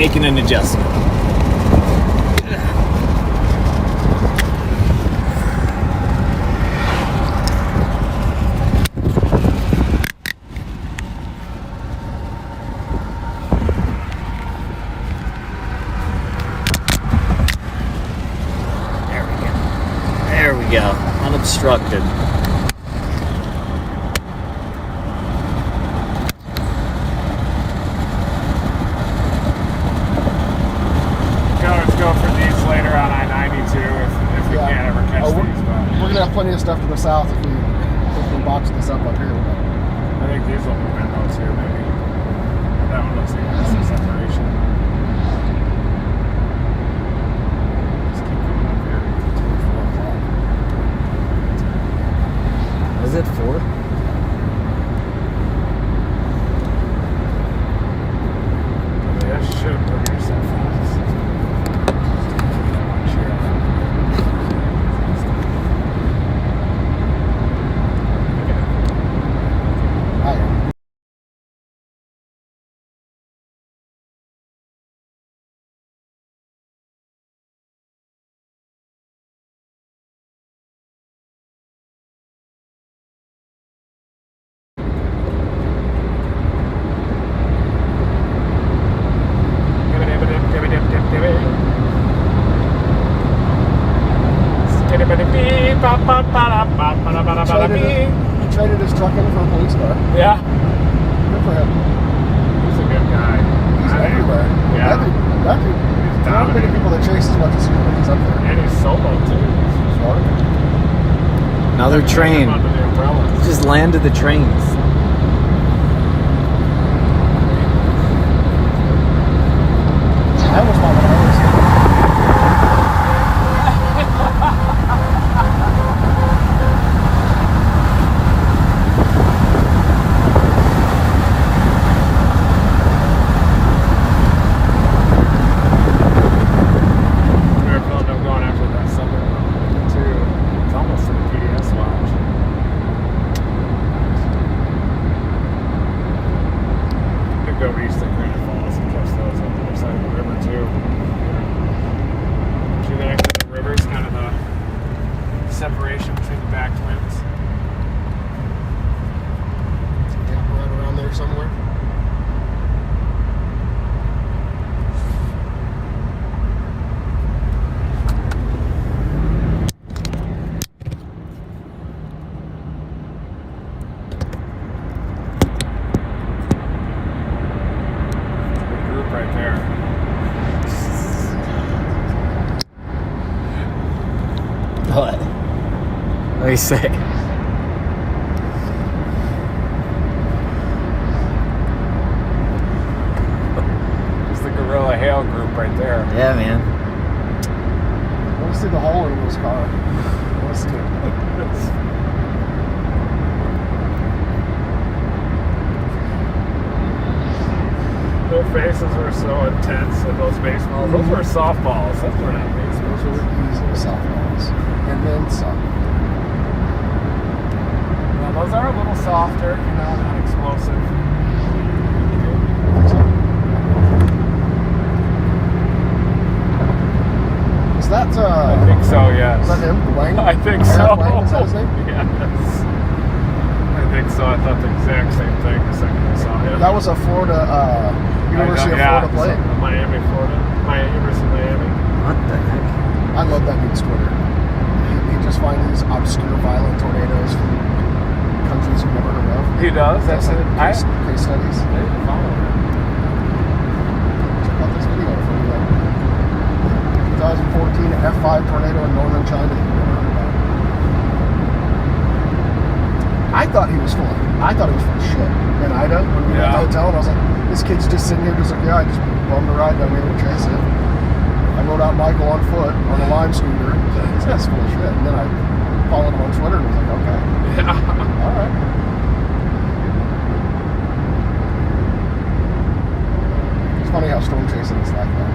making an adjustment. There we go. Unobstructed. We're gonna have plenty of stuff to the south if we box this up here. I think these will move in though too, maybe. That one looks like it has some separation. Just keep coming up here until 4 o'clock. Is it 4? Yeah, should put yourself fast. He traded his truck in for a police car. Yeah. Good for him. He's a good guy. He's everywhere. Yeah. That dude. There aren't many people that chase as much as him, but he's up there. And he's solo too. He's smart. Another train. Just landed the trains. I almost bought one of those. Separation between the back twins. Yeah, right around there somewhere. Good group right there. What? What do you say? It's the Gorilla Hail group right there. Yeah, man. I want to see the hole in this car. I want to see it. Their faces were so intense in those baseballs. Those were softballs. Those were not baseballs. Those were easy softballs. And then some. Well, those are a little softer, you know, not explosive. Is that, I think so, yes. Is that him? Wang? I think so. Wang, is that his name? Yes. I think so. I thought the exact same thing the second I saw him. That was a Florida, University of Florida play. Miami, Florida. University of Miami. What the heck? I love that dude's Twitter. He just finds these obscure violent tornadoes from countries you've never heard of. He does? That's like it? case studies. I didn't follow him. Check out this video from the 2014 F5 tornado in northern China. I thought he was full of shit in Ida when we went to the hotel, and I was like, this kid's just sitting here just like, yeah, I just bummed a ride down here to chase it. I rode out Michael on foot on a Lime scooter. This guy's full of shit. And then I followed him on Twitter and was like, okay. Yeah. All right. It's funny how storm chasing is like that.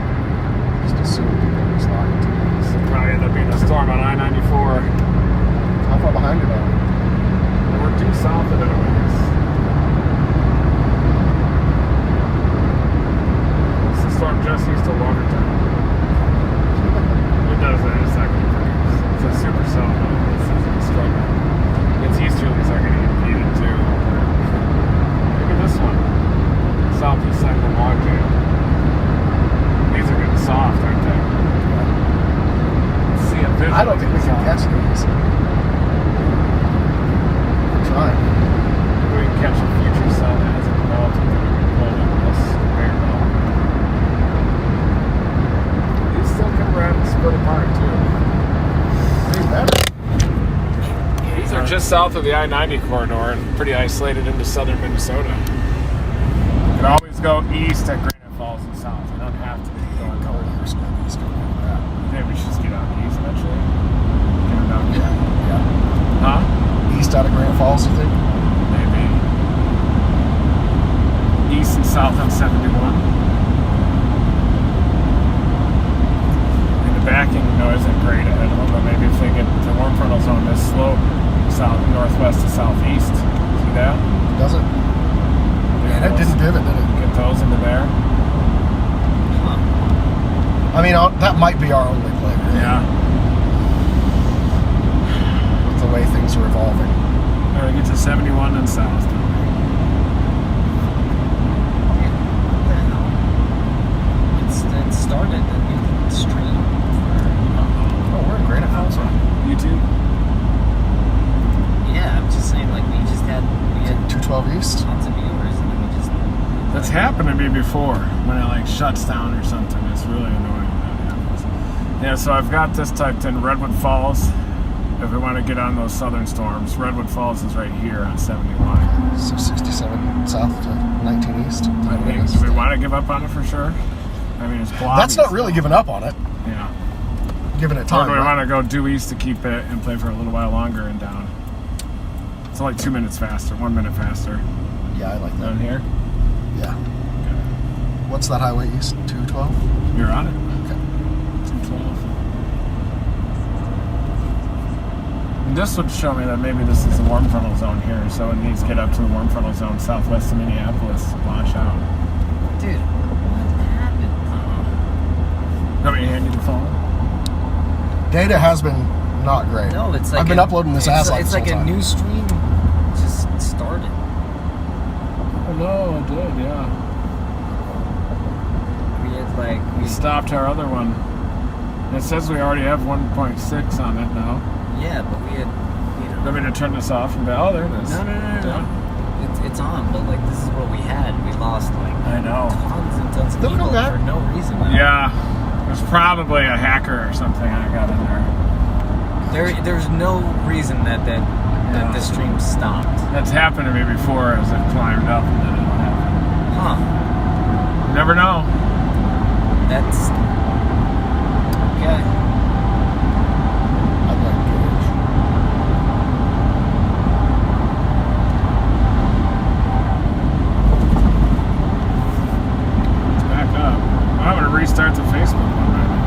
Just assume people are just not into it. This will probably end up being a storm on I-94. How far behind it are we? We're due south of it, I guess. It's the storm just east of Watertown. It does that. It's not going to produce. It's a super cell. It's a struggle. It's easterlies are going to get heated too. Look at this one. Southeast side of the log jam. These are getting soft, aren't they? See a vision. I don't think we can catch these. We're trying. Maybe we can catch a future cell that hasn't developed and then we can pull in this conveyor belt. These still come around and split apart too. These better. These are just south of the I-90 corridor and pretty isolated into southern Minnesota. You can always go east at Granite Falls and south. You don't have to go on color. Maybe we should just get out east eventually. Get it out here. Yeah. Huh? East out of Granite Falls, you think? Maybe. East and south on 71. And the backing isn't great ahead of them, but maybe if they get the warm frontal zone this slope, northwest to southeast. See that? Does it? Yeah, it didn't pivot, did it? Get those into there. I mean, that might be our only play. Really, Yeah. with the way things are evolving. All right, get to 71 and south. It started a new stream. Oh, we're in Granite Falls, right? YouTube. Yeah, I'm just saying, like, we had 212 East. tons of viewers, and then we just... That's happened to me before when it like shuts down or something. It's really annoying when that happens. Yeah, so I've got this typed in Redwood Falls. If we want to get on those southern storms, Redwood Falls is right here on 71. So 67 south to 19 east. I think, do we want to give up on it for sure? I mean, it's blobby. That's not really giving up on it. Yeah. Giving it Or time. do we right? want to go due east to keep it and play for a little while longer and down? It's only 2 minutes faster, 1 minute faster. Yeah, I like that. Down here? Yeah. What's that highway east? 212? You're on it. Okay. 212. And this would show me that maybe this is the warm frontal zone here, so it needs to get up to the warm frontal zone southwest of Minneapolis, launch out. Dude, what happened? Got me handy to phone? Data has been not great. No, it's like I've been uploading this ass off It's this like whole a time. new stream just started. Oh no, it did, yeah. We had like We stopped our other one. It says we already have 1.6 on it now. yeah, but we had Want me to turn this off and be, oh, there it is. No. It's on, but like this is what we had. We lost like I know. tons and tons of They'll people come back. for no reason. Yeah. There's probably a hacker or something I got in there. There's no reason that the stream stopped. That's happened to me before as it climbed up and then it'll happen. Huh. Never know. That's okay. I'd like Gage. It's back up. I'm going to restart the Facebook one right now.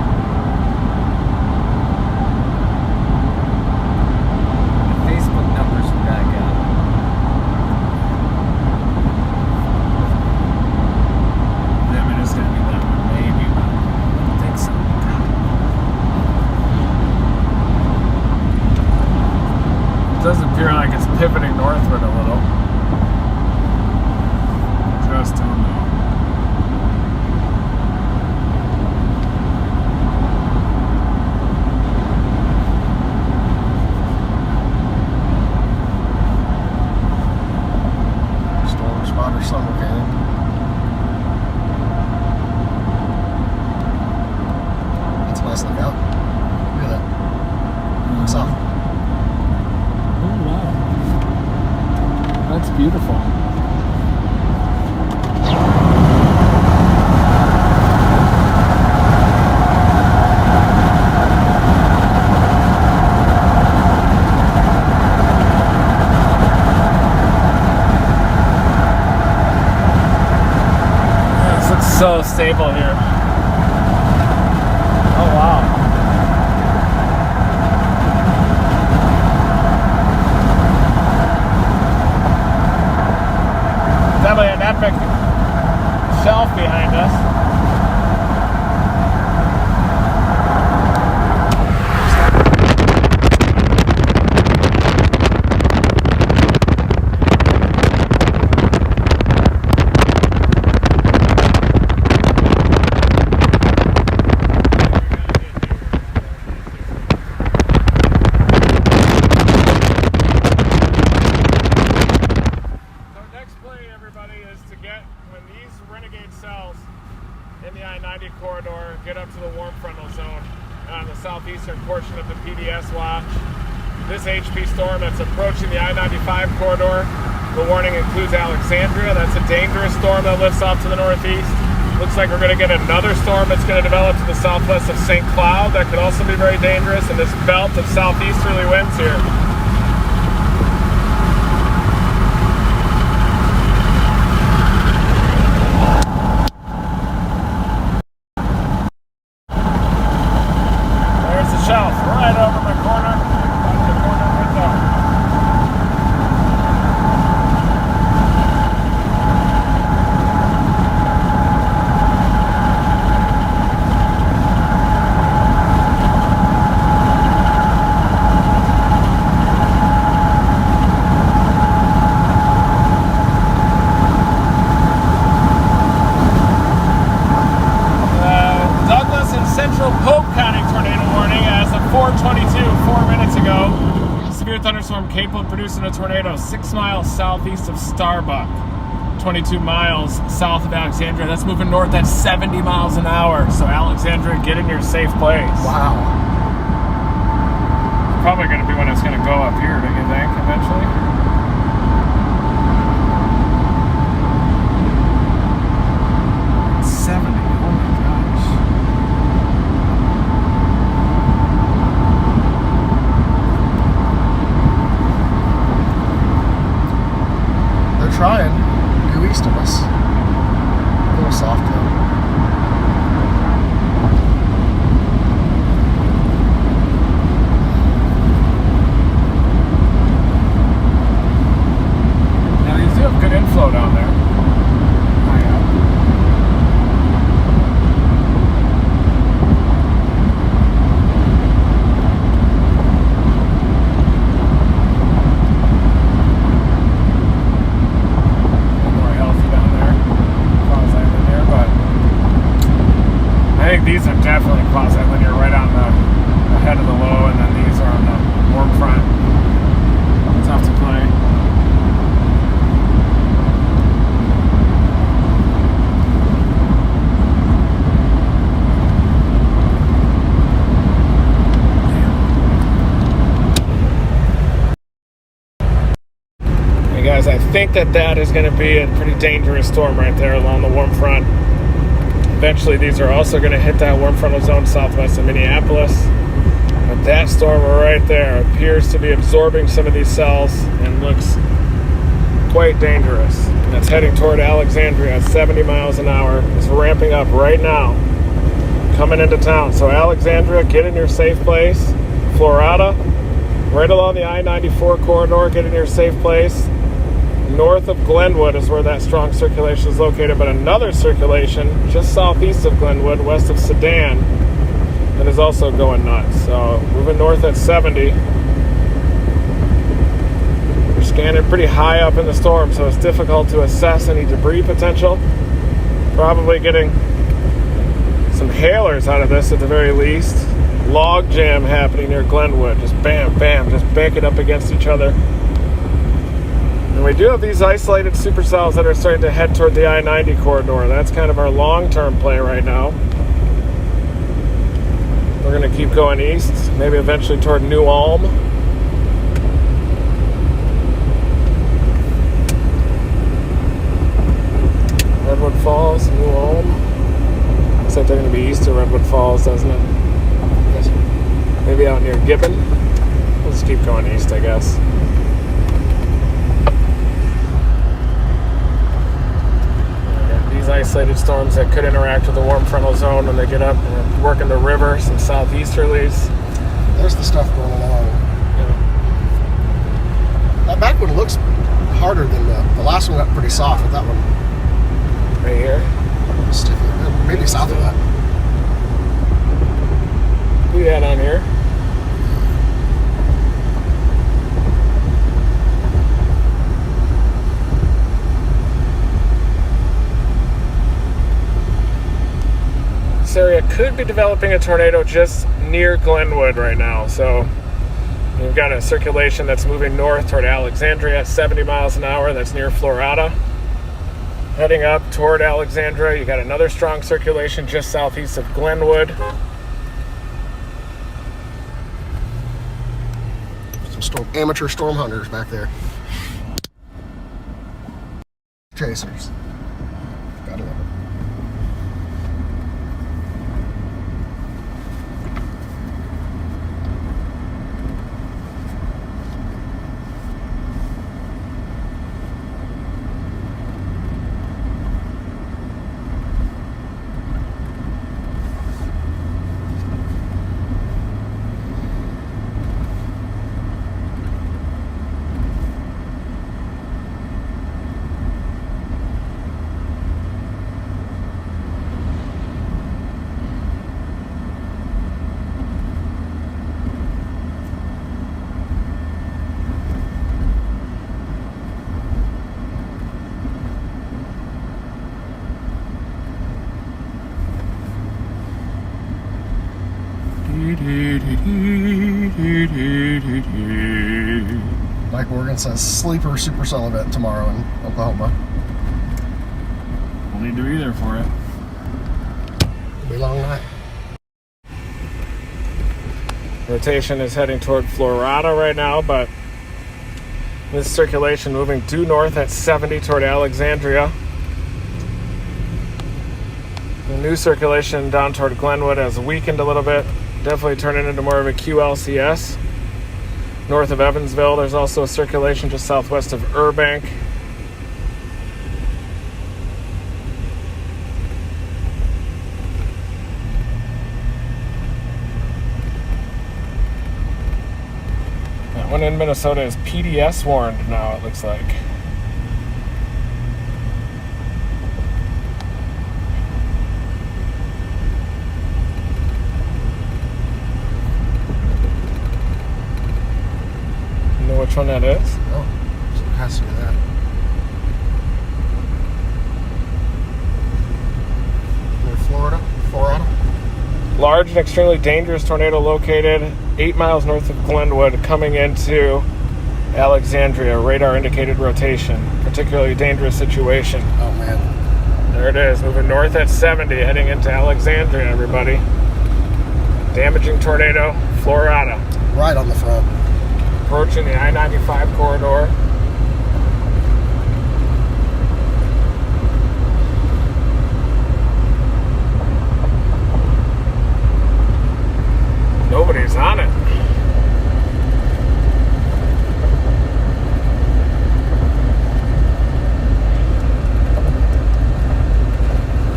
The Facebook numbers are back up. I mean, it's going to be that one, maybe, but I don't think so. It does appear like it's pivoting northward a little. Just don't know. Storm spotter summer camp. That's a nice lookout. Look at that. Looks off. Oh, wow. That's beautiful. This looks so stable here. Oh, wow. Definitely an epic shelf behind us. in the I-90 corridor, get up to the warm frontal zone on the southeastern portion of the PDS watch. This HP storm that's approaching the I-95 corridor, the warning includes Alexandria. That's a dangerous storm that lifts off to the northeast. Looks like we're going to get another storm that's going to develop to the southwest of St. Cloud. That could also be very dangerous in this belt of southeasterly winds here. There's the shelf right over my corner. The corner right there. Central Polk County tornado warning as of 4:22, 4 minutes ago. Severe thunderstorm capable of producing a tornado 6 miles southeast of Starbuck, 22 miles south of Alexandria. That's moving north at 70 miles an hour. So Alexandria, get in your safe place. Wow. Probably going to be when it's going to go up here, don't you think, eventually? Trying due east of us. A little soft though. Now you do have good inflow down there. I think these are definitely quasi-linear right on the head of the low, and then these are on the warm front. Tough to play. Hey guys, I think that is going to be a pretty dangerous storm right there along the warm front. Eventually, these are also going to hit that warm frontal zone southwest of Minneapolis. But that storm right there appears to be absorbing some of these cells and looks quite dangerous. And it's heading toward Alexandria at 70 miles an hour. It's ramping up right now, coming into town. So Alexandria, get in your safe place. Florida, right along the I-94 corridor, get in your safe place. North of Glenwood is where that strong circulation is located, but another circulation just southeast of Glenwood, west of Sedan, that is also going nuts. So moving north at 70. We're scanning pretty high up in the storm, so it's difficult to assess any debris potential. Probably getting some hailers out of this at the very least. Log jam happening near Glenwood. Just bam, bam, just banking up against each other. And we do have these isolated supercells that are starting to head toward the I-90 corridor. That's kind of our long-term play right now. We're going to keep going east, maybe eventually toward New Ulm. Redwood Falls, New Ulm. Looks like they're going to be east of Redwood Falls, doesn't it? Yes. Maybe out near Gibbon. We'll just keep going east, I guess. Isolated storms that could interact with the warm frontal zone when they get up and work in the river, some southeasterlies. There's the stuff going along. Yeah. That back one looks harder than the last one got pretty soft, but that one Right here. sticky. Maybe south of that. Who you had on here? This area could be developing a tornado just near Glenwood right now. So you've got a circulation that's moving north toward Alexandria at 70 miles an hour. That's near Florida. Heading up toward Alexandria, you got another strong circulation just southeast of Glenwood. Some amateur storm hunters back there. Chasers. Gotta love it. Mike Morgan says sleeper supercell event tomorrow in Oklahoma. We'll need to be there for it. It'll be a long night. Rotation is heading toward Florida right now, but this circulation moving due north at 70 toward Alexandria. The new circulation down toward Glenwood has weakened a little bit, definitely turning into more of a QLCS. North of Evansville, there's also a circulation just southwest of Burbank. That one in Minnesota is PDS warned now, it looks like. Which one that is? Oh, so it has to be that. Near Florida. Large and extremely dangerous tornado located 8 miles north of Glenwood coming into Alexandria. Radar indicated rotation. Particularly dangerous situation. Oh man. There it is, moving north at 70, heading into Alexandria, everybody. Damaging tornado, Florida. Right on the front. Approaching the I-95 corridor. Nobody's on it.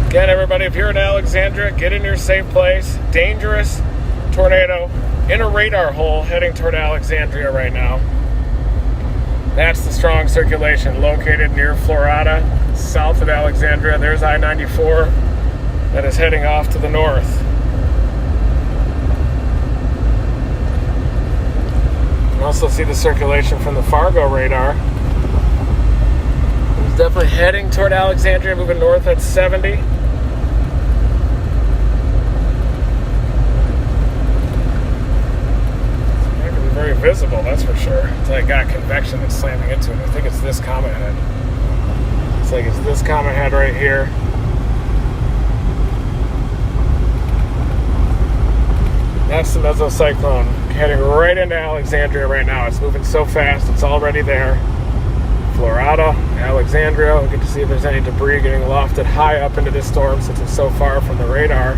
Again, everybody, if you're in Alexandria, get in your safe place. Dangerous tornado in a radar hole heading toward Alexandria right now. That's the strong circulation located near Florida, south of Alexandria. There's I-94 that is heading off to the north. You can also see the circulation from the Fargo radar. It's definitely heading toward Alexandria, moving north at 70. Very visible, that's for sure. It's like got convection that's slamming into it. I think it's this comet head. It's like it's this comet head right here. That's the mesocyclone heading right into Alexandria right now. It's moving so fast, it's already there. Florida, Alexandria. We'll get to see if there's any debris getting lofted high up into this storm since it's so far from the radar.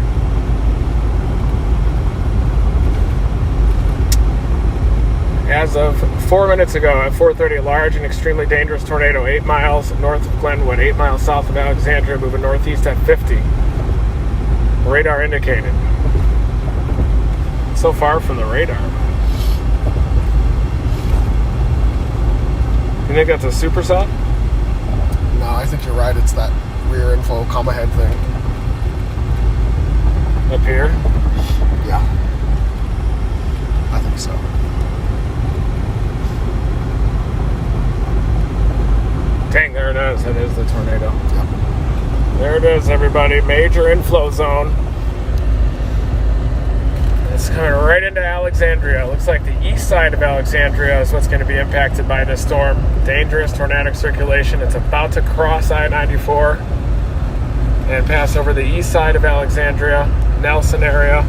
As of 4 minutes ago at 4:30, a large and extremely dangerous tornado 8 miles north of Glenwood, 8 miles south of Alexandria, moving northeast at 50. Radar indicated. So far from the radar. You think that's a supercell? No, I think you're right. It's that rear inflow comma head thing. Up here? Yeah. I think so. Dang, there it is. That is the tornado. Yep. There it is, everybody. Major inflow zone. It's coming right into Alexandria. Looks like the east side of Alexandria is what's going to be impacted by this storm. Dangerous tornadic circulation. It's about to cross I-94 and pass over the east side of Alexandria, Nelson area.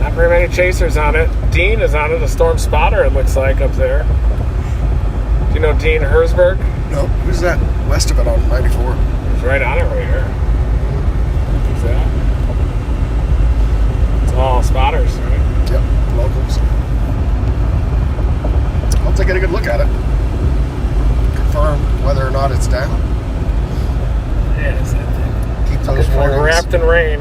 Not very many chasers on it. Dean is on it, a storm spotter, it looks like, up there. Do you know Dean Herzberg? No, who's that? West of it on 94. He's right on it right here. Who's that? It's all spotters, right? Yep, locals. I'll take a good look at it. Confirm whether or not it's down. Yeah, it's that thing. Keep those We're warnings. wrapped in rain.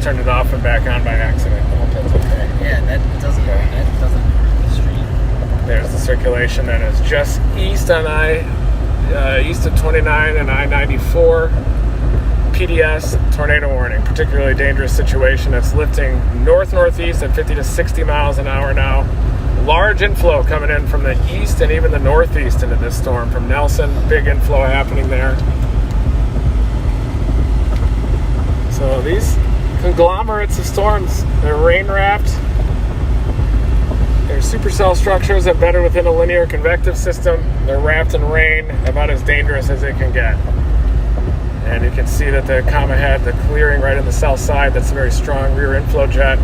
Turned it off and back on by accident. I hope that's okay. Yeah, that doesn't hurt the stream. There's the circulation that is just east on east of 29 and I-94. PDS tornado warning, particularly dangerous situation. It's lifting north-northeast at 50 to 60 miles an hour now. Large inflow coming in from the east and even the northeast into this storm from Nelson. Big inflow happening there. So these conglomerates of storms, they're rain wrapped. They're supercell structures embedded within a linear convective system. They're wrapped in rain, about as dangerous as it can get. And you can see that the comma head, the clearing right in the south side, that's a very strong rear inflow jet.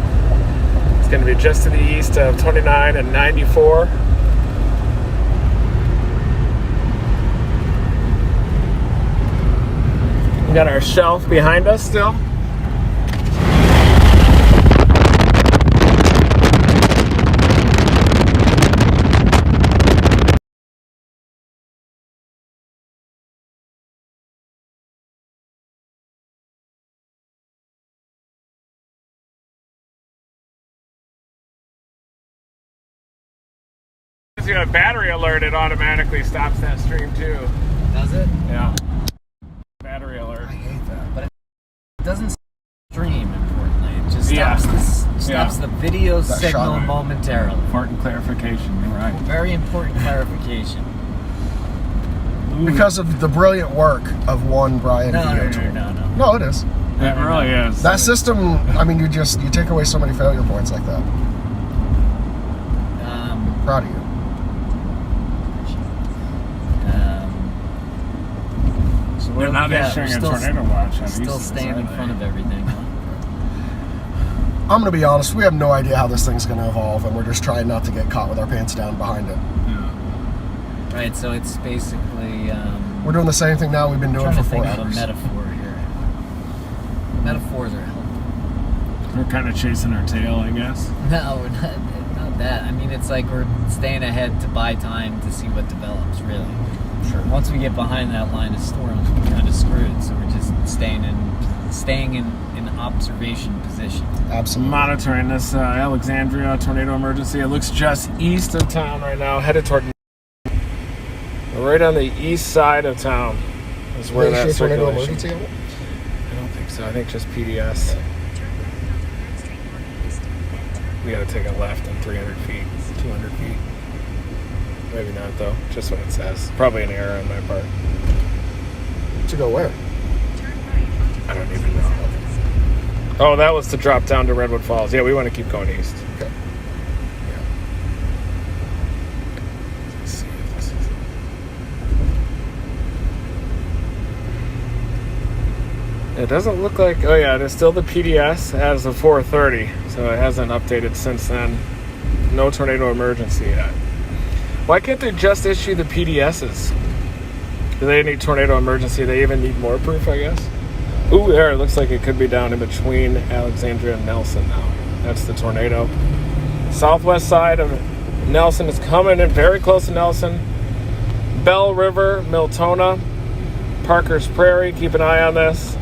It's going to be just to the east of 29 and 94. We got our shelf behind us still. You have battery alert, it automatically stops that stream too. Does it? Yeah. Battery alert. I hate that. But it doesn't stream, importantly. It just Yeah. stops the video That signal shot. momentarily. Important clarification, you're right. Very important clarification. Because of the brilliant work of one Brian No. No, it is. It really is. That system, I mean, you take away so many failure points like that. Proud of you. So We're not issuing a tornado watch. Still staying in front of everything. Huh? I'm going to be honest, we have no idea how this thing's going to evolve, and we're just trying not to get caught with our pants down behind it. Yeah. Right, so it's basically... We're doing the same thing now we've been doing trying for to 4 think of a hours. metaphor here. Metaphors are helpful. We're kind of chasing our tail, I guess. No, we're not that. I mean, it's like we're staying ahead to buy time to see what develops, really. Sure. Once we get behind that line of storms, we're kind of screwed. So we're just staying in observation position. Absolutely. Monitoring this Alexandria tornado emergency. It looks just east of town right now, headed toward... Right on the east side of town is where that tornado circulation... emergency? I don't think so. I think just PDS. We got to take a left in 300 feet, 200 feet. Maybe not, though. Just what it says. Probably an error on my part. To go where? I don't even know. Oh, that was to drop down to Redwood Falls. Yeah, we want to keep going east. Okay. Let's see if this is... It doesn't look like... Oh, yeah, it is still the PDS as of 4:30. So it hasn't updated since then. No tornado emergency yet. Why can't they just issue the PDSs? Do they need tornado emergency? They even need more proof, I guess? Ooh, there, it looks like it could be down in between Alexandria and Nelson now. That's the tornado. Southwest side of Nelson is coming in very close to Nelson. Bell River, Miltona, Parker's Prairie. Keep an eye on this.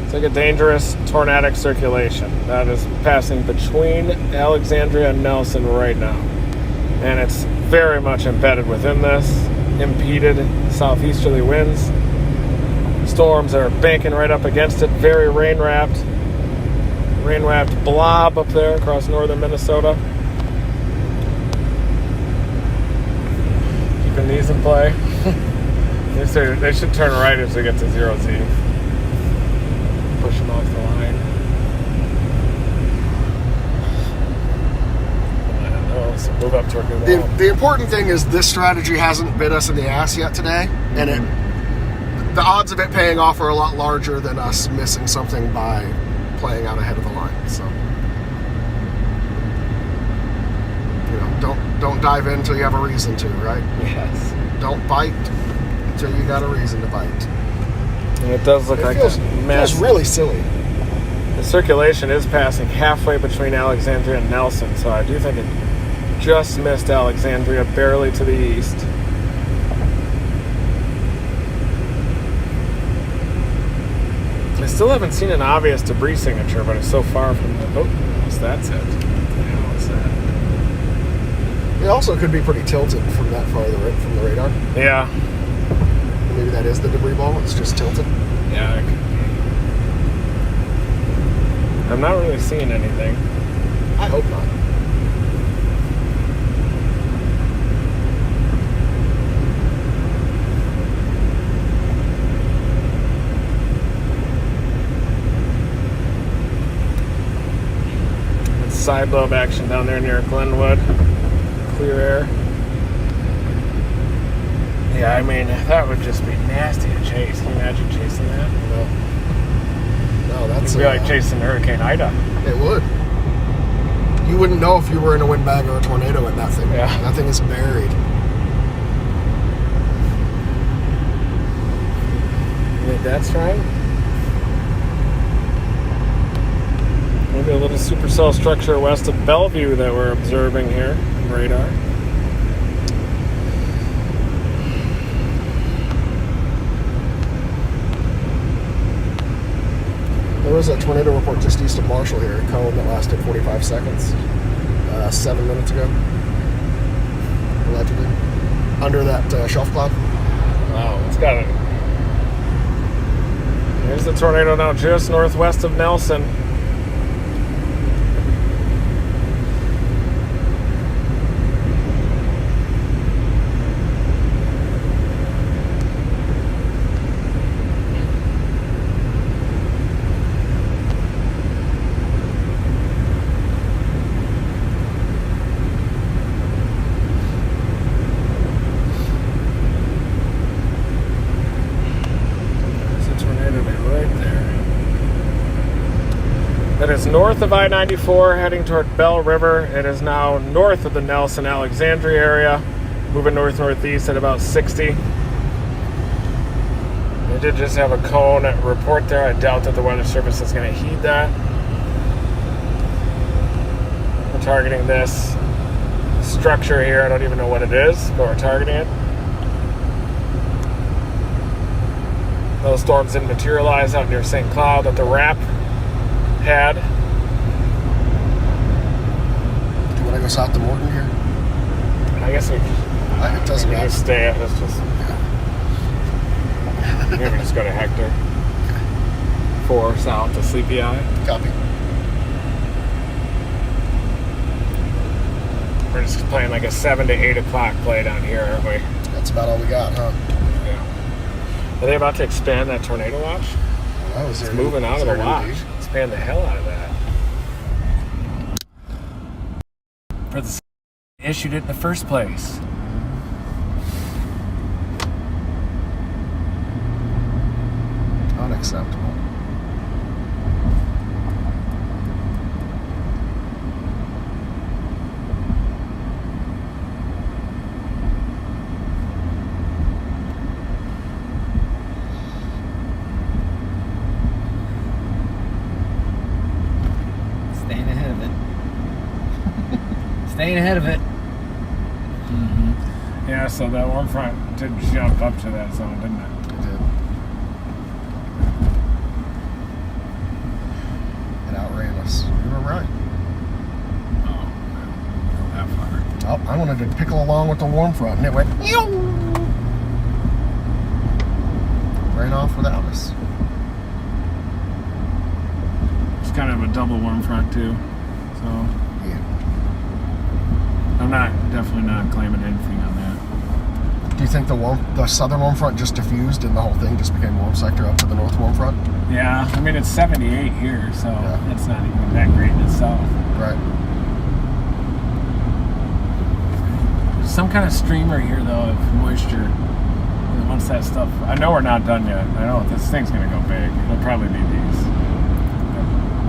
It's like a dangerous tornadic circulation. That is passing between Alexandria and Nelson right now. And it's very much embedded within this. unimpeded southeasterly winds. Storms are banking right up against it. Very rain-wrapped blob up there across northern Minnesota. Keeping these in play. They should turn right as we get to 0Z. Push them off the line. I don't know. So move up toward New Wall. The important thing is this strategy hasn't bit us in the ass yet today, and the odds of it paying off are a lot larger than us missing something by playing out ahead of the line. So, don't dive in until you have a reason to, right? Yes. Don't bite until you got a reason to bite. And it does look like feels really silly. The circulation is passing halfway between Alexandria and Nelson, so I do think it just missed Alexandria barely to the east. I still haven't seen an obvious debris signature, but it's so far from the... Oh, that's it. What's that? It also could be pretty tilted from that far from the radar. Yeah. Maybe that is the debris ball. It's just tilted. Yeah, it could be. I'm not really seeing anything. I hope not. Side lobe action down there near Glenwood. Clear air. Yeah, I mean, that would just be nasty to chase. Can you imagine chasing that? No, that's... It'd be like chasing Hurricane Ida. It would. You wouldn't know if you were in a windbag or a tornado in that thing. Yeah. That thing is buried. You think that's right? Maybe a little supercell structure west of Bellevue that we're observing here on radar. There was a tornado report just east of Marshall here, a cone that lasted 45 seconds, 7 minutes ago, allegedly, under that shelf cloud. Wow, it's got it. Here's the tornado now just northwest of Nelson. That is north of I-94, heading toward Bell River. It is now north of the Nelson-Alexandria area, moving north-northeast at about 60. They did just have a cone report there. I doubt that the Weather Service is going to heed that. We're targeting this structure here. I don't even know what it is, but we're targeting it. Those storms didn't materialize out near St. Cloud that the RAP had. Do you want to go south to Morton here? I guess we It doesn't matter. just stay at. Let's just maybe just go to Hector. 4 south to Sleepy Eye. Copy. We're just playing like a 7 to 8 o'clock play down here, aren't we? That's about all we got, huh? Yeah. Are they about to expand that tornado watch? Oh, It's moving out of the watch. Expand the hell out of that. For the issued it in the first place. Unacceptable. Staying ahead of it. Staying ahead of it. Mm-hmm. Yeah, so that warm front did jump up to that zone, didn't it? It did. It outran us. We were right. Oh, not that far. Oh, I wanted to pickle along with the warm front, and it went. Ew! ran off without us. It's kind of a double warm front too. So Yeah. I'm definitely not claiming anything on that. Do you think the southern warm front just diffused and the whole thing just became warm sector up to the north warm front? Yeah, I mean it's 78 here, so Yeah. it's not even that great in itself. Right. There's some kind of streamer here though of moisture. And once that stuff, I know we're not done yet. I know this thing's gonna go big. It'll probably be these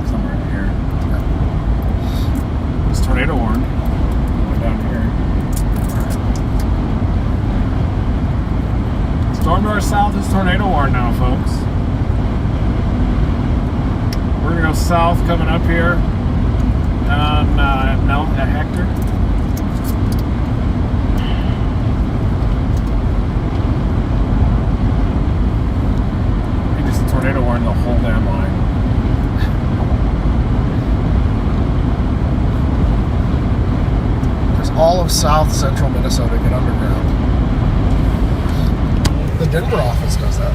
somewhere in here. Yeah. It's tornado warned. Way down here. Storm north south is tornado warned now, folks. We're gonna go south coming up here on at Hector. I think it's a tornado warned the whole damn line. There's all of south central Minnesota get underground. The Denver office does that.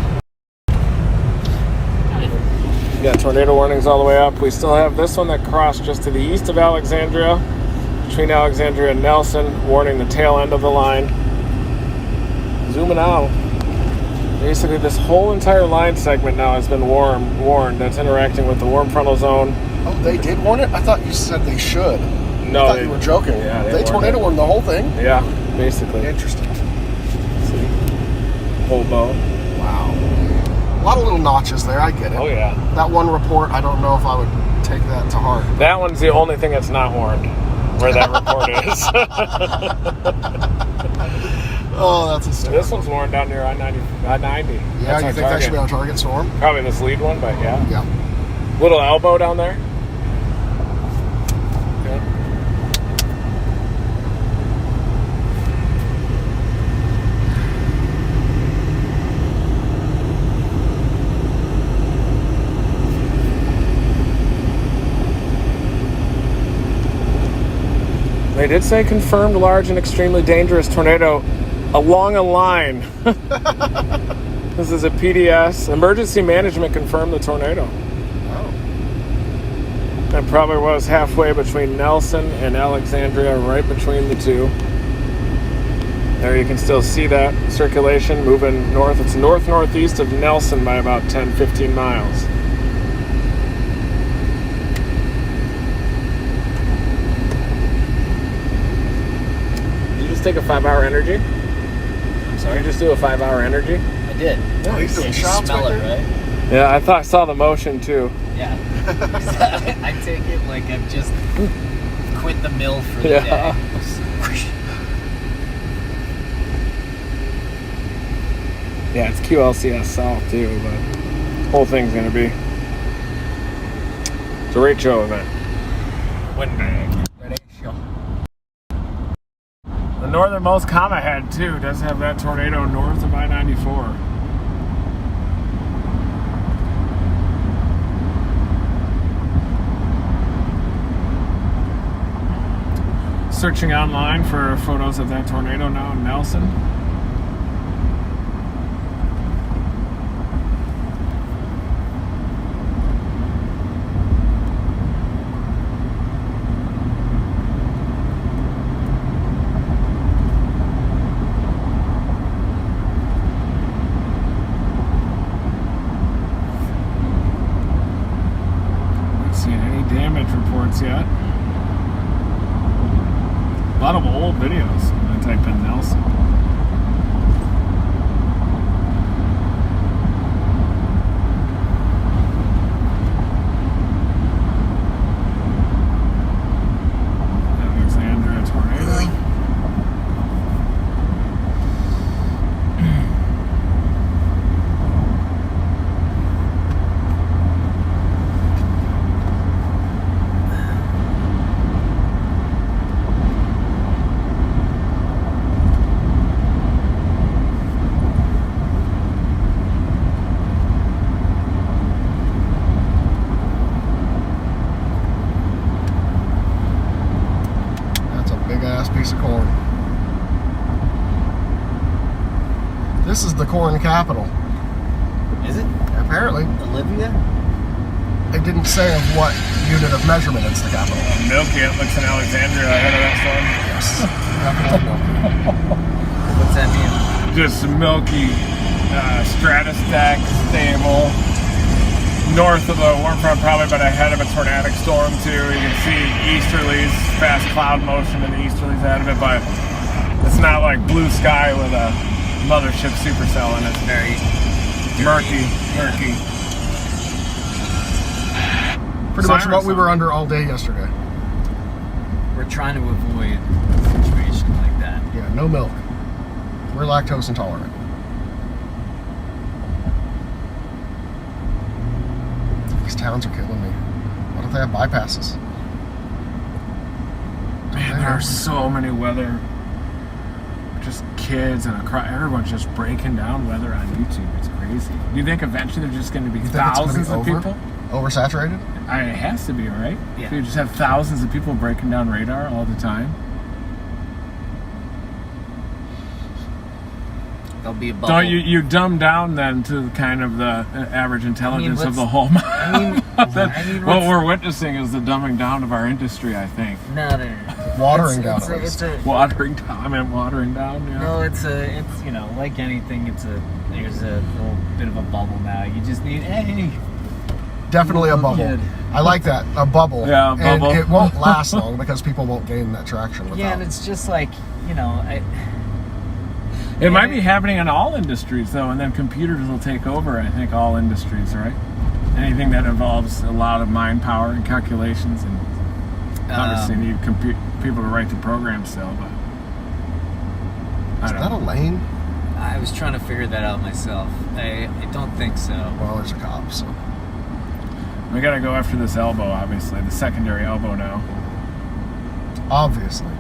We got tornado warnings all the way up. We still have this one that crossed just to the east of Alexandria, between Alexandria and Nelson, warning the tail end of the line. Zooming out. Basically, this whole entire line segment now has been warned. That's interacting with the warm frontal zone. Oh, they did warn it? I thought you said they should. No, I thought you were joking. Yeah, they warned tornado it. warned the whole thing? Yeah, basically. Interesting. See, whole bow. Wow. A lot of little notches there. I get it. Oh yeah. That one report, I don't know if I would take that to heart. That one's the only thing that's not warned. Where that report is. Oh, that's hysterical. This one's warned down near I-90. Yeah, That's you our think that should be on target storm? Probably this lead one, but yeah. Yeah. Little elbow down there. Yeah. They did say confirmed large and extremely dangerous tornado along a line. This is a PDS. Emergency management confirmed the tornado. Oh. That probably was halfway between Nelson and Alexandria, right between the two. There you can still see that circulation moving north. It's north-northeast of Nelson by about 10-15 miles. Take a 5-hour energy. I'm sorry. You just do a 5-hour energy. I did. Oh, he's doing You shots smell right it, there. right? Yeah, I saw the motion too. Yeah. I take it like I've just quit the mill for the Yeah. day. Yeah, it's QLCS South too, but the whole thing's gonna be. It's a rate show event. Windbag. The northernmost comma head too does have that tornado north of I-94. Searching online for photos of that tornado now in Nelson. Reports yet. A lot of old videos when I type in Nelson. Alexandria tornado. Piece of corn. This is the corn capital. Apparently. Olivia? It didn't say of what unit of measurement it's the capital. Milky, it looks in Alexandria ahead of that storm. Yes. Definitely. What's that mean? Just milky, stratostack, stable. North of the warm front, probably but ahead of a tornadic storm too. You can see easterlies, fast cloud motion in the easterlies ahead of it, but it's not like blue sky with a mothership supercell in it. It's very Murky. Pretty much what we were under all day yesterday. We're trying to avoid a situation like that. Yeah, no milk. We're lactose intolerant. These towns are killing me. What if they have bypasses? Man, there are so many weather, just kids and everyone's just breaking down weather on YouTube. It's crazy. Do you think eventually there's just going to be thousands of people? Oversaturated? It has to be, right? Yeah. So you just have thousands of people breaking down radar all the time. There'll be a bubble. Don't you dumb down then to kind of the average intelligence of the whole. What we're witnessing is the dumbing down of our industry, I think. No. Watering down. Watering down. I mean, watering down. Yeah. No, it's like anything. There's a little bit of a bubble now. You just need Definitely a bubble. Kid. I like that. A bubble. Yeah, a bubble. And it won't last long because people won't gain that traction without. Yeah, and it's just like, It might be happening in all industries, though, and then computers will take over, I think, all industries, right? Anything that involves a lot of mind power and calculations, and obviously need people to write the program still, but Is that a lane? I was trying to figure that out myself. I don't think so. Well, there's a cop, so. We gotta go after this elbow, obviously, the secondary elbow now. Obviously.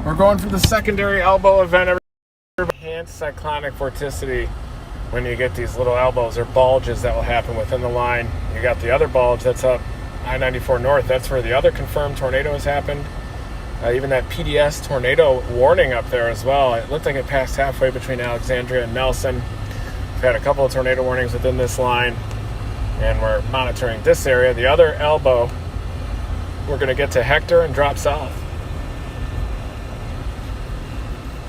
We're going for the secondary elbow event. Enhanced cyclonic vorticity when you get these little elbows or bulges that will happen within the line. You got the other bulge that's up I-94 North. That's where the other confirmed tornado has happened. Even that PDS tornado warning up there as well. It looked like it passed halfway between Alexandria and Nelson. We've had a couple of tornado warnings within this line, and we're monitoring this area. The other elbow, we're going to get to Hector and drop south.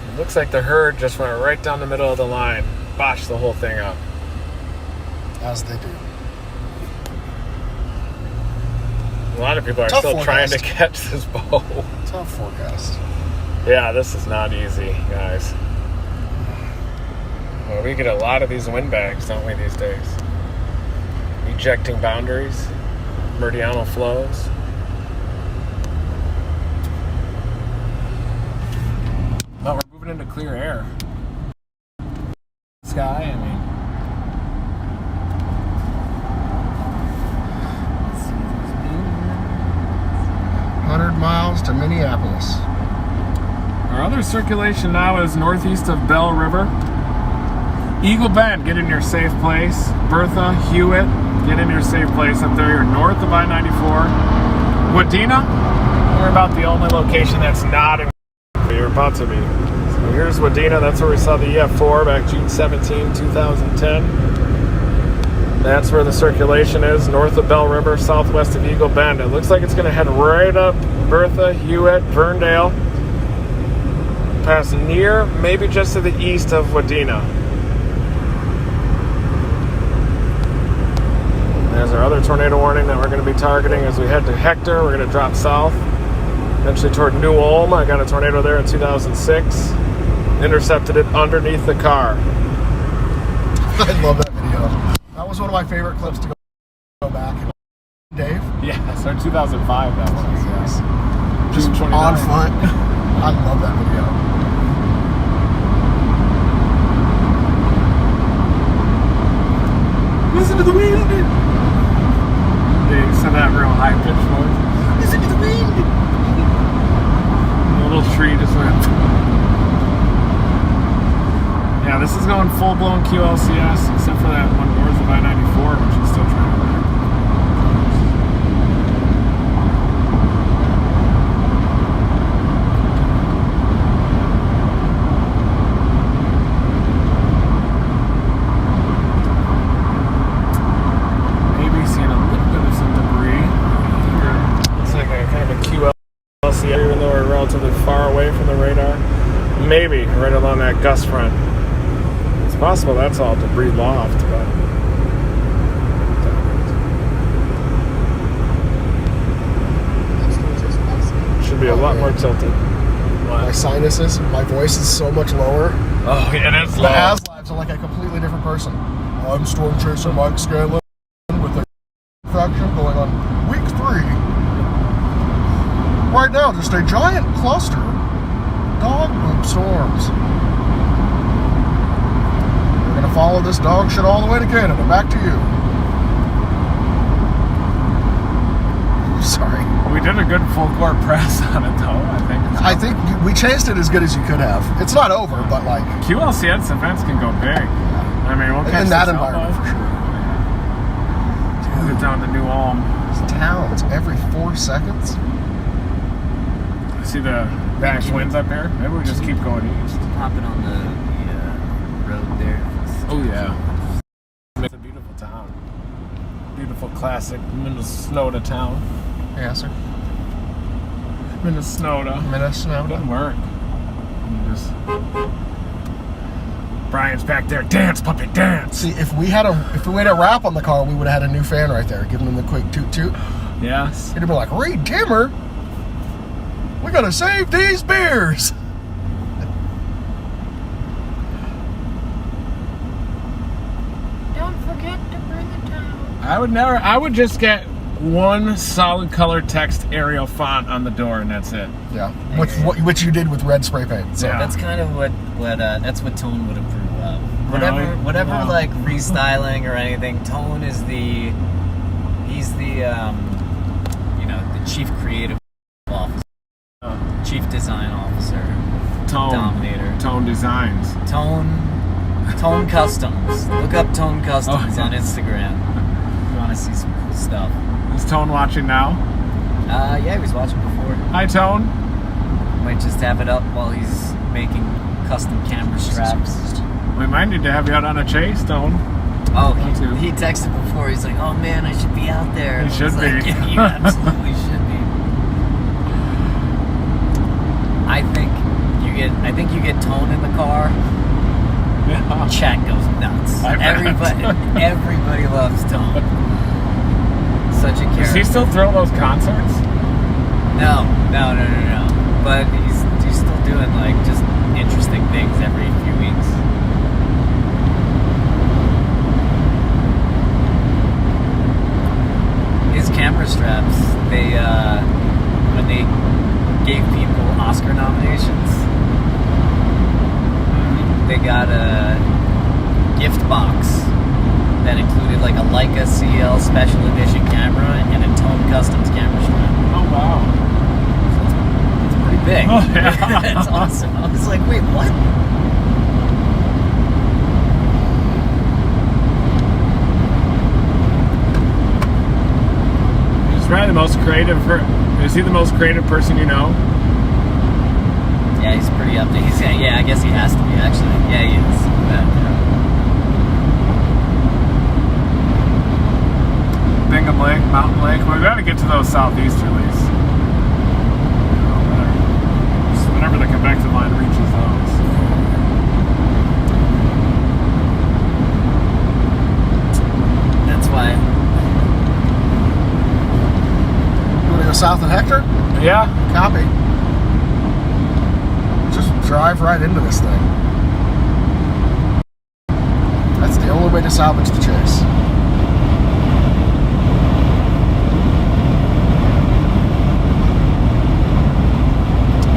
It looks like the herd just went right down the middle of the line, botched the whole thing up. As they do. A lot of people are still trying to catch this bow. Tough forecast. Yeah, this is not easy, guys. Well, we get a lot of these windbags, don't we, these days? Ejecting boundaries, meridional flows. But we're moving into clear air. Sky, I mean. 100 miles to Minneapolis. Our other circulation now is northeast of Bell River. Eagle Bend, get in your safe place. Bertha, Hewitt, get in your safe place up there. You're north of I-94. Wadena, we're about the only location that's not in you're about to be. So here's Wadena. That's where we saw the EF4 back June 17, 2010. That's where the circulation is, north of Bell River, southwest of Eagle Bend. It looks like it's going to head right up Bertha, Hewitt, Verndale, past near, maybe just to the east of Wadena. There's our other tornado warning that we're going to be targeting as we head to Hector. We're going to drop south, eventually toward New Ulm. I got a tornado there in 2006. Intercepted it underneath the car. I love that video. That was one of my favorite clips to go back. Dave? Yeah, so in 2005 that was. Yes. Just on foot. I love that video. Listen to the wind. They said that real high pitched voice. Listen to the wind. A little tree just went. Yeah, this is going full-blown QLCS, except for that one north of I-94, which is still trying to work. maybe right along that gust front. It's possible that's all debris loft, but should be a lot more tilted. My sinuses, my voice is so much lower. Oh, yeah, it's The low. ASLabs are like a completely different person. I'm Storm Chaser Mike Scanlon with a faction going on week 3. Right now, just a giant cluster of dog poop storms. We're gonna follow this dog shit all the way to Canada. Back to you. Sorry. We did a good full court press on it, though. I think we chased it as good as you could have. It's not over, but like QLCS events can go big. I mean, we'll catch in that this environment elbow. for sure. We'll get down to New Ulm. These towns every 4 seconds. See the back winds up here? Maybe we just keep going east. Hopping on the road there. Oh, yeah. It's a beautiful town. Beautiful classic Minnesota town. Yeah, sir. Minnesota. Minnesota. Doesn't work. Just... Brian's back there. Dance, puppy, dance. See, if we had a wrap on the car, we would have had a new fan right there, giving him the quick toot toot. Yes. It'd be like, Reed Timmer, we gotta save these beers. Don't forget to bring a towel. I would just get one solid color text Arial font on the door and that's it. Yeah, which you did with red spray paint. So Yeah. That's kind of what that's what Tone would approve of. Really? Whatever Wow. like restyling or anything. Tone is the chief creative officer, chief design officer, Tone. dominator. Tone Designs. Tone Customs. Look up Tone Customs on Instagram. If you want to see some cool stuff. Is Tone watching now? Yeah, he was watching before. Hi, Tone. Might just have it up while he's making custom camera straps. We might need to have you out on a chase, Tone. Oh, Me too. he texted before. He's like, "Oh man, I should be out there." He And I should was like, be. Yeah, you absolutely should be. I think you get Tone in the car. Yeah. Chat goes nuts. I bet. Everybody loves Tone. Such a character. Does he still throw those concerts? No. But he's still doing like just interesting things every few weeks. His camera straps, when they gave people Oscar nominations, they got a gift box that included like a Leica CL special edition camera and a Tone Customs camera strap. Oh, wow. It's pretty big. Oh, yeah. That's awesome. I was like, wait, what? He's probably the most creative. Is he the most creative person you know? Yeah, he's pretty up there. Yeah, I guess he has to be, actually. Yeah, he is. Bingham Lake, Mountain Lake. Well, we got to get to those southeasterlies. Whenever the convective line reaches those. That's why. You want to go south of Hector? Yeah. Copy. Just drive right into this thing. That's the only way to salvage the chase.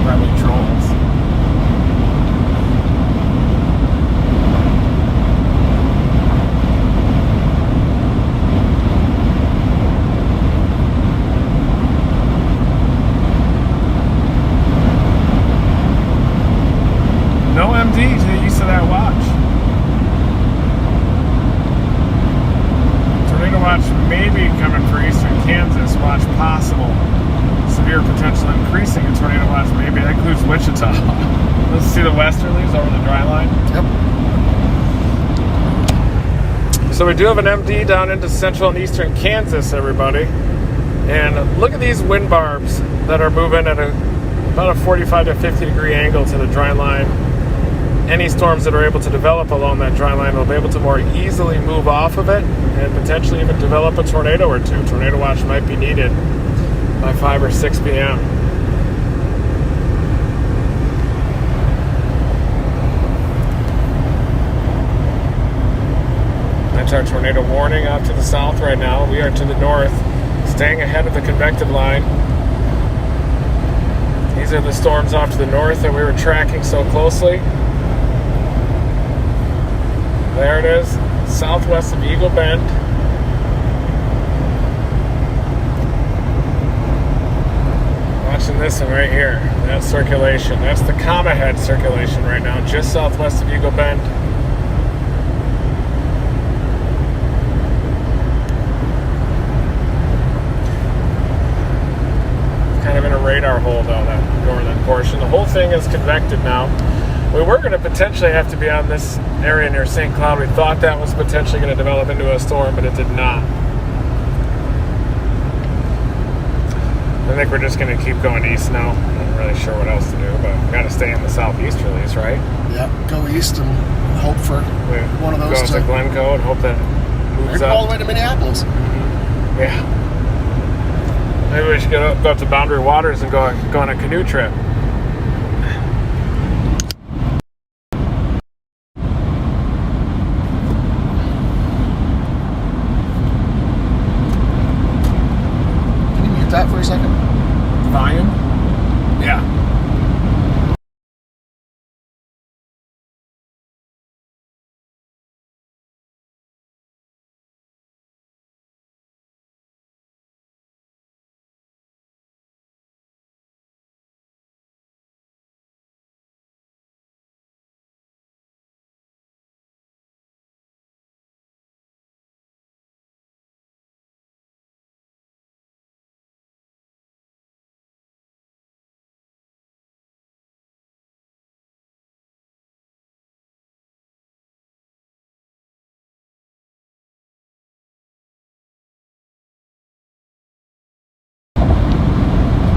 Probably trolls. No MDs, get used to that watch. Tornado watch maybe coming for eastern Kansas. Watch possible. Severe potential increasing in tornado watch maybe. That includes Wichita. Let's see the westerlies over the dry line. Yep. So we do have an MD down into central and eastern Kansas, everybody. And look at these wind barbs that are moving at about a 45 to 50 degree angle to the dry line. any storms that are able to develop along that dry line will be able to more easily move off of it and potentially even develop a tornado or two. Tornado watch might be needed by 5 or 6 p.m. That's our tornado warning out to the south right now. We are to the north, staying ahead of the convective line. These are the storms off to the north that we were tracking so closely. There it is, southwest of Eagle Bend. Watching this one right here, that circulation. That's the comma head circulation right now, just southwest of Eagle Bend. Kind of in a radar hole though, that northern portion. The whole thing is convected now. We were going to potentially have to be on this area near St. Cloud. We thought that was potentially going to develop into a storm, but it did not. I think we're just going to keep going east now. I'm not really sure what else to do, but we got to stay in the southeasterlies, right? Yeah, go east and hope for one of those go to Glencoe and hope that moves up all the way to Minneapolis. Yeah. Maybe we should go up to Boundary Waters and go on a canoe trip. Can you mute that for a second? Volume? Yeah.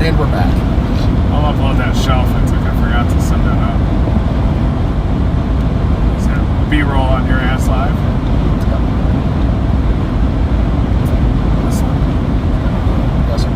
And we're back. I'll upload that shelf I took. I forgot to send that out. Is that B-roll on your ass live? This one. Yes, sir.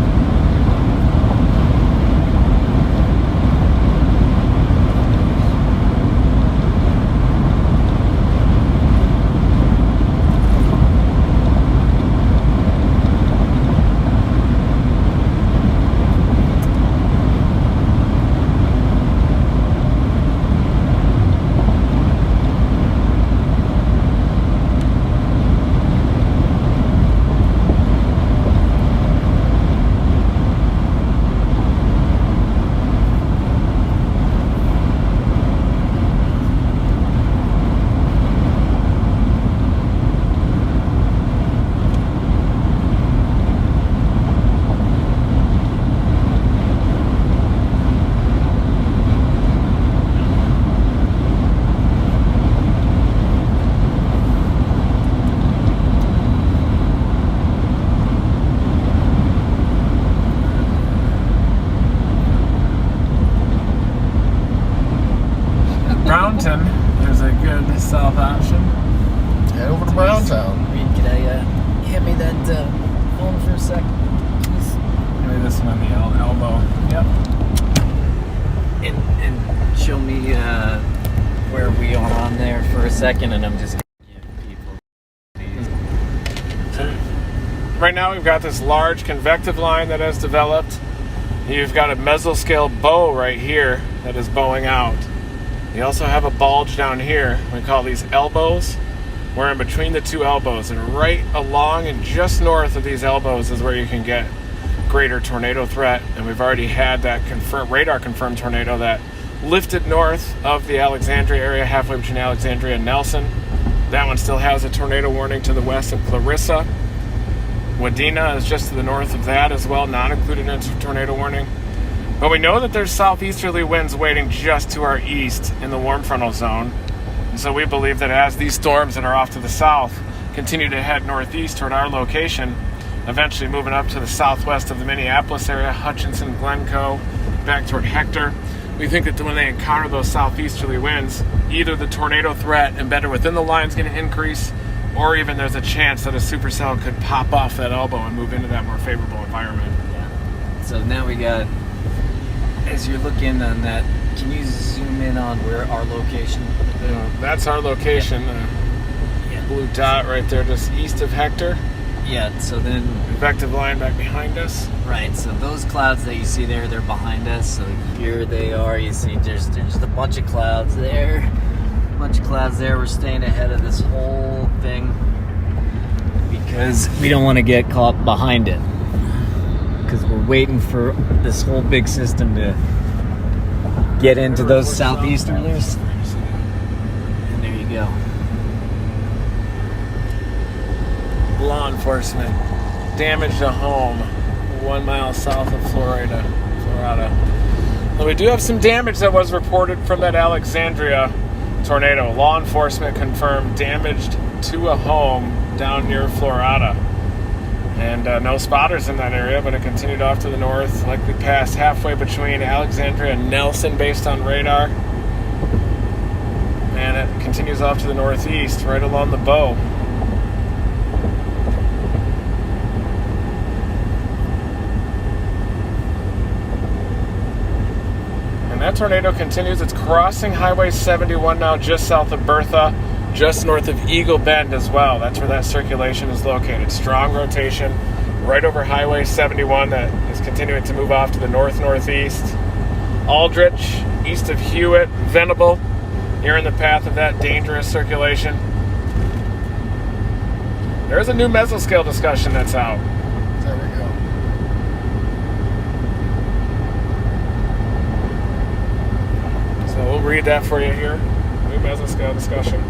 Brownton is a good south option. Head over to Browntown. Reed, could I hand me that phone for a sec? Please? Maybe this one on the elbow. Yep. And show me where we are on there for a second, and I'm just gonna give people these. Right now we've got this large convective line that has developed. You've got a mesoscale bow right here that is bowing out. You also have a bulge down here. We call these elbows. We're in between the two elbows, and right along and just north of these elbows is where you can get greater tornado threat. And we've already had that radar confirmed tornado that lifted north of the Alexandria area, halfway between Alexandria and Nelson. That one still has a tornado warning to the west of Clarissa. Wadena is just to the north of that as well, not included in a tornado warning. But we know that there's southeasterly winds waiting just to our east in the warm frontal zone. And so we believe that as these storms that are off to the south continue to head northeast toward our location, eventually moving up to the southwest of the Minneapolis area, Hutchinson, Glencoe, back toward Hector, We think that when they encounter those southeasterly winds, either the tornado threat embedded within the line is going to increase, or even there's a chance that a supercell could pop off that elbow and move into that more favorable environment. Yeah. So now we got, as you're looking on that, can you zoom in on where our location? That's our location. Yeah. Blue dot right there, just east of Hector. Yeah, so then... Effective line back behind us. Right, so those clouds that you see there, they're behind us. So here they are. You see there's just a bunch of clouds there. A bunch of clouds there. We're staying ahead of this whole thing because we don't want to get caught behind it. Because we're waiting for this whole big system to get into those southeasterlies. And there you go. Law enforcement damaged a home 1 mile south of Florida. Well, we do have some damage that was reported from that Alexandria tornado. Law enforcement confirmed damage to a home down near Florida. And no spotters in that area, but it continued off to the north, likely passed halfway between Alexandria and Nelson based on radar. And it continues off to the northeast, right along the bow. That tornado continues. It's crossing Highway 71 now, just south of Bertha, just north of Eagle Bend as well. That's where that circulation is located. Strong rotation right over Highway 71 that is continuing to move off to the north-northeast. Aldrich, east of Hewitt, Venable, here in the path of that dangerous circulation. There's a new mesoscale discussion that's out. There we go. So we'll read that for you here. New mesoscale discussion.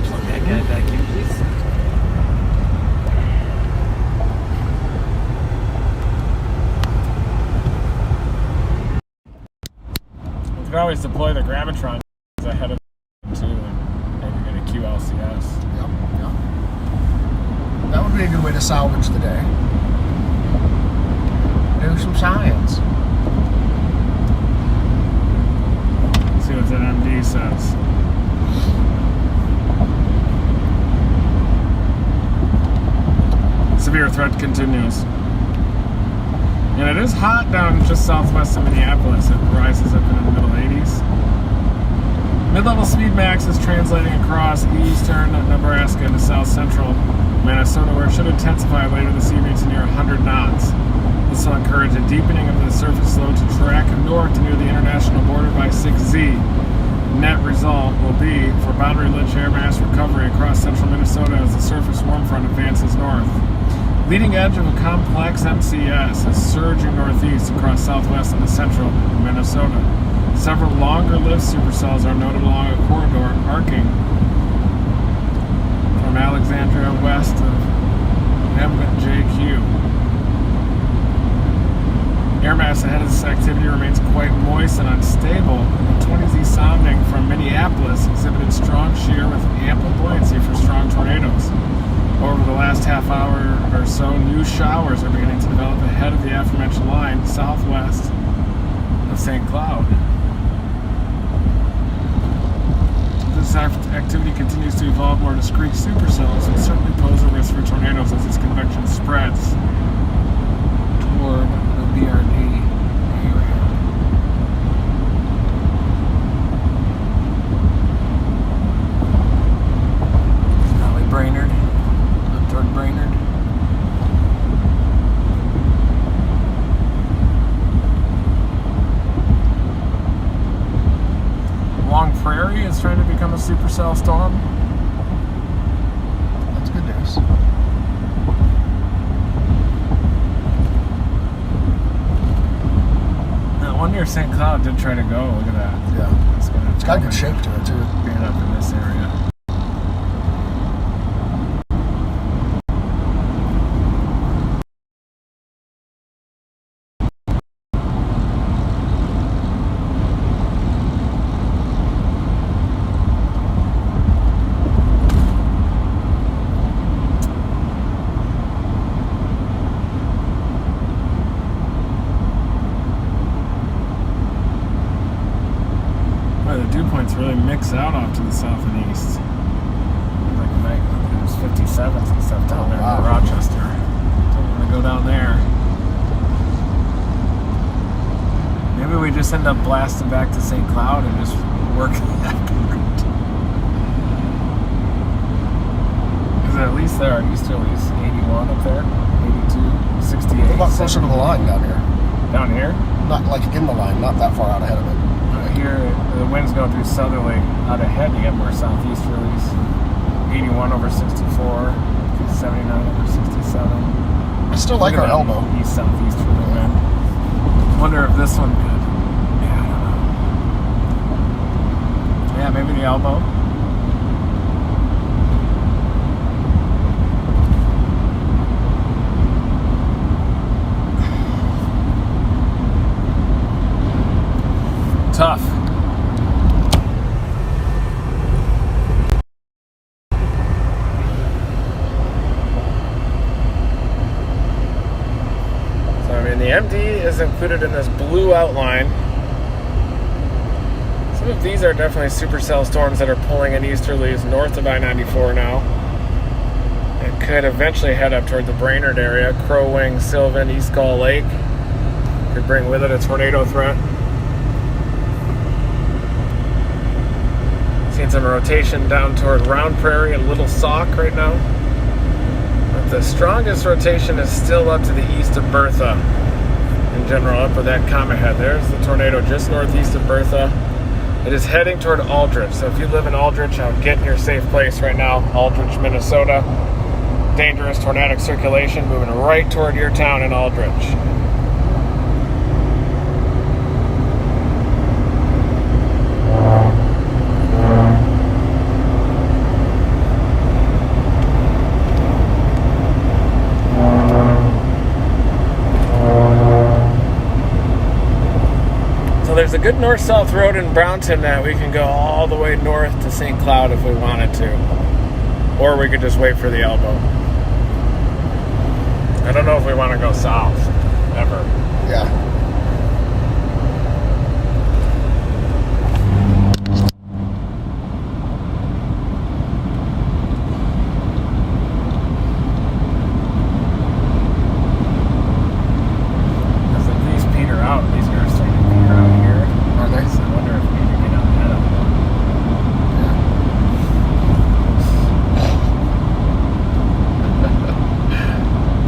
Plug that guy back in, please. You can always deploy the gravitron ahead of too, and maybe get a QLCS. Yep. That would be a good way to salvage the day. Do some science. See what that MD says. Severe threat continues. And it is hot down just southwest of Minneapolis. It rises up into the middle 80s. Mid-level speed max is translating across eastern Nebraska into south central Minnesota, where it should intensify later this evening to near 100 knots. This will encourage a deepening of the surface low to track north to near the international border by 6Z. Net result will be for boundary ridge air mass recovery across central Minnesota as the surface warm front advances north. Leading edge of a complex MCS is surging northeast across southwest into central Minnesota. Several longer-lived supercells are noted along a corridor arcing from Alexandria west of MJQ. Air mass ahead of this activity remains quite moist and unstable. The 20Z sounding from Minneapolis exhibited strong shear with ample buoyancy for strong tornadoes. Over the last half hour or so, new showers are beginning to develop ahead of the aforementioned line southwest of St. Cloud. This activity continues to evolve more discrete supercells and certainly pose a risk for tornadoes as its convection spreads toward the BRD area. Probably Brainerd, up toward Brainerd. Long Prairie is trying to become a supercell storm. That's good news. That one near St. Cloud did try to go. Look at that. Yeah. It's got good shape to it, too. Being up in this area. south and east. Like there's 57th and stuff down there wow. in Rochester. Don't want to go down there. Maybe we just end up blasting back to St. Cloud and just work that route. Because at least there are easterlies. 81 up there, 82, 68. What about closer to the line down here? Down here? Not like in the line, not that far out ahead of it. Here, the wind's going through southerly. Out ahead, you get more southeasterlies. 81 over 64, 79 over 67. I still like our elbow. East southeasterly wind. Wonder if this one could. Yeah, I don't know. Yeah, maybe the elbow. Tough. So, I mean, the MD is included in this blue outline. Some of these are definitely supercell storms that are pulling in easterlies north of I-94 now. It could eventually head up toward the Brainerd area. Crow Wing, Sylvan, East Gull Lake. Could bring with it a tornado threat. Seeing some rotation down toward Round Prairie and Little Sauk right now. But the strongest rotation is still up to the east of Bertha. In general, up with that comet head. There's the tornado just northeast of Bertha. It is heading toward Aldrich. So if you live in Aldrich, I would get in your safe place right now. Aldrich, Minnesota. Dangerous tornadic circulation moving right toward your town in Aldrich. There's a good north-south road in Brownton that we can go all the way north to St. Cloud if we wanted to. Or we could just wait for the elbow. I don't know if we want to go south, ever. Yeah.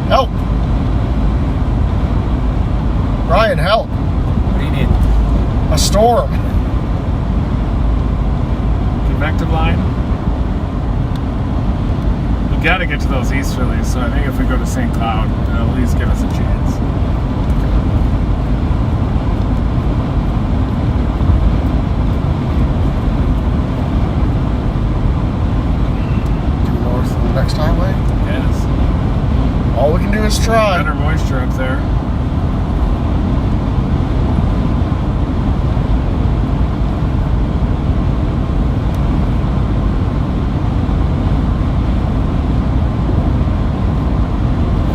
Help! Ryan, help! What do you need? A storm. Convective line. We got to get to those easterlies, so I think if we go to St. Cloud, it'll at least give us a chance. Due north of the next highway? Yes. All we can do is try. Better moisture up there.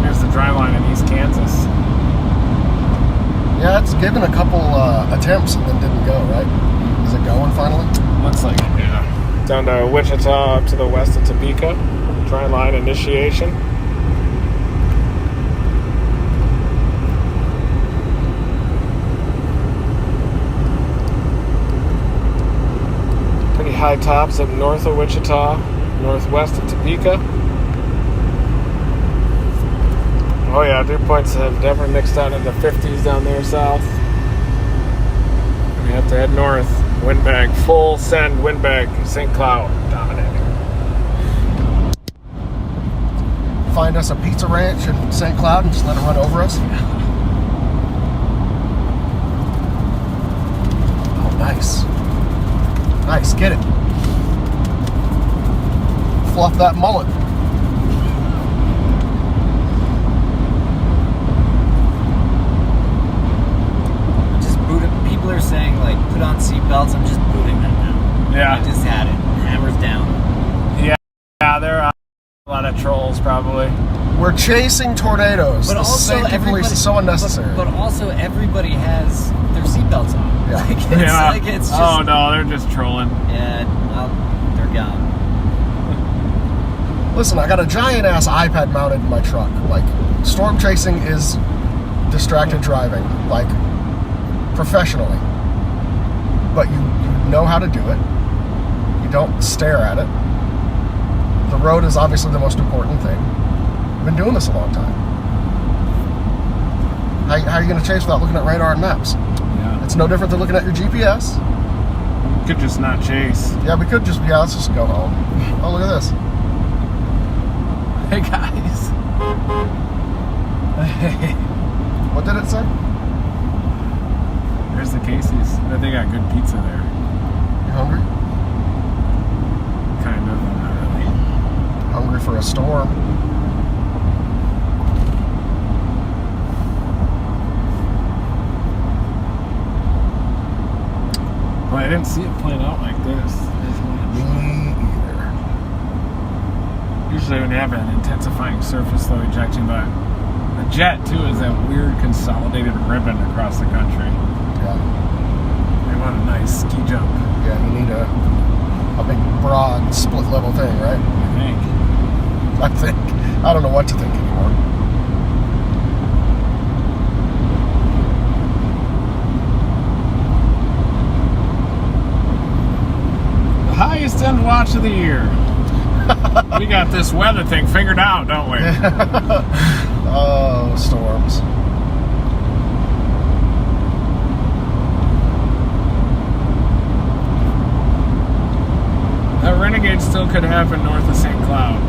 Here's the dry line in East Kansas. Yeah, it's given a couple attempts and then didn't go, right? Is it going finally? Looks like it, yeah. Down to Wichita up to the west of Topeka. Dry line initiation. Pretty high tops up north of Wichita, northwest of Topeka. Oh yeah, dew points have definitely mixed out in the 50s down there south. We have to head north. Windbag, full send windbag, St. Cloud, dominating. Find us a pizza ranch in St. Cloud and just let it run over us? Oh, nice. Nice, get it. Fluff that mullet. Just boot it. People are saying, like, put on seatbelts. I'm just booting them now. Yeah. I just had it. Hammers down. Yeah, there are a lot of trolls probably. We're chasing tornadoes. But The also, safety police is so unnecessary. But also, everybody has their seatbelts on. Yeah. Like, it's, Yeah. like, it's just... Oh no, they're just trolling. Yeah, gone. Listen, I got a giant ass iPad mounted in my truck. Like, storm chasing is distracted driving, like, professionally. But you know how to do it. You don't stare at it. The road is obviously the most important thing. I've been doing this a long time. How are you going to chase without looking at radar and maps? Yeah. It's no different than looking at your GPS. Could just not chase. Yeah, we could just, let's just go home. Oh, look at this. Hey guys. What did it say? There's the Casey's. I bet they got good pizza there. You hungry? Kind of, but not really. Hungry for a storm. Well, I didn't see it playing out like this. Me either. Usually when you have an intensifying surface flow ejection, but the jet too is that weird consolidated ribbon across the country. Yeah. They want a nice ski jump, Yeah, you need a big, broad, split level thing, right? I think. I think. I don't know what to think anymore. The highest end watch of the year. We got this weather thing figured out, don't we? Oh, storms. That Renegade still could happen north of St. Cloud.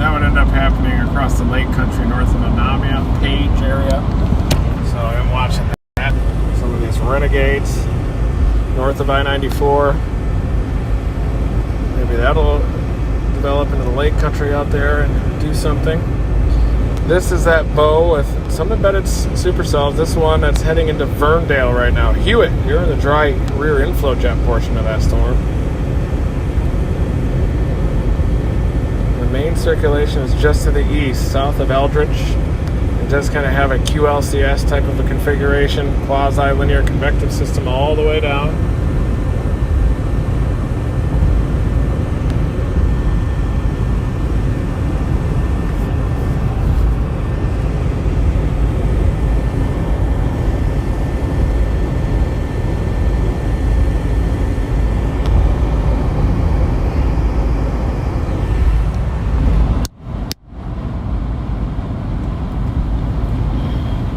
That would end up happening across the lake country north of Anamia, Page area. So I'm watching that. Some of these Renegades north of I-94. Maybe that'll develop into the lake country out there and do something. This is that bow with some embedded supercells. This one that's heading into Verndale right now. Hewitt, you're in the dry rear inflow jet portion of that storm. The main circulation is just to the east, south of Eldridge. It does kind of have a QLCS type of a configuration, quasi-linear convective system all the way down.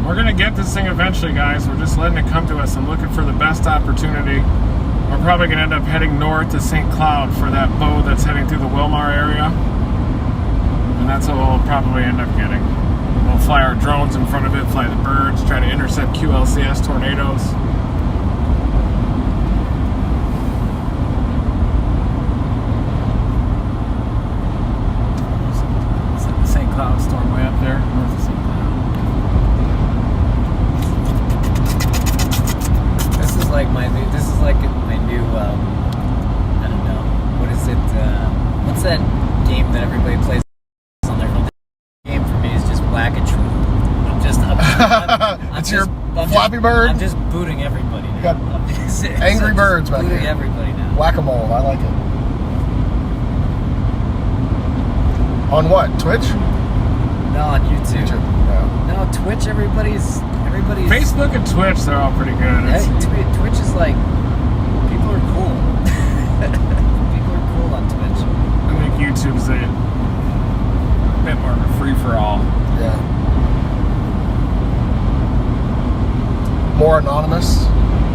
We're going to get this thing eventually, guys. We're just letting it come to us. I'm looking for the best opportunity. We're probably going to end up heading north to St. Cloud for that bow that's heading through the Wilmar area. And that's what we'll probably end up getting. We'll fly our drones in front of it, fly the birds, try to intercept QLCS tornadoes. Is that the St. Cloud storm way up there? North of St. Cloud. This is like my new I don't know, what is it, what's that game that everybody plays on their phone? The game for me is just Black and True. I'm It's your Flappy Bird? I'm just booting everybody now. You got I'm just Angry Birds back booting here. everybody now. Whack-a-mole, I like it. On what? Twitch? No, on YouTube. Yeah. No, Twitch, everybody's Facebook and Twitch, they're all pretty good. Yeah, Twitch is like, people are cool. People are cool on Twitch. I think YouTube's a bit more of a free-for-all. Yeah. More anonymous,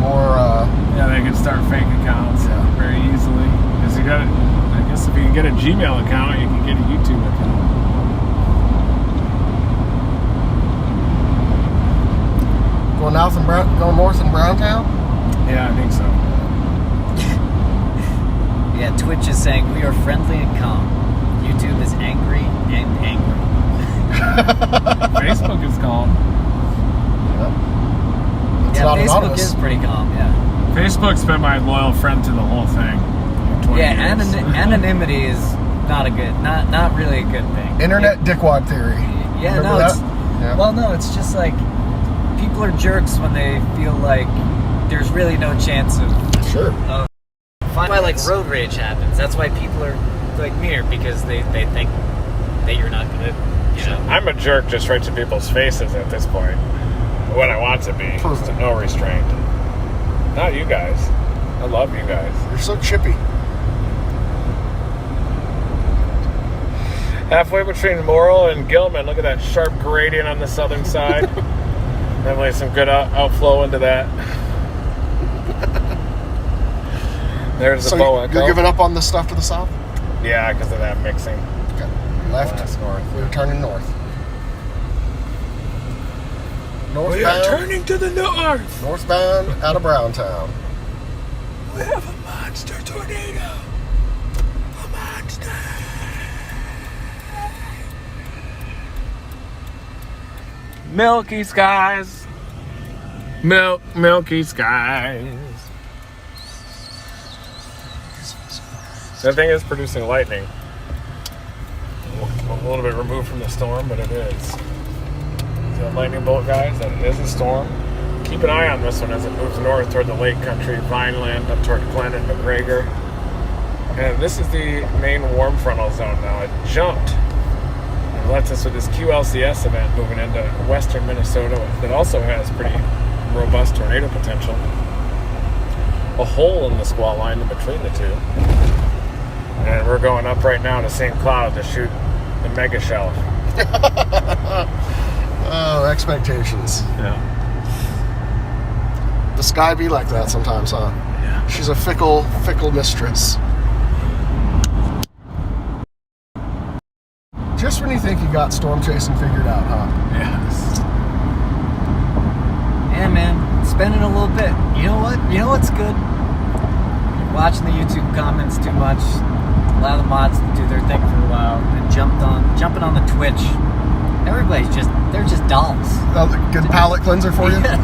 more, Yeah, they can start fake accounts Yeah. very easily. Because you got, I guess if you can get a Gmail account, you can get a YouTube account. going north in Browntown? Yeah, I think so. Yeah, Twitch is saying we are friendly and calm. YouTube is angry and angry. Facebook is calm. Yep. It's Yeah, not Facebook anonymous. is pretty calm, yeah. Facebook's been my loyal friend to the whole thing. For 20 Yeah, years. anonymity is not really a good thing. Internet dickwad theory. Yeah, Remember no, that? it's Yeah. well, no, it's just like people are jerks when they feel like there's really no chance of Sure. find why like road rage happens. That's why people are like meaner, because they think that you're not gonna, you know. I'm a jerk just right to people's faces at this point. What I want to be, just to no restraint. Not you guys. I love you guys. You're so chippy. Halfway between Morrill and Gilman, look at that sharp gradient on the southern side. Definitely some good outflow into that. There's the So bow. you're giving up on the stuff to the south? Yeah, because of that mixing. Okay. Left. West, north. We're turning north. We are turning to the north. Northbound out of Browntown. We have a monster tornado. A monster. Milky skies. Milky skies. That thing is producing lightning. A little bit removed from the storm, but it is. See that lightning bolt, guys? That is a storm. Keep an eye on this one as it moves north toward the lake country, Vineland, up toward Glen and McGregor. And this is the main warm frontal zone now. It jumped. It left us with this QLCS event moving into western Minnesota that also has pretty robust tornado potential. A hole in the squall line in between the two. And we're going up right now to St. Cloud to shoot the mega shelf. Oh, expectations. Yeah. The sky be like that sometimes, huh? Yeah. She's a fickle mistress. Just when you think you got storm chasing figured out, huh? Yes. Yeah, man, spending a little bit. You know what? You know what's good? You're watching the YouTube comments too much. Allow the mods to do their thing for a while, and jumping on the Twitch. Everybody's they're just dolls. Oh, good palate cleanser for you? Yeah.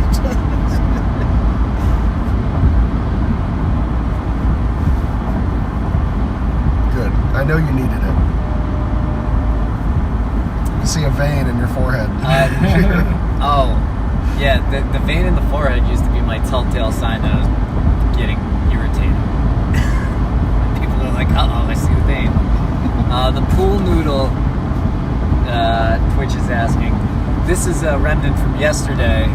Good. I know you needed it. You see a vein in your forehead. Oh, yeah, the vein in the forehead used to be my telltale sign that I was getting irritated. People are like, uh-oh, I see the vein. The pool noodle, Twitch is asking, this is a remnant from yesterday.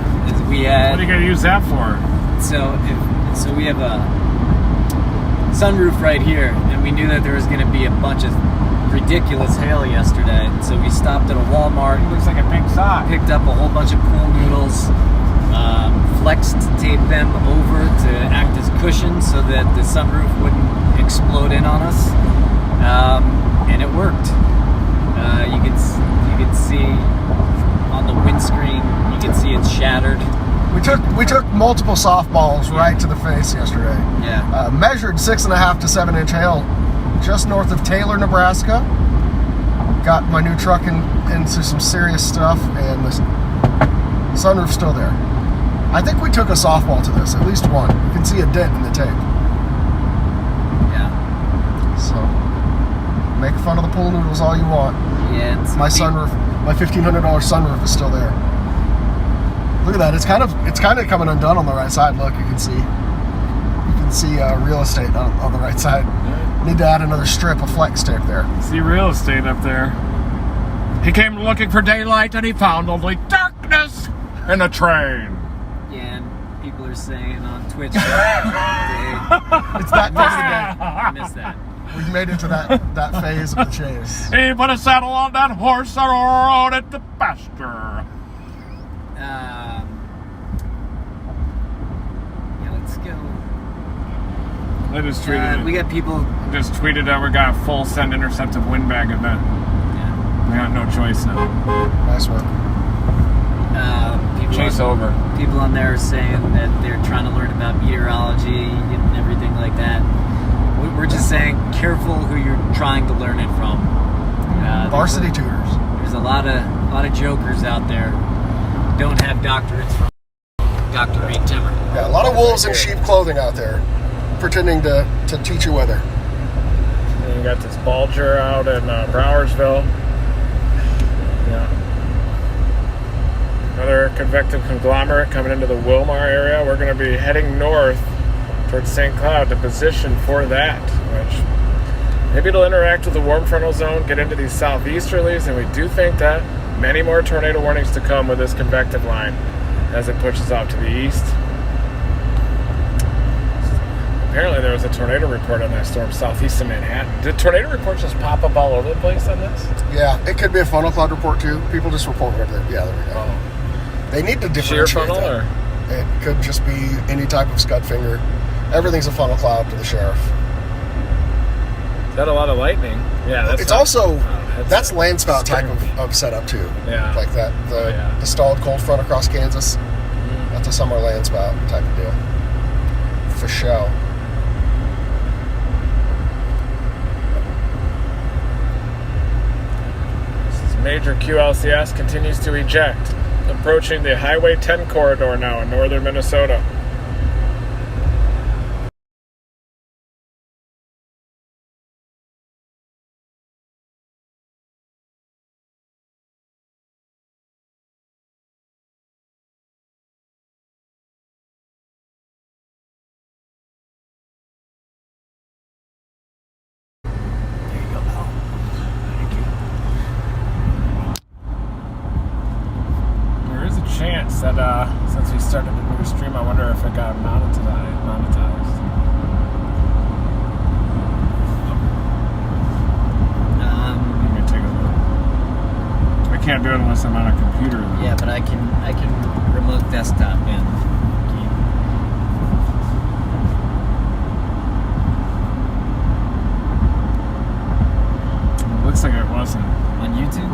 We had, What are you going to use that for? so we have a sunroof right here, and we knew that there was going to be a bunch of ridiculous hail yesterday, so we stopped at a Walmart. Looks like a pink sock. Picked up a whole bunch of pool noodles, flex taped them over to act as cushions so that the sunroof wouldn't explode in on us, and it worked. You could see on the windscreen, you can see it's shattered. We took multiple softballs right to the face yesterday. Yeah. Measured 6.5 to 7 inch hail just north of Taylor, Nebraska. Got my new truck into some serious stuff, and the sunroof's still there. I think we took a softball to this, at least one. You can see a dent in the tape. Yeah. So, make fun of the pool noodles all you want. Yeah. My sunroof, my $1,500 sunroof is still there. Look at that. It's kind of coming undone on the right side. Look, you can see real estate on the right side. Need to add another strip of flex tape there. See real estate up there. He came looking for daylight and he found only darkness and a train. Yeah, and people are saying on Twitch It's that time of the I missed that. day. We've made it to that phase of the chase. He put a saddle on that horse and rode it to pasture. Yeah, let's go. I just tweeted We got people. that we got a full send interceptive windbag event. Yeah. We got no choice now. Nice work. Chase over. People on there are saying that they're trying to learn about meteorology and everything like that. We're just saying, careful who you're trying to learn it from. Varsity tutors. There's a lot of jokers out there. Don't have doctorates from Dr. Reed Timmer. Yeah, a lot of wolves in sheep clothing out there, pretending to teach you weather. And you got this Bulger out in Browersville. Yeah. Another convective conglomerate coming into the Wilmar area. We're going to be heading north towards St. Cloud to position for that, which maybe it'll interact with the warm frontal zone, get into these southeasterlies, and we do think that many more tornado warnings to come with this convective line as it pushes out to the east. Apparently there was a tornado report on that storm southeast of Manhattan. Did tornado reports just pop up all over the place on this? Yeah, it could be a funnel cloud report too. People just report whatever they... Yeah, there we go. Oh. They need to Sheer differentiate funnel, that. or? It could just be any type of scud finger. Everything's a funnel cloud to the sheriff. Is that a lot of lightning? Yeah, It's also... That's a land spout type string. of setup too. Yeah. Like that. The stalled cold front across Kansas. That's a summer land spout type of deal. For sure. Major QLCS continues to eject, approaching the Highway 10 corridor now in northern Minnesota. Chance that since we started the new stream, I wonder if it got monetized. Let me take a look. I can't do it unless I'm on a computer. Though. Yeah, but I can remote desktop in. Looks like it wasn't On YouTube?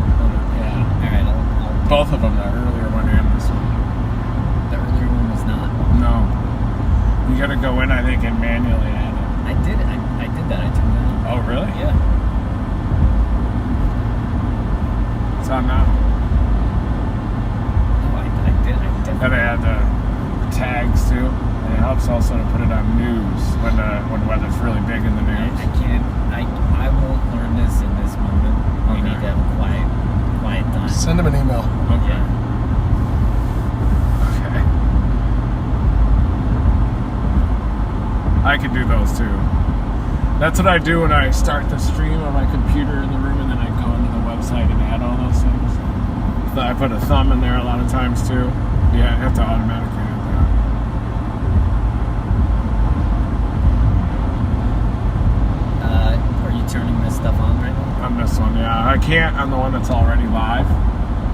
Yeah. Alright, I'll Both of them, the earlier one and this one. the earlier one was not. No. You gotta go in, I think, and manually add it. I did that. I turned it on. Oh, really? Yeah. It's on now. No, I did. Gotta add the tags, too. And it helps also to put it on news when weather's really big in the news. I can't. I won't learn this in this moment. We Okay. need to have a quiet time. Send him an email. Okay. Yeah. Okay. I can do those too. That's what I do when I start the stream on my computer in the room, and then I go into the website and add all those things. So I put a thumb in there a lot of times too. Yeah, I have to automatically add Are you turning this stuff on right now? that. On this one, yeah. I can't on the one that's already live.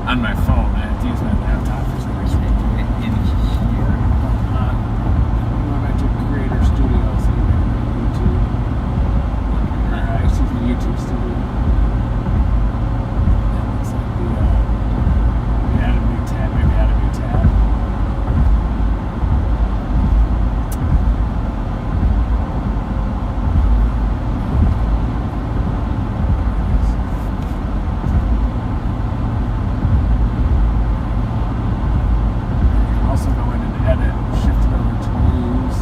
On my phone, I have to use my laptop for some reason. In here. Magic Creator Studio, so you can YouTube. Excuse me, YouTube Studio. That looks like we add a new tab, maybe add a new tab. Also go in and edit, shift it over to news.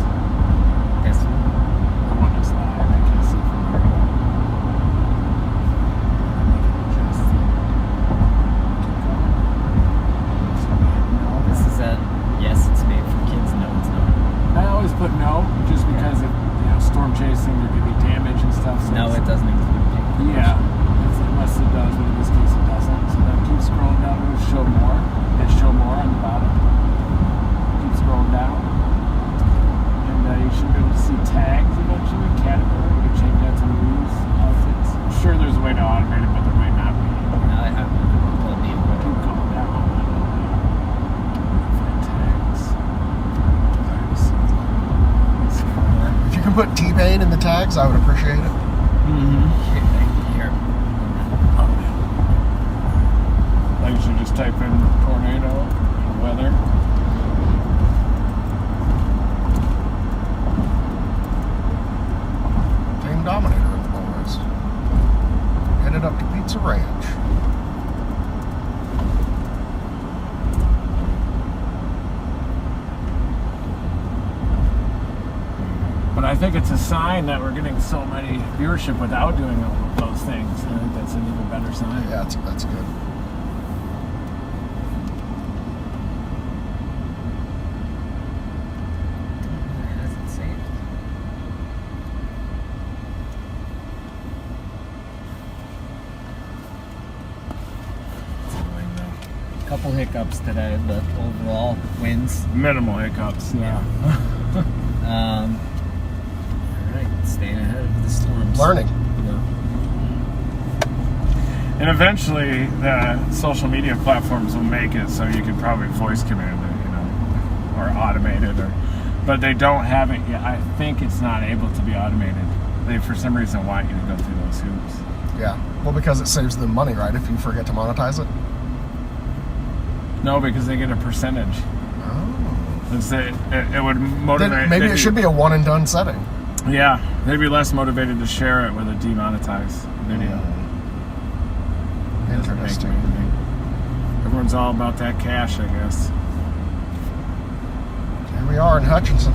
Yes. The one that's live, I can't see from here. Just keep going. No. This is a yes. It's made for kids. No, it's not. I always put no, just because of storm chasing, there could be damage and stuff. So No, it's- it doesn't include pink. Yeah, unless it does, but in this case it doesn't. So then keep scrolling down to show more. Hit show more on the bottom. Keep scrolling down. And you should be able to see tags eventually, category. You can change that to news, outfits. I'm sure there's a way to automate it, but there might not be. I have pulled the Keep going down. Find tags. If you can put T-Pain in the tags, I would appreciate it. Here. Like you should just type in tornado and weather. Team Dominator of the boys. Headed up to Pizza Ranch. But I think it's a sign that we're getting so many viewership without doing all of those things. I think that's an even better sign. Yeah, that's good. Has it saved? couple hiccups today, but overall, wins. Minimal hiccups. Yeah. All right, staying ahead of the storms. Learning. And eventually, the social media platforms will make it so you can probably voice command it, or automate it, but they don't have it yet. I think it's not able to be automated. They, for some reason, want you to go through those hoops. Yeah. Well, because it saves them money, right? If you forget to monetize it. No, because they get a percentage. Oh. It would motivate. Then maybe it should be a one and done setting. Yeah, they'd be less motivated to share it with a demonetized video. Doesn't make Interesting. anything. Everyone's all about that cash, I guess. Here we are in Hutchinson.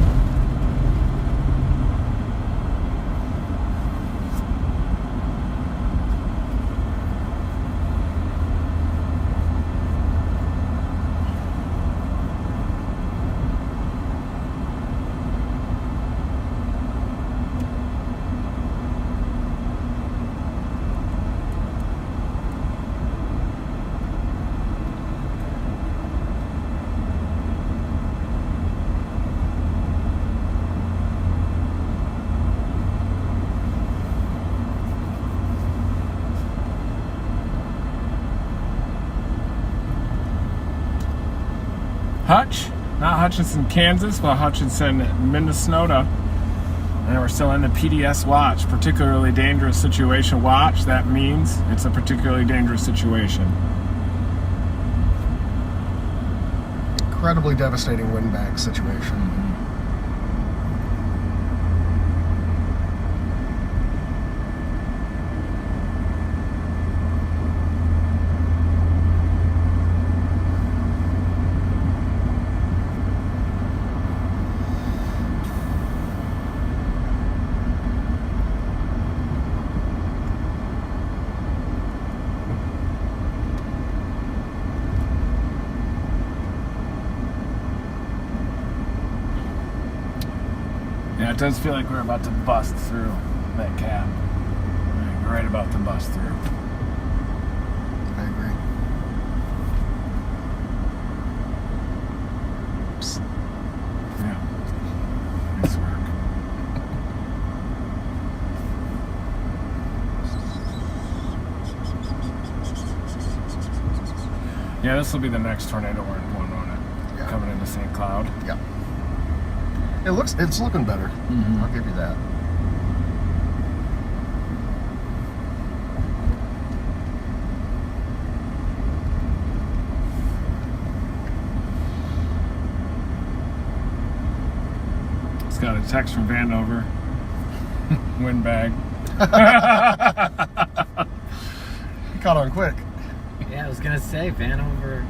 Not Hutchinson, Kansas, but Hutchinson, Minnesota. And we're still in the PDS watch, particularly dangerous situation watch. That means it's a particularly dangerous situation. Incredibly devastating windbag situation. Yeah, it does feel like we're about to bust through that cab. We're right about to bust through. I agree. Oops. Yeah. Nice work. Yeah, this will be the next tornado we're going on it. Yeah. Coming into St. Cloud. Yeah. It's looking better. I'll give you that. It's got a text from Andover. Windbag. You caught on quick. Yeah, I was gonna say Vanover.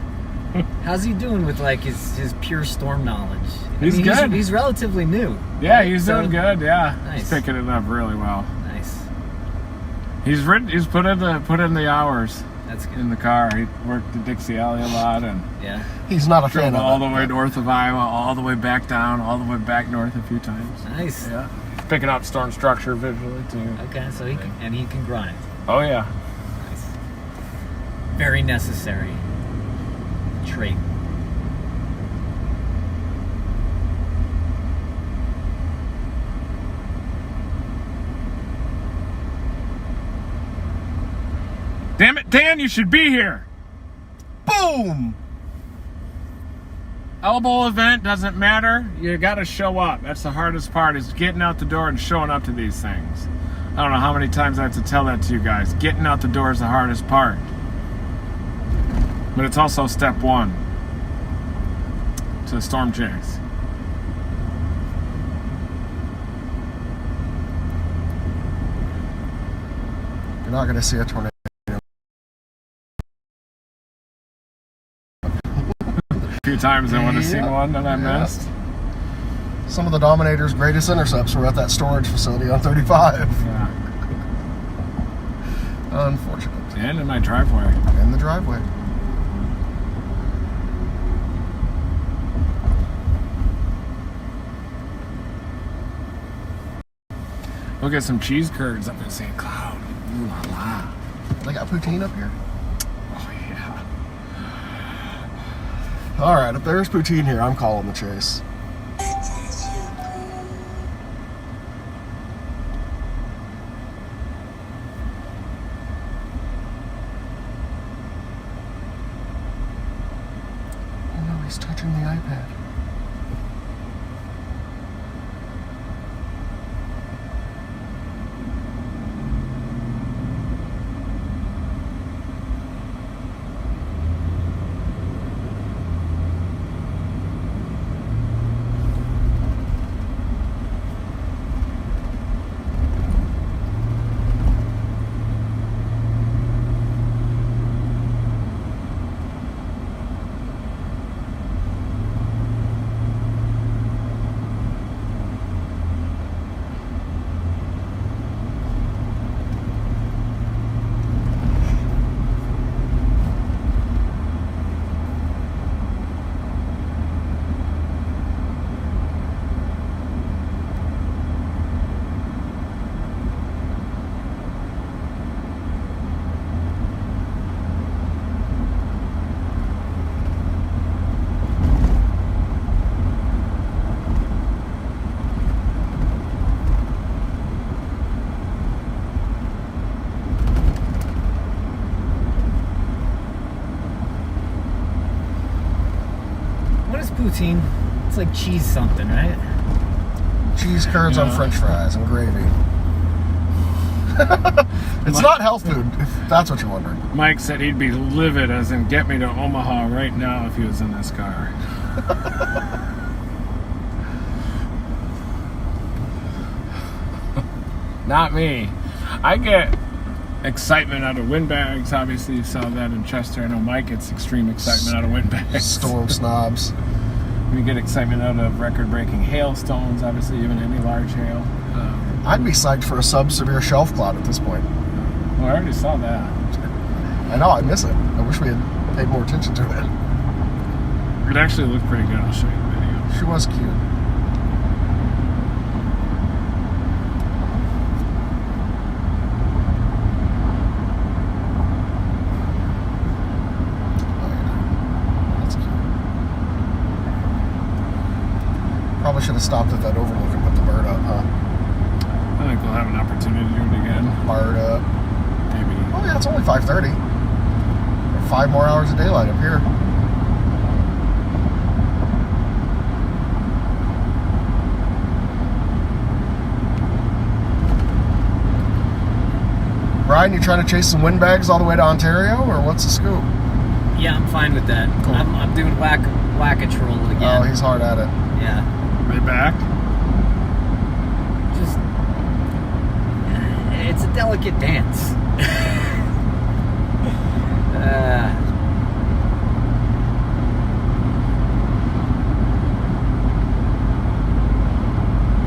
How's he doing with like his pure storm knowledge? He's good. He's relatively new. Yeah, right? he's doing good. Yeah, Nice. He's picking it up really well. Nice. He's put in the hours That's good. in the car. He worked at Dixie Alley a lot and Yeah. He's not a fan drove of all it. the way north of Iowa, all the way back down, all the way back north a few times. Nice. Yeah, he's picking up storm structure visually too. Okay, so he can grind. Oh yeah. Nice. Very necessary trait. Damn it, Dan! You should be here. Boom! Elbow event doesn't matter. You got to show up. That's the hardest part, is getting out the door and showing up to these things. I don't know how many times I have to tell that to you guys. Getting out the door is the hardest part. But it's also step one to storm chase. You're not going to see a tornado. A few times I want to see one that I missed. Some of the Dominator's greatest intercepts were at that storage facility on 35. Yeah. Unfortunate. And in my driveway. In the driveway. We'll get some cheese curds up in St. Cloud. Ooh la la. They got poutine up here? Oh yeah. All right, if there's poutine here, I'm calling the chase. Oh no, he's touching the iPad. Poutine. It's like cheese something, right? Cheese curds on French fries and gravy. It's not health food, if that's what you're wondering. Mike said he'd be livid, as in get me to Omaha right now if he was in this car. Not me. I get excitement out of windbags. Obviously, you saw that in Chester. I know Mike gets extreme excitement out of windbags. Storm snobs. We get excitement out of record-breaking hailstones, obviously, even any large hail. I'd be psyched for a sub-severe shelf cloud at this point. Well, I already saw that. I know, I miss it. I wish we had paid more attention to it. It actually looked pretty good. I'll show you the video. She was cute. Probably should have stopped at that overlook and put the bird up, huh? I think we'll have an opportunity to do it again. Bird up. Maybe. Oh yeah, it's only 5:30. 5 more hours of daylight up here. Brian, you trying to chase some windbags all the way to Ontario, or what's the scoop? Yeah, I'm fine with that. Cool. I'm doing whack-a-troll again. Oh, he's hard at it. Yeah. Right back. Just, it's a delicate dance.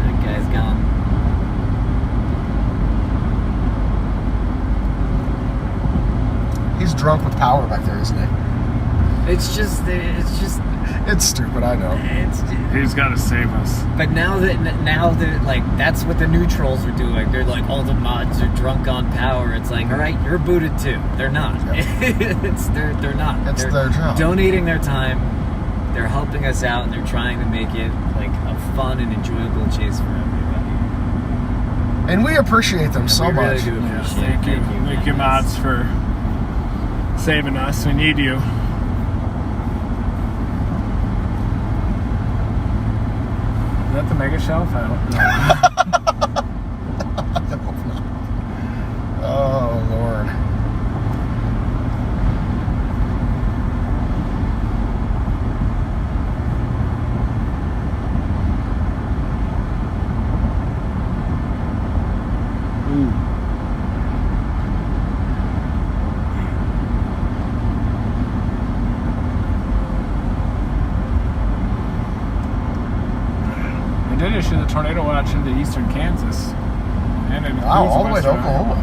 That guy's gone. He's drunk with power back there, isn't he? It's just, It's stupid, I know. He's got to save us. but now that like that's what the new trolls are doing. They're like, all the mods are drunk on power. It's like, all right, you're booted too. They're not. Yeah. they're not. It's They're their job. donating their time. They're helping us out, and they're trying to make it like a fun and enjoyable chase for everybody. And we appreciate them so we really much. do Yeah, appreciate thank you. Thank you, guys. mods, for saving us. We need you. Is that the mega shelf? I don't know. Oh, Lord. They did issue the tornado watch into eastern Kansas. And it Wow, includes all the way to western Oklahoma. Iowa.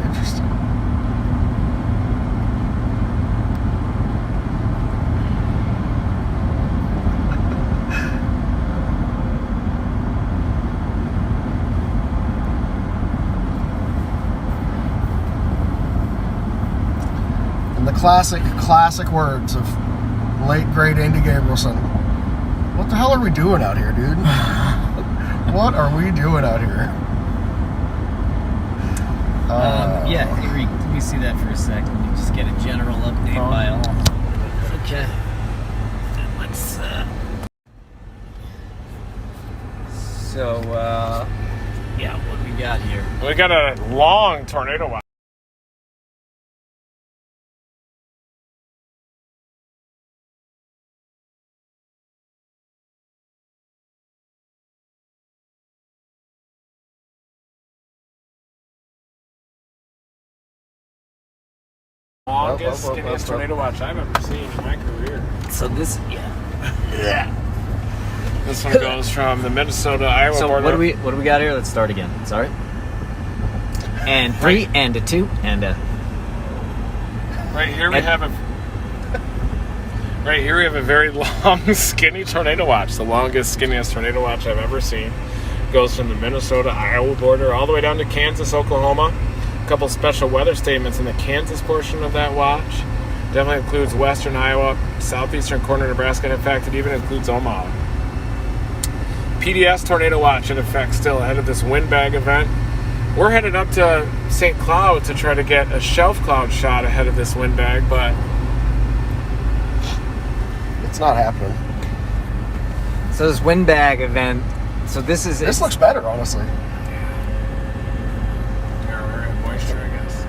Interesting. In the classic words of Late great Andy Gabrielson. What the hell are we doing out here, dude? What are we doing out here? Yeah, Eric, let me see that for a second. Let me just get a general update by all. Okay. And let's, yeah, what do we got here? We got a long tornado watch. Longest, skinniest tornado watch I've ever seen in my career. So this, yeah. This one goes from the Minnesota-Iowa So border. what do we got here? Let's start again. Sorry. And 3, and a 2, and a... Right here we have a very long, skinny tornado watch. The longest, skinniest tornado watch I've ever seen. Goes from the Minnesota-Iowa border all the way down to Kansas, Oklahoma. A couple special weather statements in the Kansas portion of that watch. Definitely includes western Iowa, southeastern corner of Nebraska, and in fact, it even includes Omaha. PDS tornado watch in effect still ahead of this windbag event. We're headed up to St. Cloud to try to get a shelf cloud shot ahead of this windbag, but It's not happening. So this windbag event, so this is... This looks better, honestly. moisture, I guess.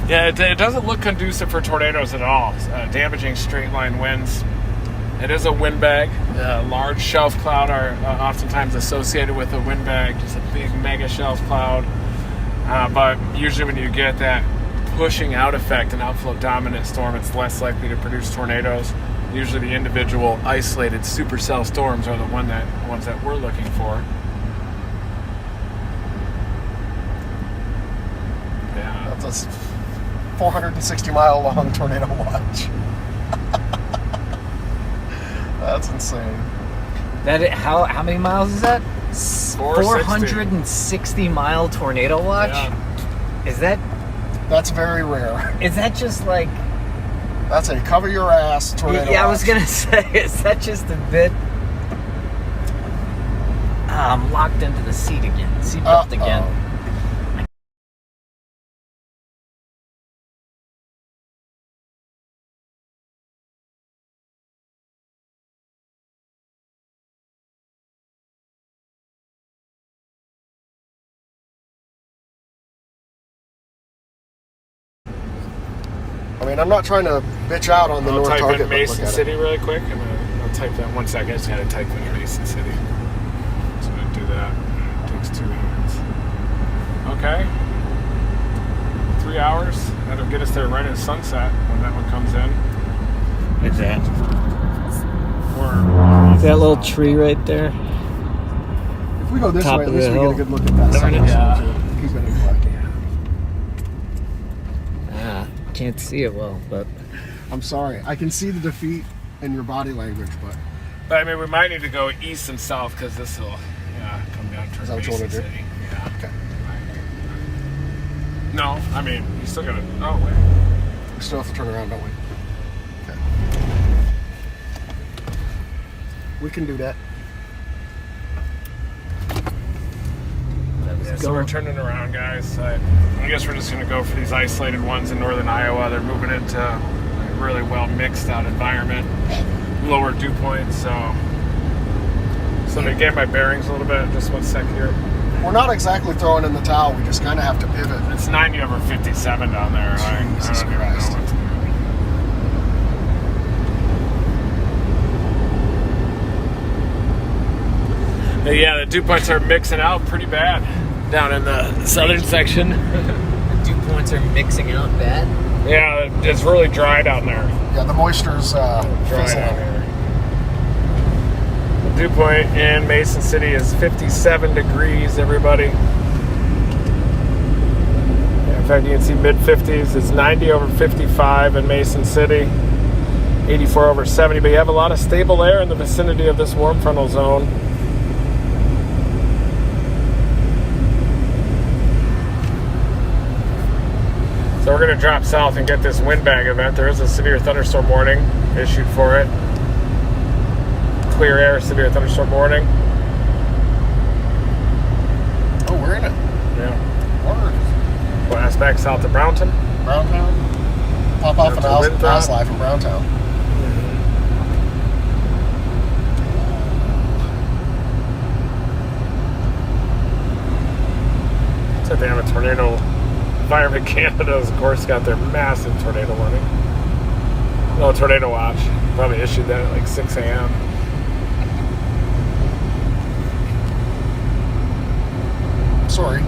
Yeah, it doesn't look conducive for tornadoes at all. Damaging straight line winds. It is a windbag. Large shelf cloud are oftentimes associated with a windbag, just a big mega shelf cloud. But usually when you get that pushing out effect, an outflow dominant storm, it's less likely to produce tornadoes. Usually the individual isolated supercell storms are the ones that we're looking for. Yeah. That's a 460-mile long tornado watch. That's insane. How many miles is that? 460. 460-mile tornado watch? Yeah. Is that very rare. Is that just like... That's a cover your ass tornado Yeah, I watch. was going to say, is that just a bit... I'm locked into the seat again. Seatbelt again. I mean, I'm not trying to bitch out on the I'll North type Target, in but look Mason at City really quick, and I'll type that 1 second. I just gotta type in Mason City. So I'm gonna do that. It takes 2 minutes. Okay. 3 hours. That'll get us there right at sunset when that one comes in. What's that? Or That little tree right there? it. If we go this Top way, at of least the we get a hill. good look at that Darn it. sunrise Yeah. too. Keep it in play. Can't see it well, but... I'm sorry. I can see the defeat in your body language, but But I mean, we might need to go east and south because this will come down towards Is that what you Mason wanna do? City. Yeah. okay. No, I mean, you still gotta. Oh, wait. We still have to turn around, don't we? Okay. We can do that. Yeah, so we're turning around, guys. I guess we're just going to go for these isolated ones in northern Iowa. They're moving into a really well mixed out environment, lower dew points. So let me get my bearings a little bit. Just 1 sec here. We're not exactly throwing in the towel. We just kind of have to pivot. It's 90 over 57 down there. Jesus I don't even know Christ. what to do. But yeah, the dew points are mixing out pretty bad down in the southern section. The dew points are mixing out bad. Yeah, it's really dry down there. Yeah, the moisture's Dry fizzling. down here. The dew point in Mason City is 57 degrees, everybody. Yeah, in fact, you can see mid-50s. It's 90 over 55 in Mason City. 84 over 70. But you have a lot of stable air in the vicinity of this warm frontal zone. So we're going to drop south and get this windbag event. There is a severe thunderstorm warning issued for it. Clear air, severe thunderstorm warning. Oh, we're in it. Yeah. Word. Blast back south to Brownton. Browntown. Pop off an house live from Browntown. So they have a tornado. Environment Canada, of course, got their massive tornado warning. No, tornado watch. Probably issued that at like 6 a.m. Sorry.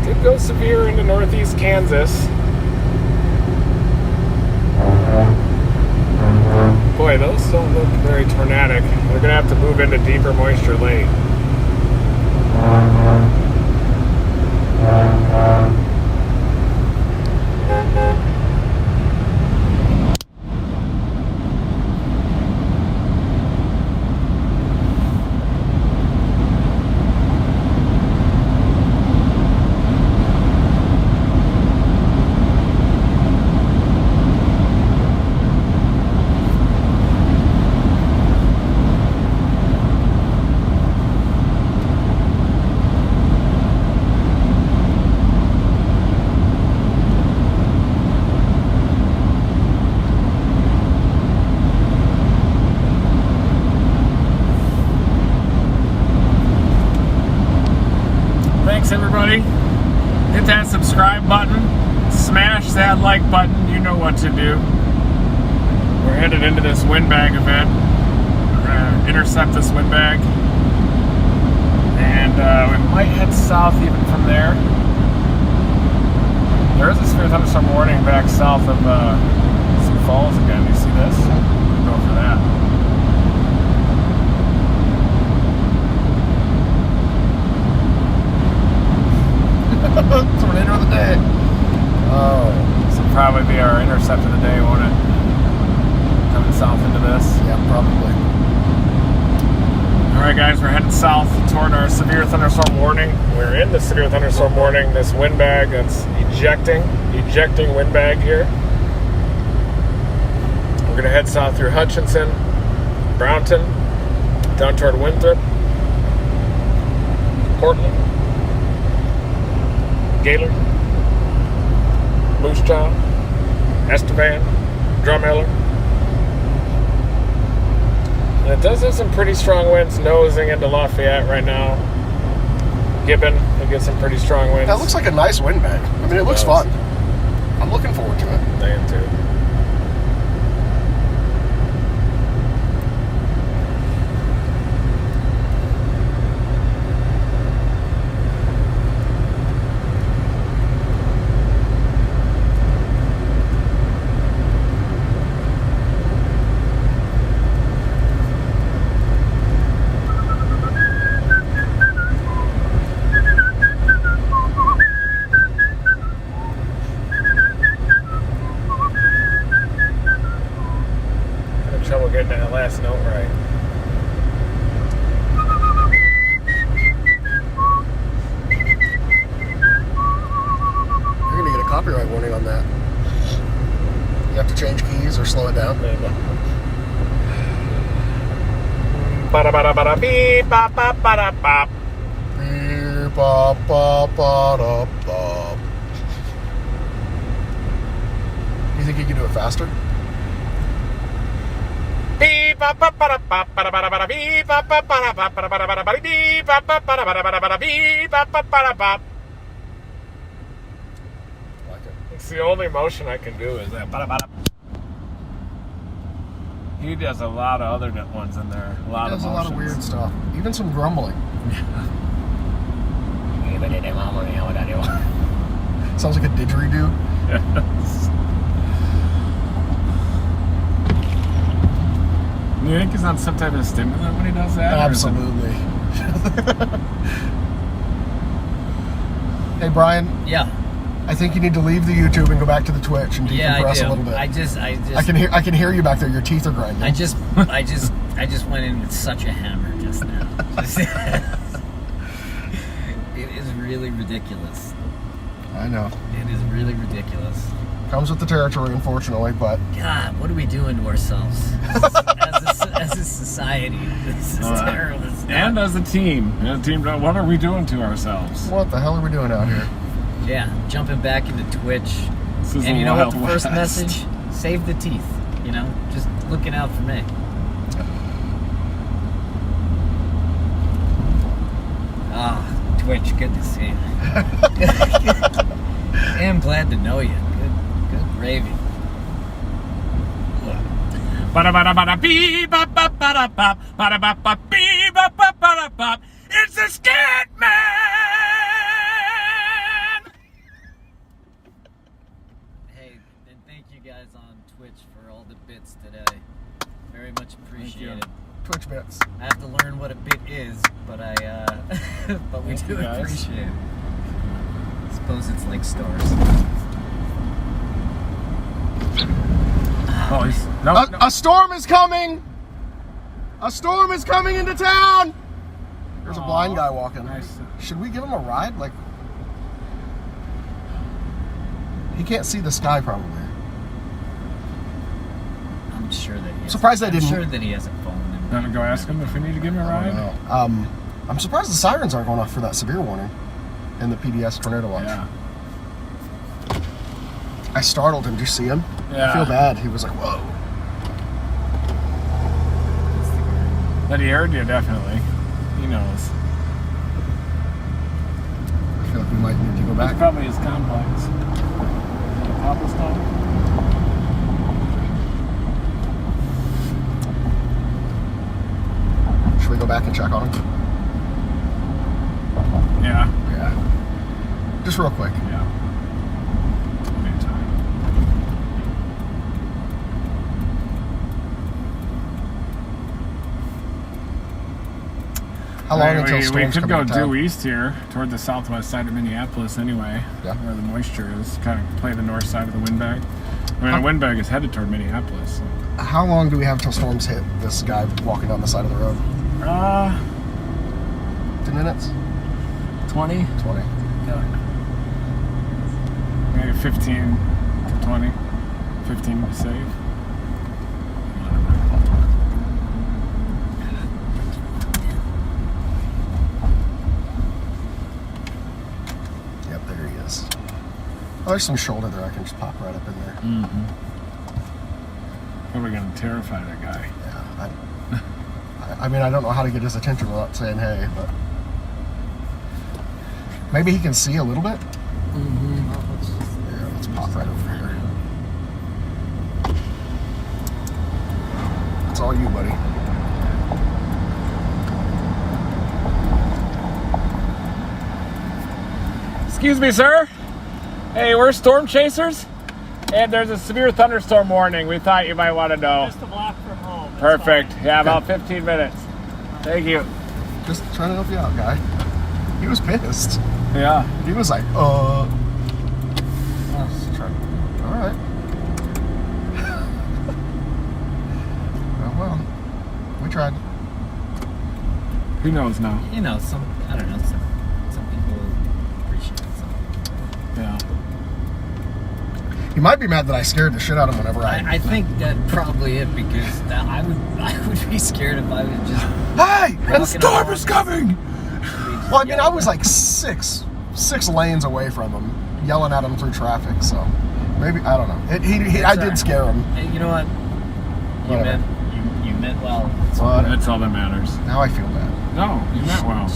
Did go severe into northeast Kansas. Boy, those don't look very tornadic. They're going to have to move into deeper moisture late. Thanks, everybody. Hit that subscribe button. Smash that like button. You know what to do. We're headed into this windbag event. We're going to intercept this windbag. And we might head south even from there. There is a severe thunderstorm warning back south of Sioux Falls again. You see this? We'll go for that. Tornado of the day. Oh. This will probably be our intercept of the day, won't it? Coming south into this. Yeah, probably. Alright guys, we're headed south toward our severe thunderstorm warning. We're in the severe thunderstorm warning. This windbag that's ejecting windbag here. We're going to head south through Hutchinson, Brownton, down toward Winthrop, Portland, Gaylord, Moose Jaw, Estevan, Drumheller. And it does have some pretty strong winds nosing into Lafayette right now. Gibbon, we get some pretty strong winds. That looks like a nice windbag. I mean, it looks fun. I'm looking forward to it. I am too. Trouble getting that last note right. You're gonna get a copyright warning on that. You have to change keys or slow it down. Ba-da-ba-da-ba-da, beep, ba ba ba da ba. Beep, ba ba ba da ba. You think you can do it faster? Beep, ba ba ba da ba ba da ba da ba da, beep, ba ba ba da ba ba da ba da ba da ba, beep, ba ba ba da ba da ba da ba da, beep, ba ba ba da ba. Like it. It's the only motion I can do is that. Ba-da-ba-da. He does a lot of other ones in there. He does a lot of weird stuff. Even some grumbling. Sounds like a didgeridoo. Yes. You think he's on some type of stimulant when he does that? Absolutely. Hey, Brian. Yeah. I think you need to leave the YouTube and go back to the Twitch and decompress a little bit. I can hear you back there. Your teeth are grinding. I just went in with such a hammer just now. It is really really ridiculous. I know. It is really ridiculous. Comes with the territory, unfortunately, but... God, what are we doing to ourselves? as a society, this is terrible. And as a team. What are we doing to ourselves? What the hell are we doing out here? Yeah, jumping back into Twitch. This is And the you know what? Wild The first West. message: save the teeth. You know, just looking out for me. Ah, Twitch, good to see you. I am glad to know you. Good gravy. It's the Scat Man! Hey, and thank you guys on Twitch for all the bits today. Very much appreciated. Twitch bits. I have to learn what a bit is, but but we do guys. appreciate it. I suppose it's like stars. Oh, A storm is coming! A storm is coming into town! There's a blind guy walking. Nice. Should we give him a ride? Like, he can't see the sky probably. I'm sure that he Surprised they didn't- I'm sure that he hasn't fallen in. Want to go ask him if we need to give him a I ride? don't know. I'm surprised the sirens aren't going off for that severe warning in the PDS tornado watch. Yeah. I startled him. Did you see him? Yeah. I feel bad. He was like, whoa. But he heard you, definitely. He knows. I feel like we might need to go That's back. probably his complex. Cobblestone? Should we go back and check on him? Yeah. Yeah. Just real quick. Yeah. Plenty of time. How long until we storms could come go into town? due east here, toward the southwest side of Minneapolis anyway, Yeah. where the moisture is. Kind of play the north side of the windbag. I mean, the windbag is headed toward Minneapolis. So. How long do we have till storms hit this guy walking down the side of the road? 2 minutes? 20? 20. Maybe 15 to 20. 15 to be safe. Yep, there he is. Oh, there's some shoulder there. I can just pop right up in there. Mm-hmm. How are we going to terrify that guy? Yeah. I mean, I don't know how to get his attention without saying hey, but maybe he can see a little bit. Yeah, let's pop right over here. It's all you, buddy. Excuse me, sir. Hey, we're storm chasers, and there's a severe thunderstorm warning. We thought you might want to know. Just a block from home. That's Perfect. fine. Yeah, about 15 minutes. Thank you. Just trying to help you out, guy. He was pissed. Yeah. He was like, Just trying. All right. well, we tried. Who knows now? You know, I don't know, some people appreciate it. Yeah. He might be mad that I scared the shit out of him whenever I think that probably it, because I would be scared if I was just Hey! And walking storm along. is coming! Well, I mean, Yeah. I was like six lanes away from him, yelling at him through traffic, so maybe, I don't know. I did scare him. Hey, you know what? Whatever. You meant well. But That's all that matters. now I feel bad. No, you meant well.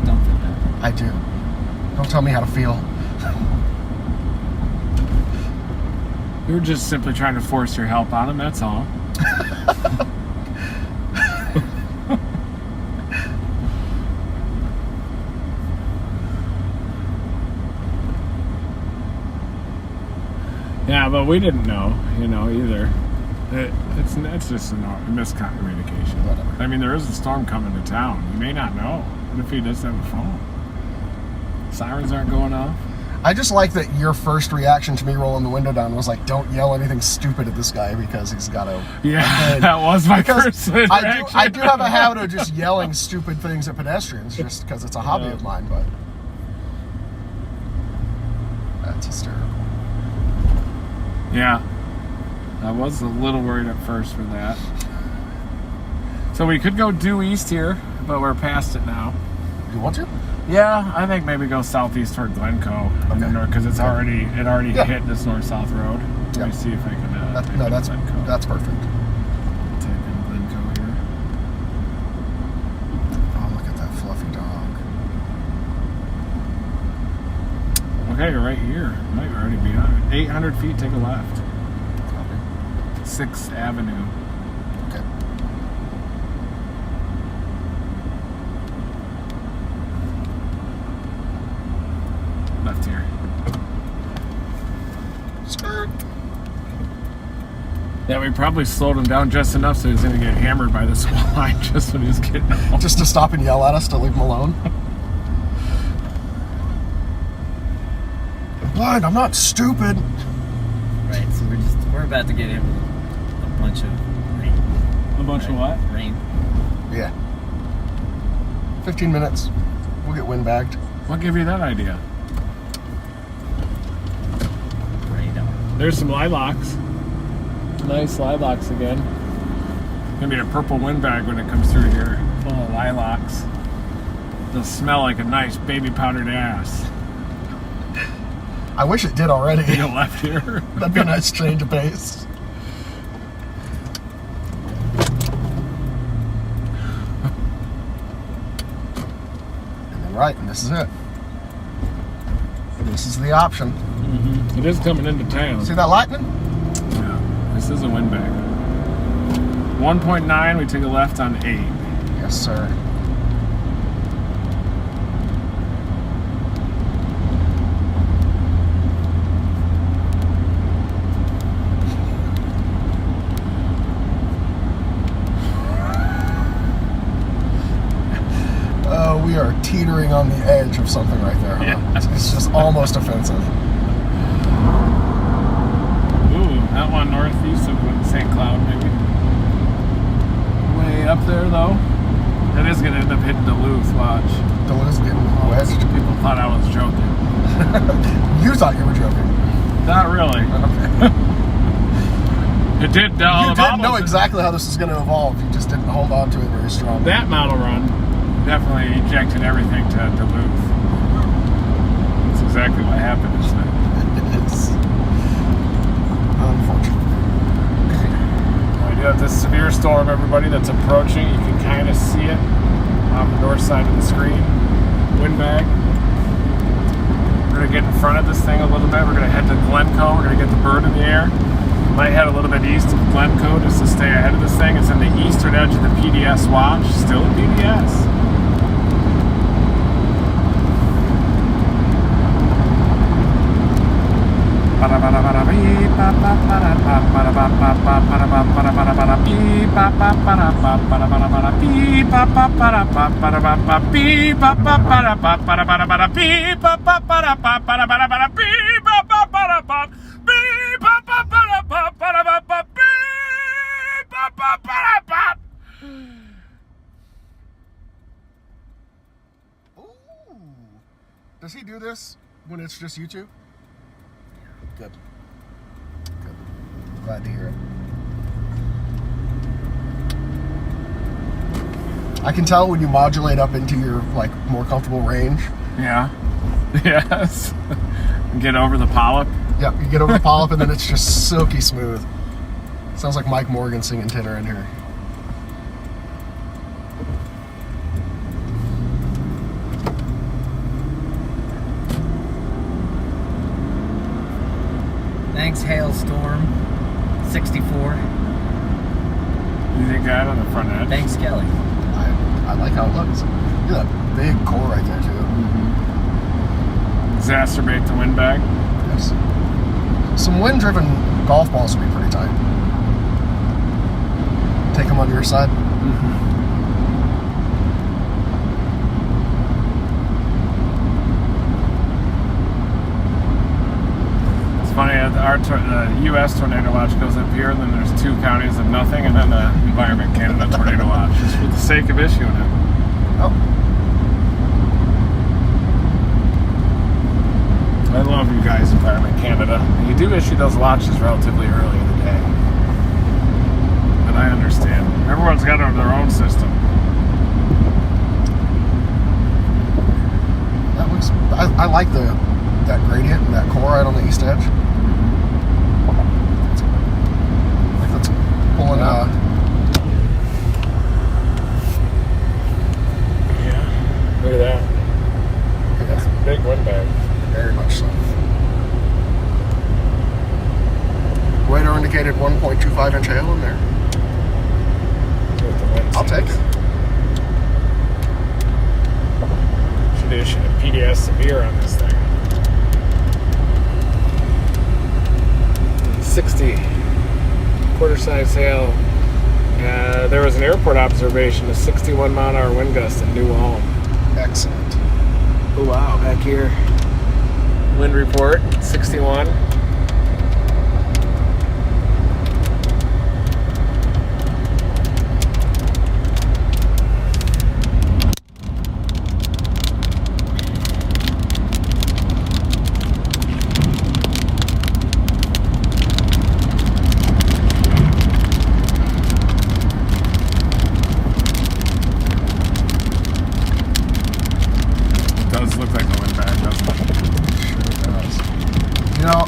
Don't feel bad. I do. Don't tell me how to feel. We were just simply trying to force your help on him, that's all. Yeah, but we didn't know, either. It's just a miscommunication. Whatever. I mean, there is a storm coming to town. You may not know. What if he doesn't have a phone? Sirens aren't going off. I just like that your first reaction to me rolling the window down was like, don't yell anything stupid at this guy because he's got to... Yeah, that was my Because first reaction. I do have a habit of just yelling stupid things at pedestrians just because it's a hobby of mine, but... That's hysterical. Yeah. I was a little worried at first for that. So we could go due east here, but we're past it now. You want to? Yeah, I think maybe go southeast toward Glencoe, because it's already hit this north-south road. Let me see if I can. That's perfect. Type in Glencoe here. Oh, look at that fluffy dog. Okay, you're right here. Might already be on it. 800 feet, take a left. Copy. 6th Avenue. Okay. Left here. Skirt. Yeah, we probably slowed him down just enough so he's going to get hammered by this line just when he's getting home. Just to stop and yell at us to leave him alone. I'm blind. I'm not stupid. Right, so we're about to get hit with a bunch of rain. A bunch of what? Rain. Yeah. 15 minutes. We'll get windbagged. What gave you that idea? Radar. There's some lilacs. Nice lilacs again. Gonna be a purple windbag when it comes through here. Full of lilacs. They'll smell like a nice baby powdered ass. I wish it did already. You go left here. That'd be a nice change of pace. And then right, and this is it. This is the option. Mm-hmm. It is coming into town. See that lightning? Yeah. This is a windbag. 1.9, we take a left on 8. Yes, sir. We are teetering on the edge of something right there. Huh? Yeah. It's just almost offensive. Ooh, that one northeast of St. Cloud, maybe. Way up there, though. That is going to end up hitting Duluth, watch. Duluth's getting wedged. People thought I was joking. You thought you were joking. Not really. It did. You didn't know exactly how this is going to evolve. You just didn't hold on to it very strong. That model run definitely ejected everything to Duluth. That's exactly what happened, isn't it? It is. Unfortunately. We do have this severe storm, everybody, that's approaching. You can kind of see it on the north side of the screen. Windbag. We're going to get in front of this thing a little bit. We're going to head to Glencoe. We're going to get the bird in the air. Might head a little bit east of Glencoe just to stay ahead of this thing. It's in the eastern edge of the PDS watch. Still in PDS. Does he do this when it's just you two? Good. Good. Glad to hear it. I can tell when you modulate up into your like more comfortable range. Yeah. Yes. Get over the polyp. Yep, you get over the polyp and then it's just silky smooth. Sounds like Mike Morgan singing tenor in here. Thanks, Hailstorm 64. You think that on the front edge? Thanks, Kelly. I like how it looks. Look at that big core right there, too. Exacerbate the windbag. Yes. Some wind-driven golf balls would be pretty tight. Take them on your side. It's funny, our U.S. tornado watch goes up here, and then there's 2 counties of nothing, and then the Environment Canada tornado watch, just for the sake of issuing it. Oh. I love you guys, Environment issue those launches relatively early in the day. But I understand. Everyone's got their own system. That looks. I like that gradient and that core right on the east edge. Like that's pulling. Yeah. Look at that. That's a big windbag. Very much so. Radar indicated 1.25 inch hail in there. I'll take it. Should issue a PDS severe on this thing. 60 quarter size hail. There was an airport observation of 61 mile an hour wind gust in New Ulm. Excellent. Oh wow, back here. Wind report 61.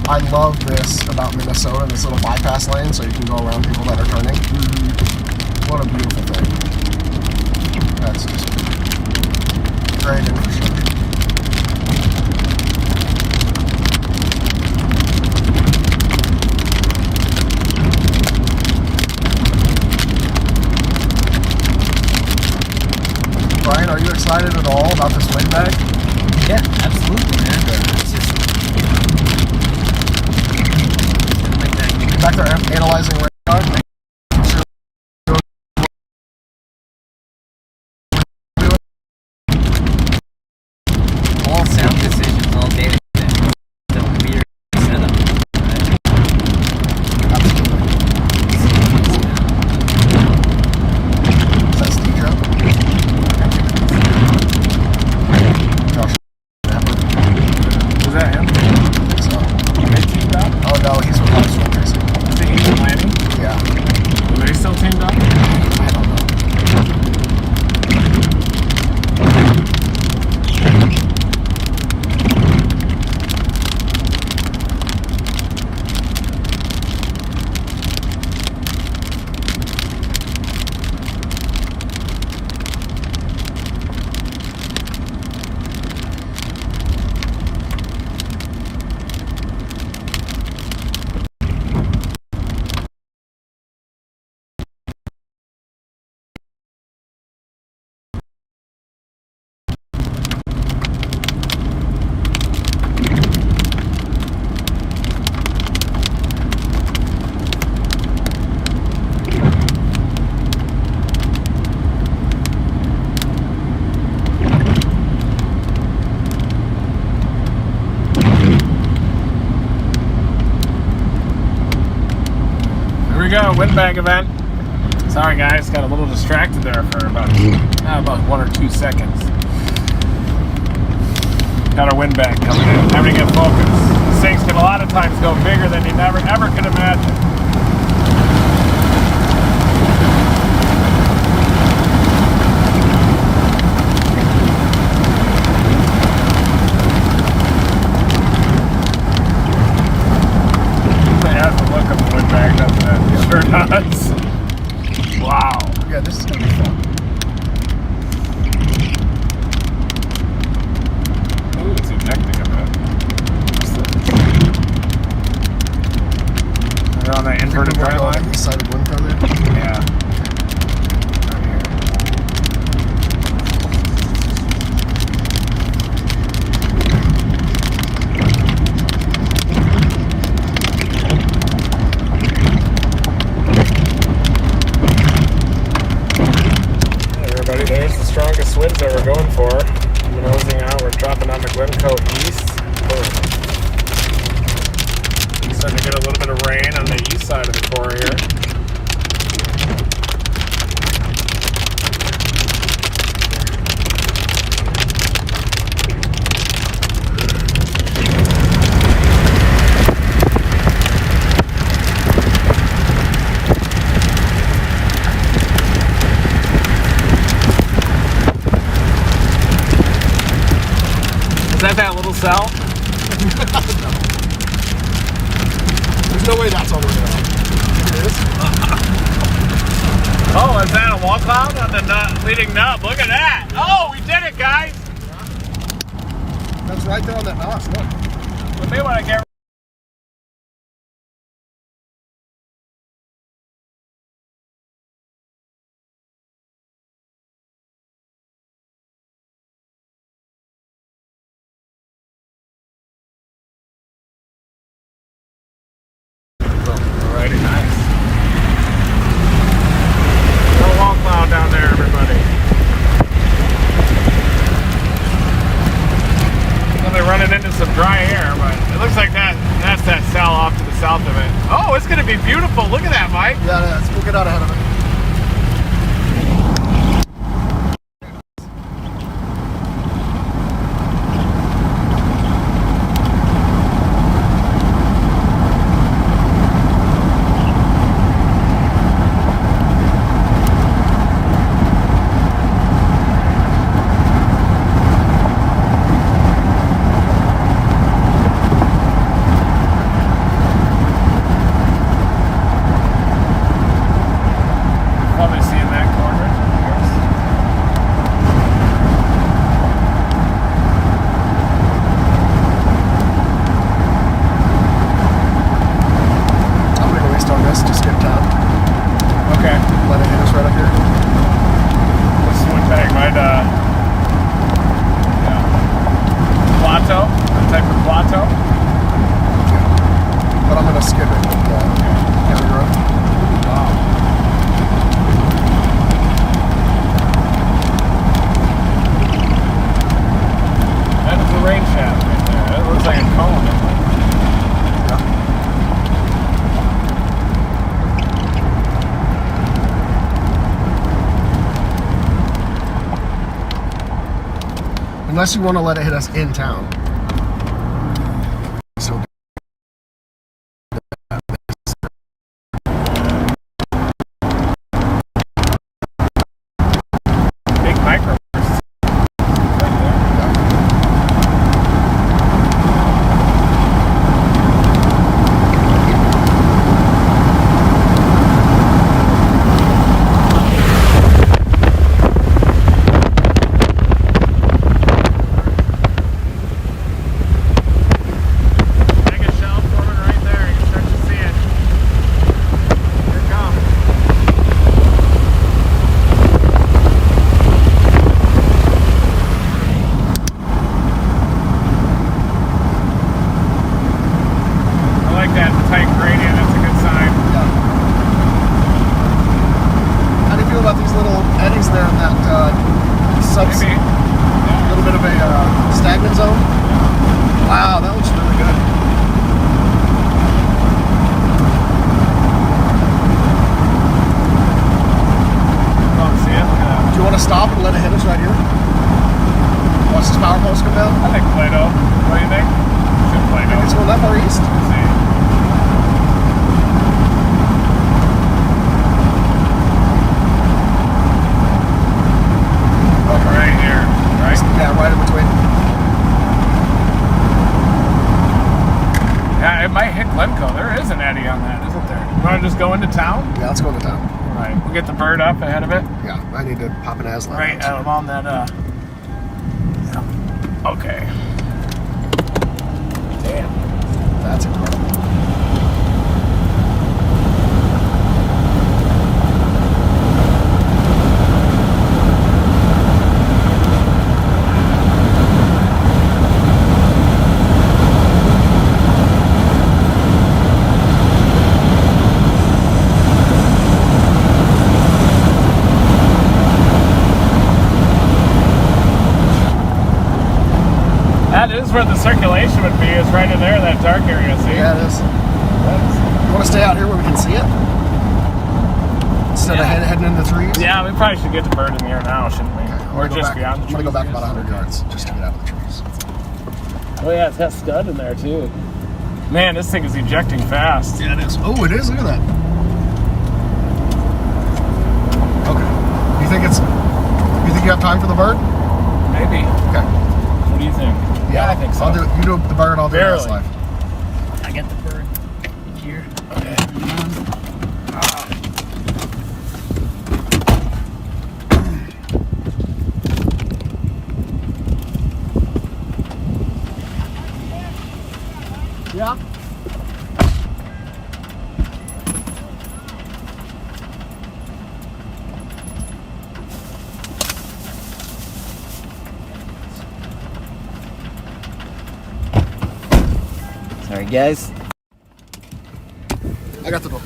I love this about Minnesota, this little bypass lane, so you can go around people that are turning. What a beautiful thing. That's just great infrastructure. Brian, are you excited at all about this wind bag? Yeah, absolutely, man. It's just back there analyzing radar. all sound decisions, all data. The weird setup. Right? Absolutely. Is that Steve Joe? Josh. Was that him? I think so. They teamed up? Oh no, he's with House Swim Racing. I think he's planning. Yeah. Were they still teamed up? I don't know. Go, windbag event. Sorry guys, got a little distracted there for about 1 or 2 seconds. Got our windbag coming in, having to get focused. These things can a lot of times go bigger than you never ever could imagine. It has the look of the windbag, doesn't it? It sure does. Wow. Yeah, this is gonna be fun. Ooh, it's ejecting a bit. They're on that inverted Right dry on line? the east side of Winco there. Yeah. Right here. Hey everybody, there's the strongest winds that we're going for. We're nosing out, we're dropping on the Glencoe east. Starting to get a little bit of rain on the east side of the core here. that little cell? There's no way that's all we're gonna have. It is? Oh, is that a wall cloud on the leading nub? Look at that! Oh, we did it, guys! That's right there on that notch, look. But they want to get alrighty, nice. No wall cloud down there, everybody. Well, they're running into some dry air, but it looks like that's that cell off to the south of it. Oh, it's gonna be beautiful. Look at that, Mike. Yeah, we'll get out ahead of it. Probably seeing that corner. I'm gonna go east on this to skip town. Okay. Let it hit us right up here. Let's swing back right, yeah. Plateau? That type of plateau? But I'm gonna skip it. County road. Wow. That is a rain shaft right there. That looks like a cone. Unless you want to let it hit us in town. So Big microbursts. Right there. Mega shell forming right there. You can start to see it. Here it comes. I like that tight gradient. That's a good sign. yeah. How do you feel about these little eddies there in that Maybe. a little bit of a stagnant zone? Wow, that looks really good. Oh, see it? Look at that. Do you want to stop and let it hit us right here? Watch this power post come down? I think Play-Doh. What do you think? Should Play-Doh. It's going that far east? Let's see. Right here, right? Yeah, right in between. Yeah, it might hit Glencoe. There is an eddy on that, isn't there? You want to just go into town? Yeah, let's go into town. All right. We'll get the bird up ahead of it. Yeah, I need to pop an Aslan. Right, I'm on that, yeah. Okay. Damn. That's incredible. That is where the circulation would be, is right in there, that dark area, see? Yeah, it is. You want to stay out here where we can see it? Instead of heading into the trees? Yeah, we probably should get the bird in the air now, shouldn't we? Okay, Or just beyond the I'm trees. going to go back about 100 yards just to get out of the trees. Oh yeah, it's got scud in there too. Man, this thing is ejecting fast. Yeah, it is. Oh, it is. Look at that. Okay. You think you have time for the bird? Maybe. Okay. What do you think? Yeah, Yeah, I think so. I'll do it. You do the bird, I'll do the Barely. last life. I got the bird here. Okay. Yeah. Sorry, guys. I got the door.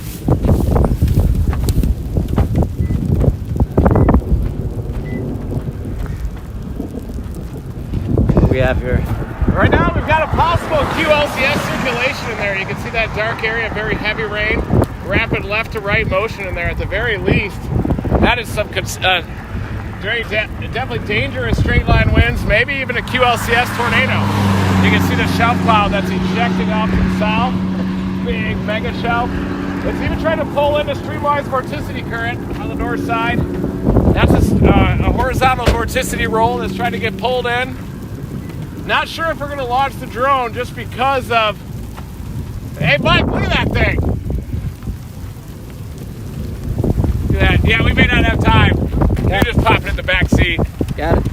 What do we have here? Right now, we've got a possible QLCS circulation in there. You can see that dark area, very heavy rain, rapid left to right motion in there at the very least. That is some definitely dangerous straight line winds, maybe even a QLCS tornado. You can see the shelf cloud that's ejecting off to the south, big mega shelf. It's even trying to pull in a streamwise vorticity current on the north side. That's a horizontal vorticity roll that's trying to get pulled in. Not sure if we're going to launch the drone just because of... Hey, Mike, look at that thing. Look at that. Yeah, we may not have time. You just pop it in the back seat. Got it.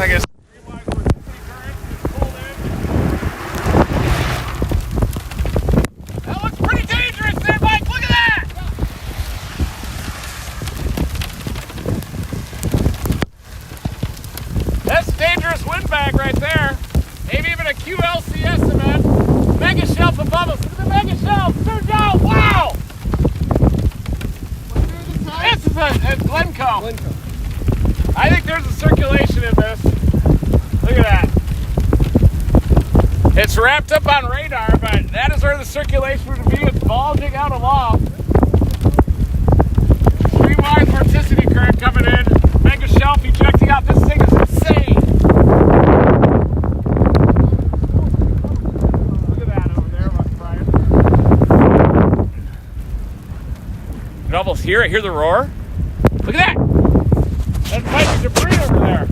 I guess. That looks pretty dangerous there, Mike. Look at that. That's a dangerous windbag right there. Maybe even a QLCS event. Mega shelf above us. Look at the mega shelf. Zoom down. Wow. This is a Glencoe. I think there's a circulation in this. Look at that. It's wrapped up on radar, but that is where the circulation would be. It's bulging out aloft. Streamline vorticity current coming in. Mega shelf ejecting out. This thing is insane. Look at that over there, Brian. You can almost hear it. Hear the roar? Look at that. That might be debris over there.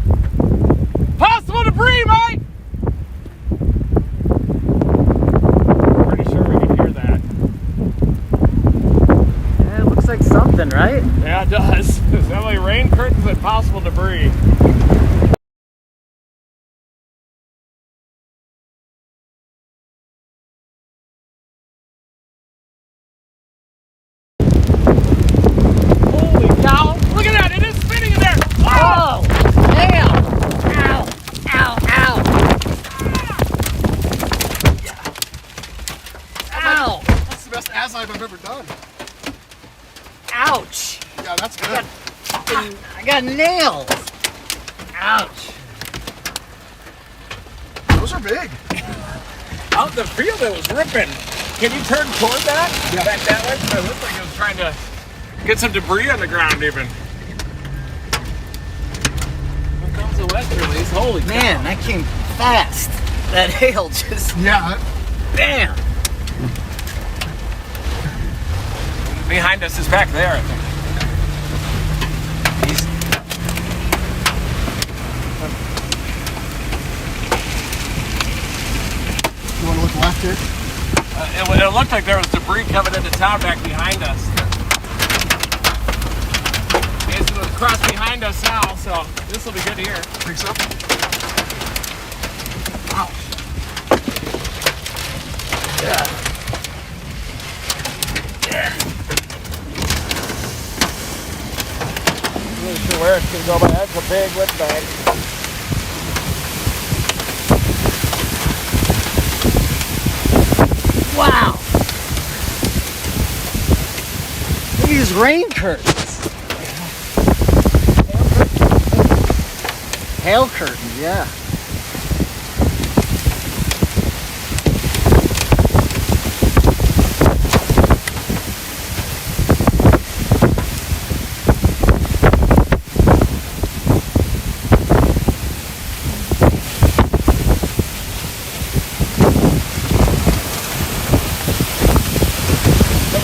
Possible debris, Mike! Pretty sure we can hear that. Yeah, it looks like something, right? Yeah, it does. There's definitely rain curtains and possible debris. Holy cow! Look at that! It is spinning in there! Oh! Damn! Ow! Ow! Ow! Ow! That's the best ass I've ever done. Ouch! Yeah, that's good. I got nails! Ouch! Those are big. Out in the field, it was ripping. Can you turn toward that? Yeah. Back that way? It looked like it was trying to get some debris on the ground even. Here comes the westerlies. Holy Man, that came fast. That hail just... Yeah. Damn! Behind us is back there, I think. You want to look left here? It looked like there was debris coming into town back behind us. It's going to cross behind us now, so this will be good here. Think so? Ouch. I'm not sure where it's going to go, but that's a big windbag. Wow! Look at these rain curtains. Hail curtains, yeah.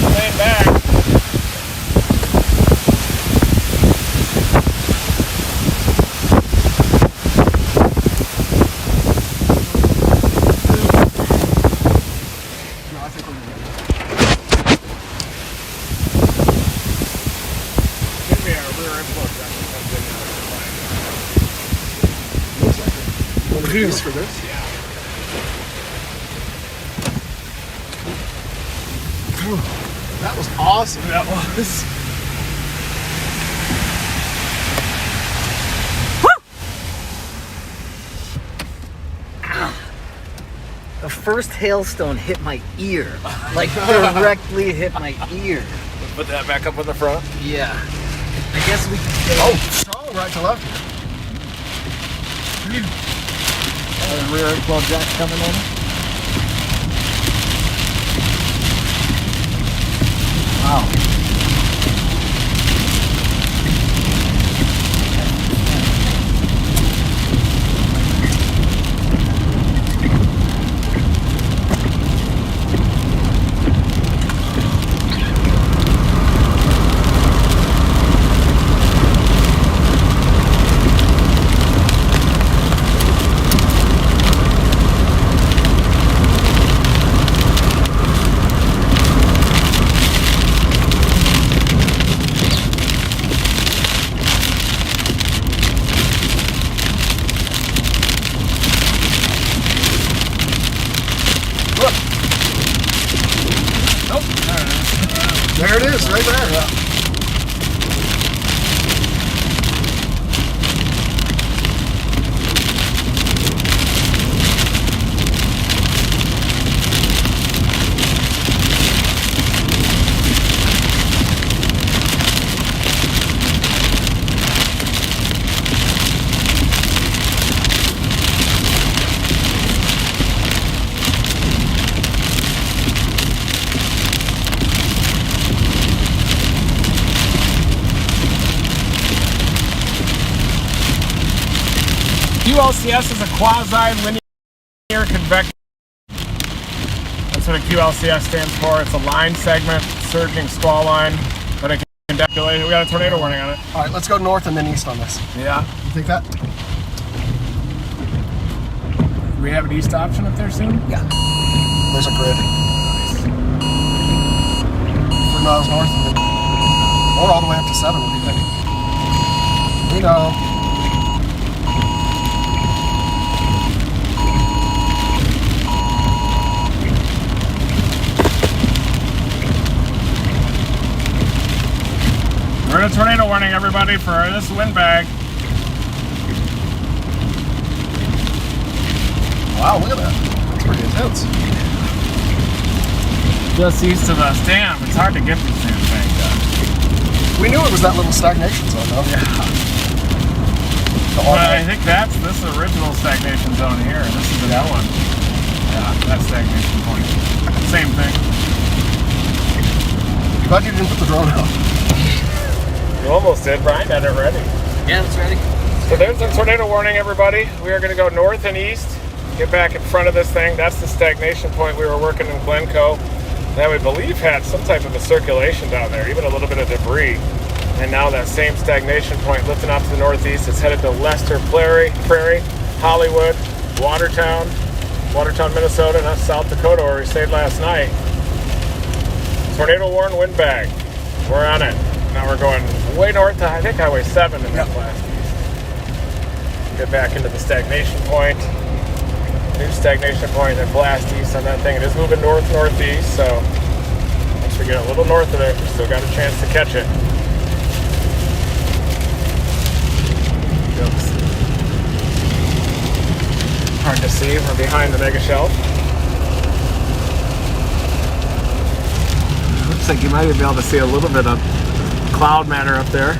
Laying back. excuse for this. That was awesome. That was. The first hailstone hit my ear. Like directly hit my ear. Put that back up in the front. Yeah. I guess we can Oh, strong right to left. rear end flow jack coming in. Wow. There it is, right there. Yeah. QLCS is a quasi-linear convection. That's what a QLCS stands for. It's a line segment, surging squall line, but it can calculate. We got a tornado warning on it. All right, let's go north and then east on this. Yeah. You think that? Do we have an east option up there soon? Yeah. There's a grid. 3 miles north and then, or all the way up to 7. What do you think? We know. We're in a tornado warning, everybody, for this windbag. Wow, look at that. That's pretty intense. Just east of us. Damn, it's hard to get these damn things done. We knew it was that little stagnation zone, though. Yeah. But I think that's this original stagnation zone here. This is the new one. Yeah, that's stagnation point. Same thing. Glad you didn't put the drone out. You almost did. Brian had it ready. Yeah, it's ready. So there's the tornado warning, everybody. We are going to go north and east. Get back in front of this thing. That's the stagnation point we were working in Glencoe. That we believe had some type of a circulation down there, even a little bit of debris. And now that same stagnation point lifting off to the northeast, it's headed to Lester Prairie, Hollywood, Watertown, Minnesota, and that's South Dakota where we stayed last night. Tornado warn windbag. We're on it. Now we're going way north to, I think, Highway 7 in that blast east. Get back into the stagnation point. New stagnation point and blast east on that thing. It is moving northeast, so once we get a little north of it, we still got a chance to catch it. Oops. Hard to see. We're behind the mega shelf. Looks like you might be able to see a little bit of cloud matter up there.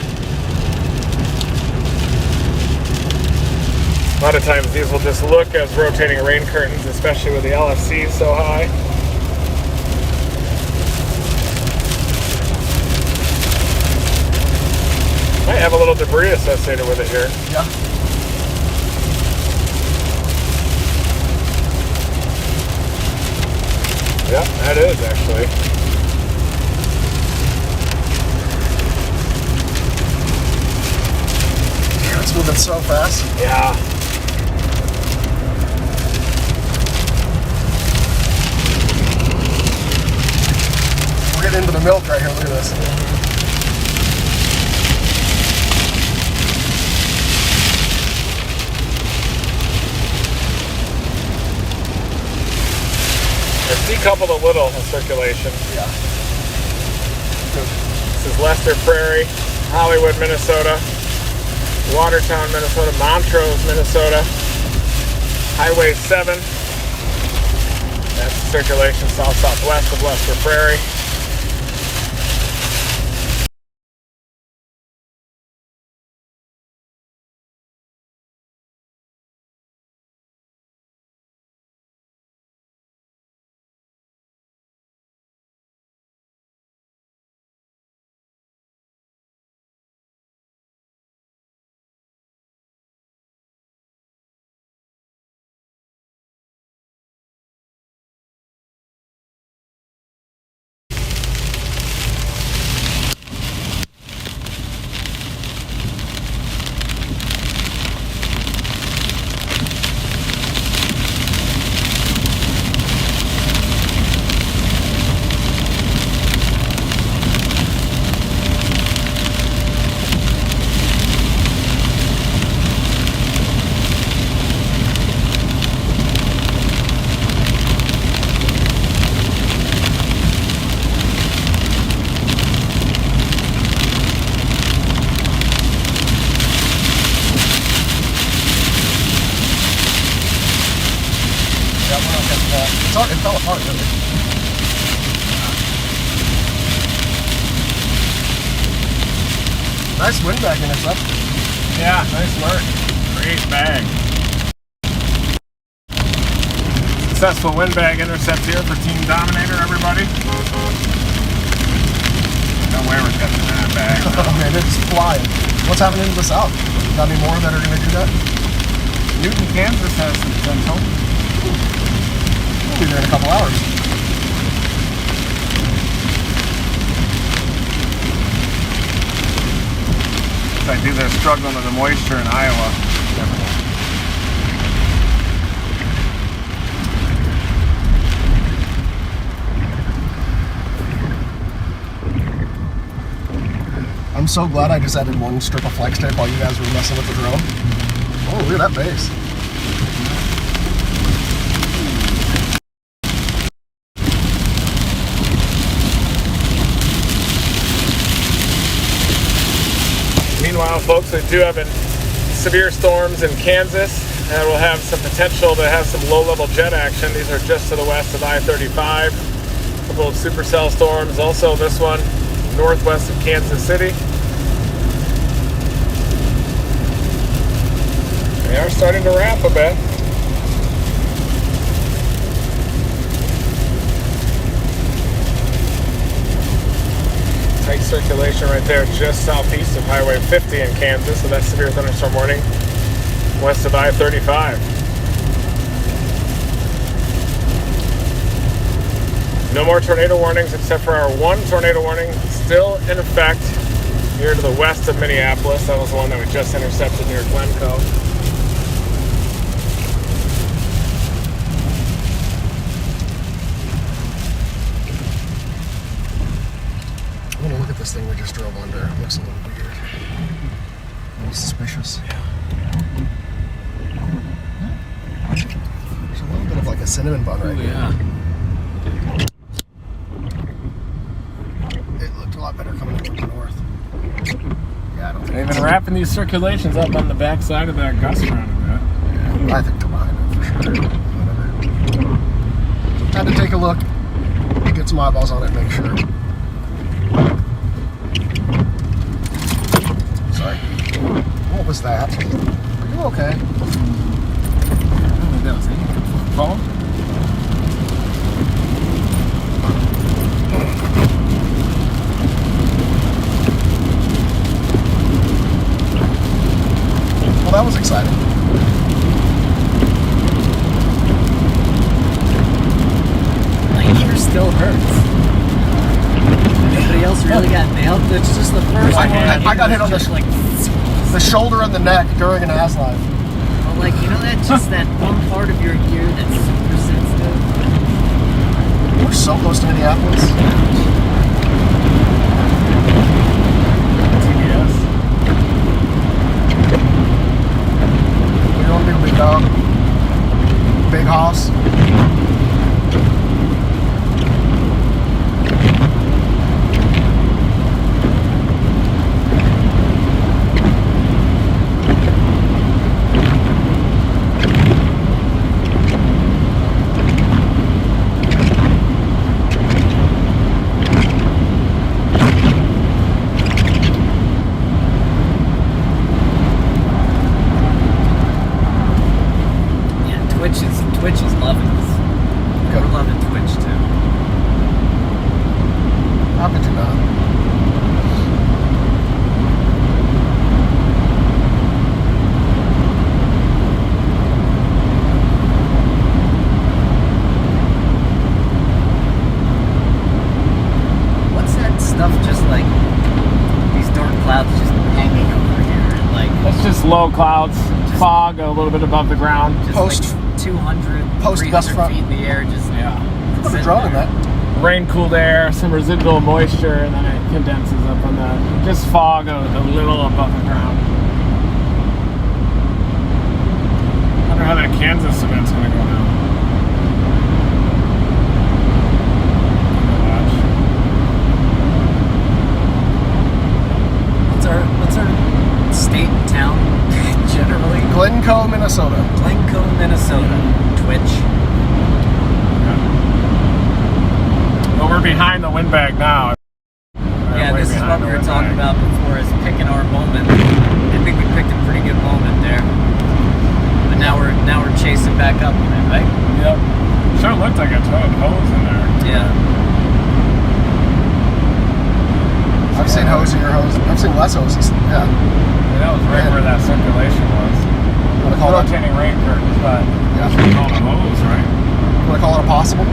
A lot of times these will just look as rotating rain curtains, especially with the LFC so high. Might have a little debris associated with it here. Yeah. Yep, that is actually. Damn, it's moving so fast. Yeah. We're getting into the milk right here. Look at this. It's decoupled a little in circulation. Yeah. This is Lester Prairie, Hollywood, Minnesota, Watertown, Minnesota, Montrose, Minnesota, Highway 7. That's the circulation south-southwest of Lester Prairie. It fell apart, didn't it? Nice windbag intercept. Yeah, nice work. Great bag. Successful windbag intercept here for Team Dominator, everybody. No way we're catching that bag. Oh man, it's flying. What's happening to the south? Got any more that are going to do that? Newton, Kansas has some potential. We'll be there in a couple hours. I do they're struggling with the moisture in Iowa. I'm so glad I just added one strip of flex tape while you guys were messing with the drone. Oh, look at that base. Meanwhile, folks, we do have severe storms in Kansas, and we'll have some potential to have some low-level jet action. These are just to the west of I-35. A couple of supercell storms. Also, this one northwest of Kansas City. They are starting to ramp a bit. Tight circulation right there just southeast of Highway 50 in Kansas, so that's severe thunderstorm warning west of I-35. No more tornado warnings except for our one tornado warning still in effect here to the west of Minneapolis. That was the one that we just intercepted near Glencoe. I'm gonna look at this thing we just drove under. It looks a little weird. A little suspicious. There's a little bit of like a cinnamon bun right here. Yeah. It looked a lot better coming in from the north. Yeah, I don't think They've been wrapping these circulations up on the backside of that gust round a bit. I think they're behind it for sure. Whatever. Had to take a look, get some eyeballs on it, make sure. Sorry. What was that? Are you okay? That was it. Paul? Well, that was exciting. My ear still hurts. Anybody else really got nailed? It's just the first one. I got hit on the shoulder and the neck during an AS live. Well, like, you know, that's just that one part of your ear that's super sensitive. We're so close to Minneapolis. TBS. We're gonna do big dog. Big hoss. stuff just like these dark clouds just hanging over here, and like It's just low clouds, fog a little bit above the ground. just Post- like 200, post 300 gust front. feet in the air, just Yeah. Put a sitting drone in there. that. Rain cooled air, some residual moisture, and then it condenses up on the just fog a little above the ground. I wonder how that Kansas event's gonna go now. What's our state and town generally? Glencoe, Minnesota. Glencoe, Minnesota. Twitch. But we're behind the windbag now. Yeah, Way this is what behind we the were talking windbag. about before, is picking our moment. I think we picked a pretty good moment there. But now we're chasing back up on it, right? Yep. Sure looked like a towed hose in there. Yeah. I've seen hosier hoses. I've seen less hoses. Yeah. That was right where that circulation was. You want to call it? Rotating rain curtains, but Yeah. you should call it a hose, right? You want to call it a possible?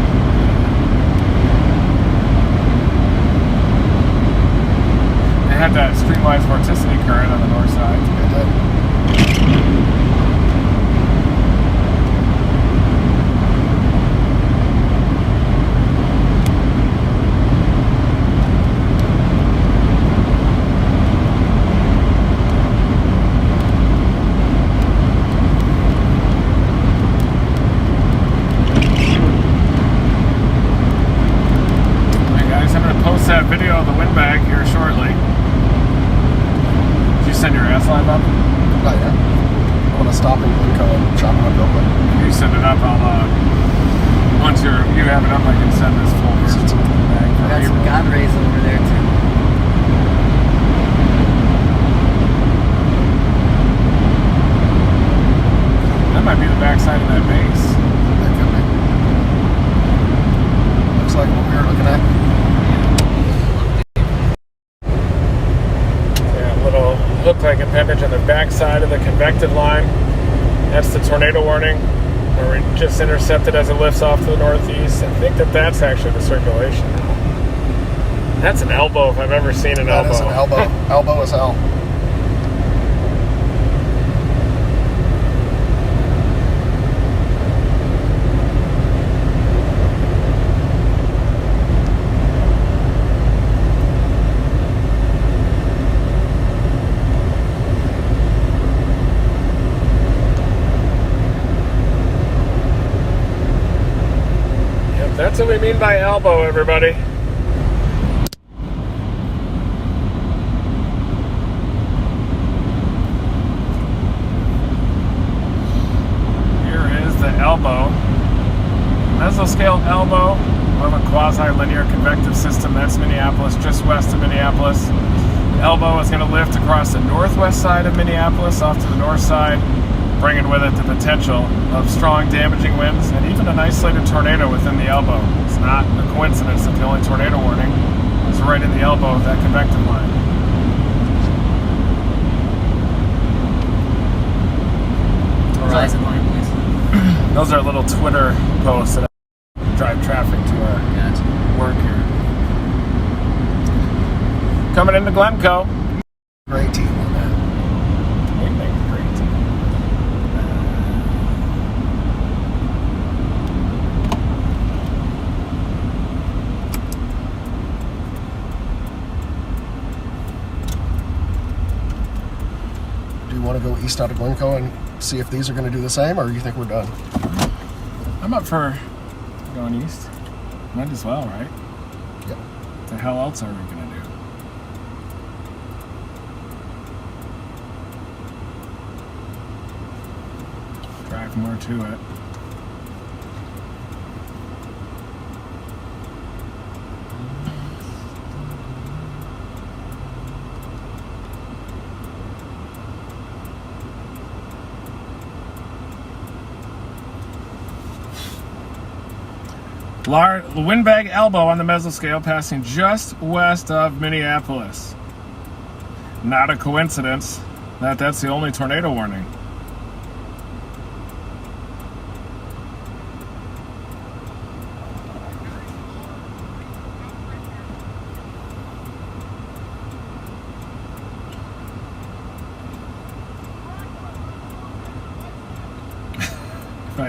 They had that streamlined vorticity current on the north side. It did. Hey guys, I'm gonna post that video of the windbag here shortly. Did you send your S line up? Not yet. I want to stop in Glencoe and chop it up real quick. You send it up, I'll once you have it up, I can send this full version of the windbag for Got some April. God rays over there too. That might be the backside of that base. That could be. Looks like what we were looking at. Yeah, a little hook-like appendage on the backside of the convective line. That's the tornado warning, where we just intercepted as it lifts off to the northeast. I think that's actually the circulation. That's an elbow if I've ever seen an That elbow. is an elbow. Elbow as hell. Yep, that's what we mean by elbow, everybody. Here is the elbow. Mesoscale elbow of a quasi-linear convective system. That's Minneapolis, just west of Minneapolis. The elbow is going to lift across the northwest side of Minneapolis, off to the north side, bringing with it the potential of strong damaging winds and even an isolated tornado within the elbow. It's not a coincidence that the only tornado warning is right in the elbow of that convective line. Horizon line, please. Those are little Twitter posts that drive traffic to our Gotcha. work here. Coming into Glencoe. Great team on that. We make a great team. Do you want to go east out of Glencoe and see if these are going to do the same, or do you think we're done? I'm up for going east. Might as well, right? Yep. What the hell else are we gonna do? Drive more to it. Windbag elbow on the mesoscale passing just west of Minneapolis. Not a coincidence that that's the only tornado warning.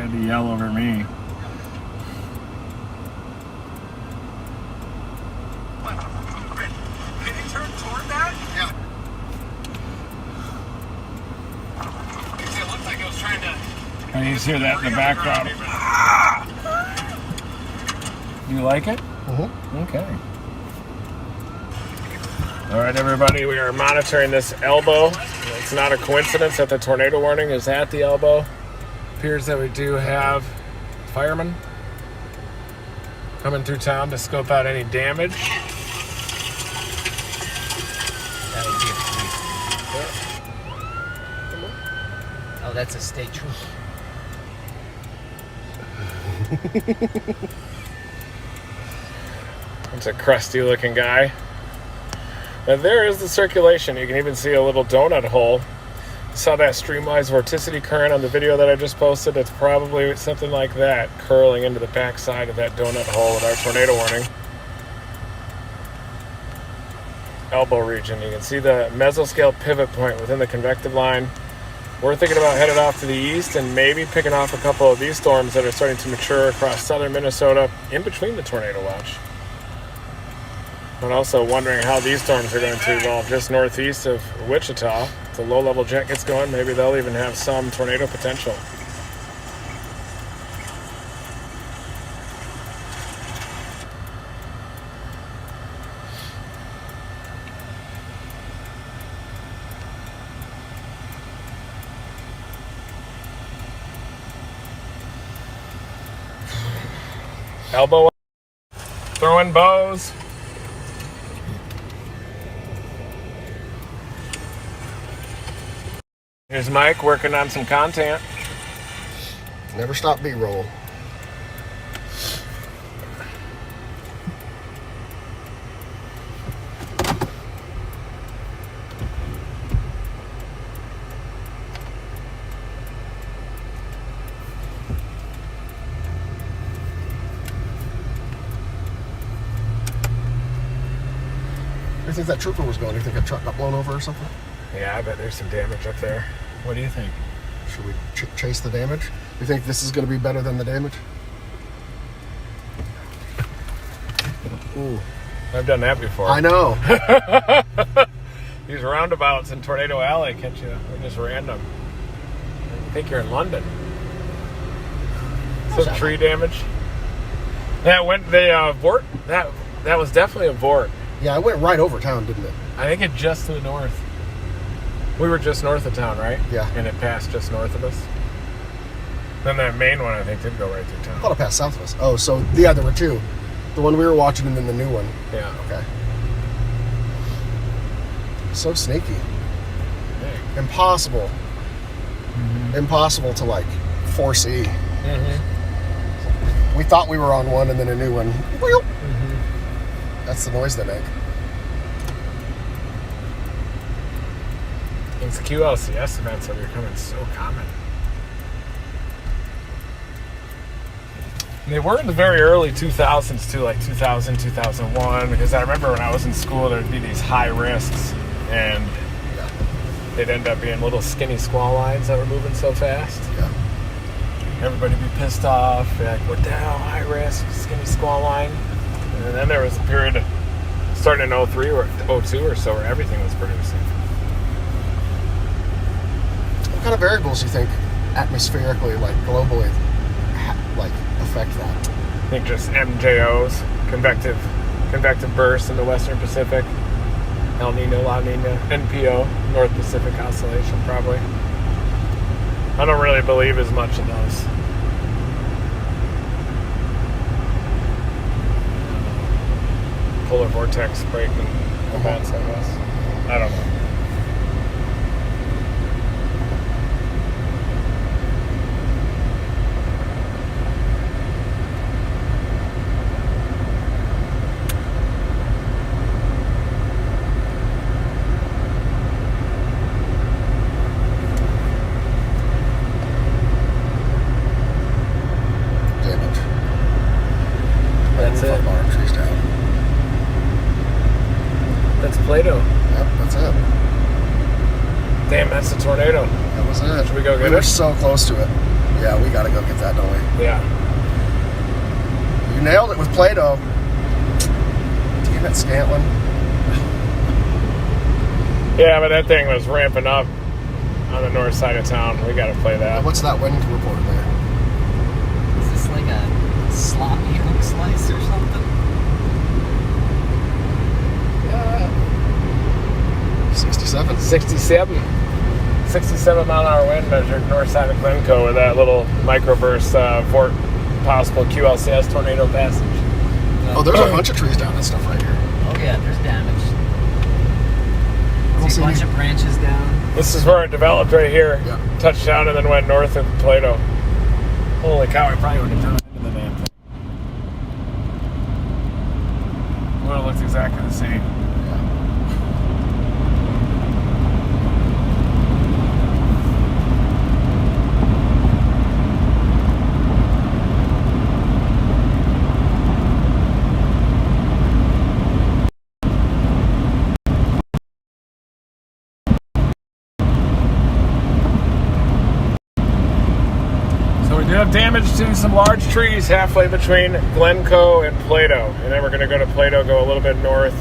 had to yell over me. Can you turn toward that? Yeah. It looked like I was trying to... And you hear that in the background. You like it? Okay. All right, everybody, we are monitoring this elbow. It's not a coincidence that the tornado warning is at the elbow. Appears that we do have firemen coming through town to scope out any damage. That would be a police. Oh, that's a state trooper. It's a crusty looking guy. Now there is the circulation. You can even see a little donut hole. Saw that streamwise vorticity current on the video that I just posted. It's probably something like that curling into the backside of that donut hole with our tornado warning. Elbow region. You can see the mesoscale pivot point within the convective line. We're thinking about headed off to the east and maybe picking off a couple of these storms that are starting to mature across southern Minnesota in between the tornado watch. But also wondering how these storms are going to evolve just northeast of Wichita. If the low-level jet gets going, maybe they'll even have some tornado potential. Elbow up, throwing bows. Here's Mike working on some content. Never stop B-roll. Where do you think that trooper was going? Do you think a truck got blown over or something? Yeah, I bet there's some damage up there. What do you think? Should we chase the damage? You think this is going to be better than the damage? Ooh. I've done that before. I know. These roundabouts in Tornado Alley, can't you? They're just random. I think you're in London. Some tree damage. That went. Vort. That was definitely a Vort. Yeah, it went right over town, didn't it? I think it just to the north. We were just north of town, right? Yeah. And it passed just north of us. Then that main one, I think, did go right through I town. thought it passed south of us. Oh, so yeah, there were two. The one we were watching and then the new one. Yeah. Okay. So sneaky. Dang. Impossible. Impossible to like foresee. We thought we were on one and then a new one. That's the noise they make. These QLCS events are becoming so common. And they were in the very early 2000s too, like 2000, 2001, because I remember when I was in school, there'd be these high risks, and they'd end up being little skinny squall lines that were moving so fast. Yeah. Everybody would be pissed off, be like, what the hell, high risk, skinny squall line. And then there was a period starting in 03 or 02 or so where everything was producing. What kind of variables do you think atmospherically, like globally, like affect that? I think just MJOs, convective bursts in the Western Pacific, El Nino, La Nina, NPO, North Pacific Oscillation, probably. I don't really believe as much in those. Polar vortex breaking events, I guess. I don't know. That's it. Trees down. That's Plato. Yep, that's it. Damn, that's a tornado. That was it. Should we go get We were it? so close to it. Yeah, we gotta go get that, don't we? Yeah. You nailed it with Play-Doh. Damn it, Scantlin. Yeah, but that thing was ramping up on the north side of town. We got to play that. What's that wind report there? Is this like a sloppy hook slice or something? 67. 67 mile an hour wind measured north side of Glencoe with that little microburst for possible QLCS tornado passage. Oh, there's a bunch of trees down and stuff right here. Oh yeah, there's damage. I don't See a bunch any- of branches down. This is where it developed right here. Yeah. Touched down and then went north of Plato. Holy cow, I probably would have done it into the damn thing. Would have looked exactly the same. We did have damage to some large trees halfway between Glencoe and Plato. And then we're going to go to Plato, go a little bit north,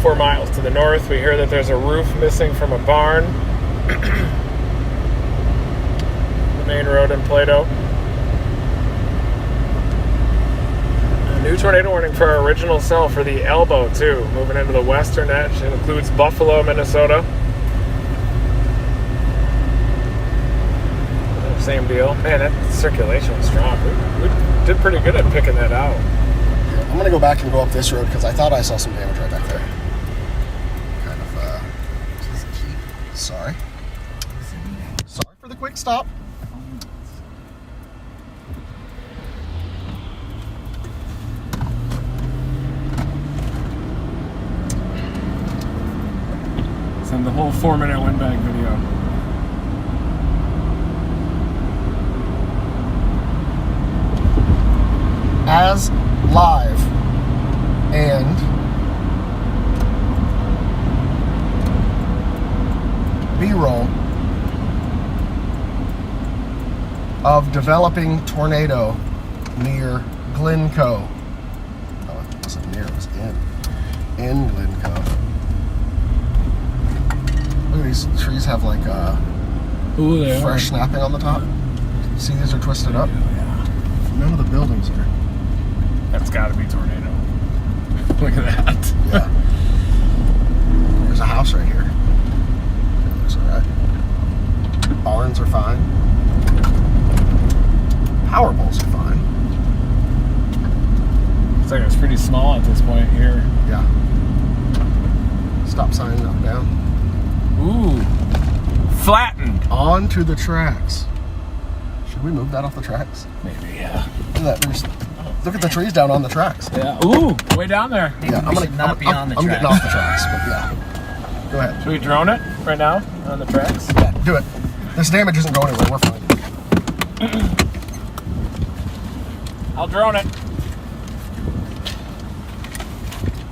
4 miles to the north. We hear that there's a roof missing from a barn. The main road in Plato. A new tornado warning for our original cell for the Elbow, too. Moving into the western edge. It includes Buffalo, Minnesota. Same deal. Man, that circulation was strong. We did pretty good at picking that out. I'm going to go back and go up this road because I thought I saw some damage right back there. Kind of, sorry. Sorry for the quick stop. Send the whole 4-minute windbag video. As live and B-roll of developing tornado near Glencoe. Oh, it wasn't near, it was in Glencoe. Look at these trees have like Ooh, they fresh snapping on the top. See, these are twisted up. None of the buildings are. That's got to be tornado. Look at that. Yeah. There's a house right here. It looks alright. Barns are fine. Power poles are fine. Looks like it's pretty small at this point here. Yeah. Stop sign up, down. Ooh. Flattened. Onto the tracks. Should we move that off the tracks? Maybe, yeah. Look at that. Look at the trees down on the tracks. Yeah. Ooh, way down there. Maybe we should not be on the I'm tracks. getting off the tracks, but yeah. Go ahead. Should we drone it right now on the tracks? Yeah, do it. This damage isn't going anywhere. We're fine. I'll drone it.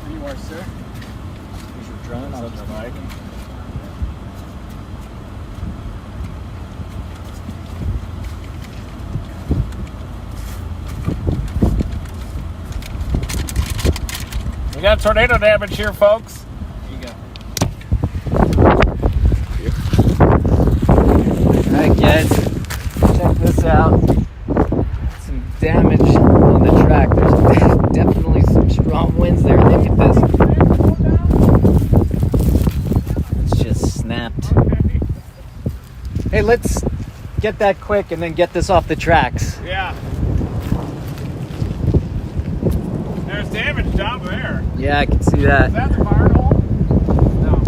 There you are, sir. Here's your drone on the bike. We got tornado damage here, folks. Here you go. Alright guys, check this out. Some damage on the track. There's definitely some strong winds there. Look at this. It's just snapped. Hey, let's get that quick and then get this off the tracks. Yeah. There's damage down there. Yeah, I can see that. Is that the barn hole? No.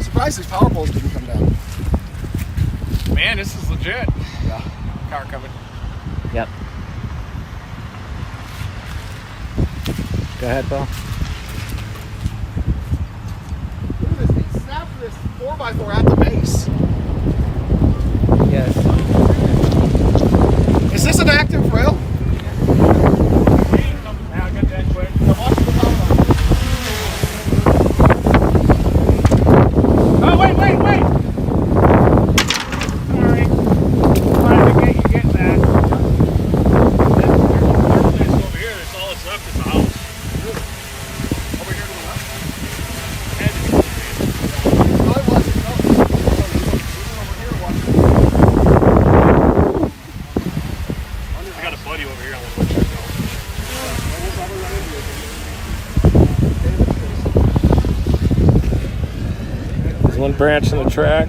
Surprised these power poles didn't come down. Man, this is legit. Yeah. Car coming. Yep. Go ahead, Paul. Look at this. They snapped this 4x4 at the base. Yes. one branch in the track.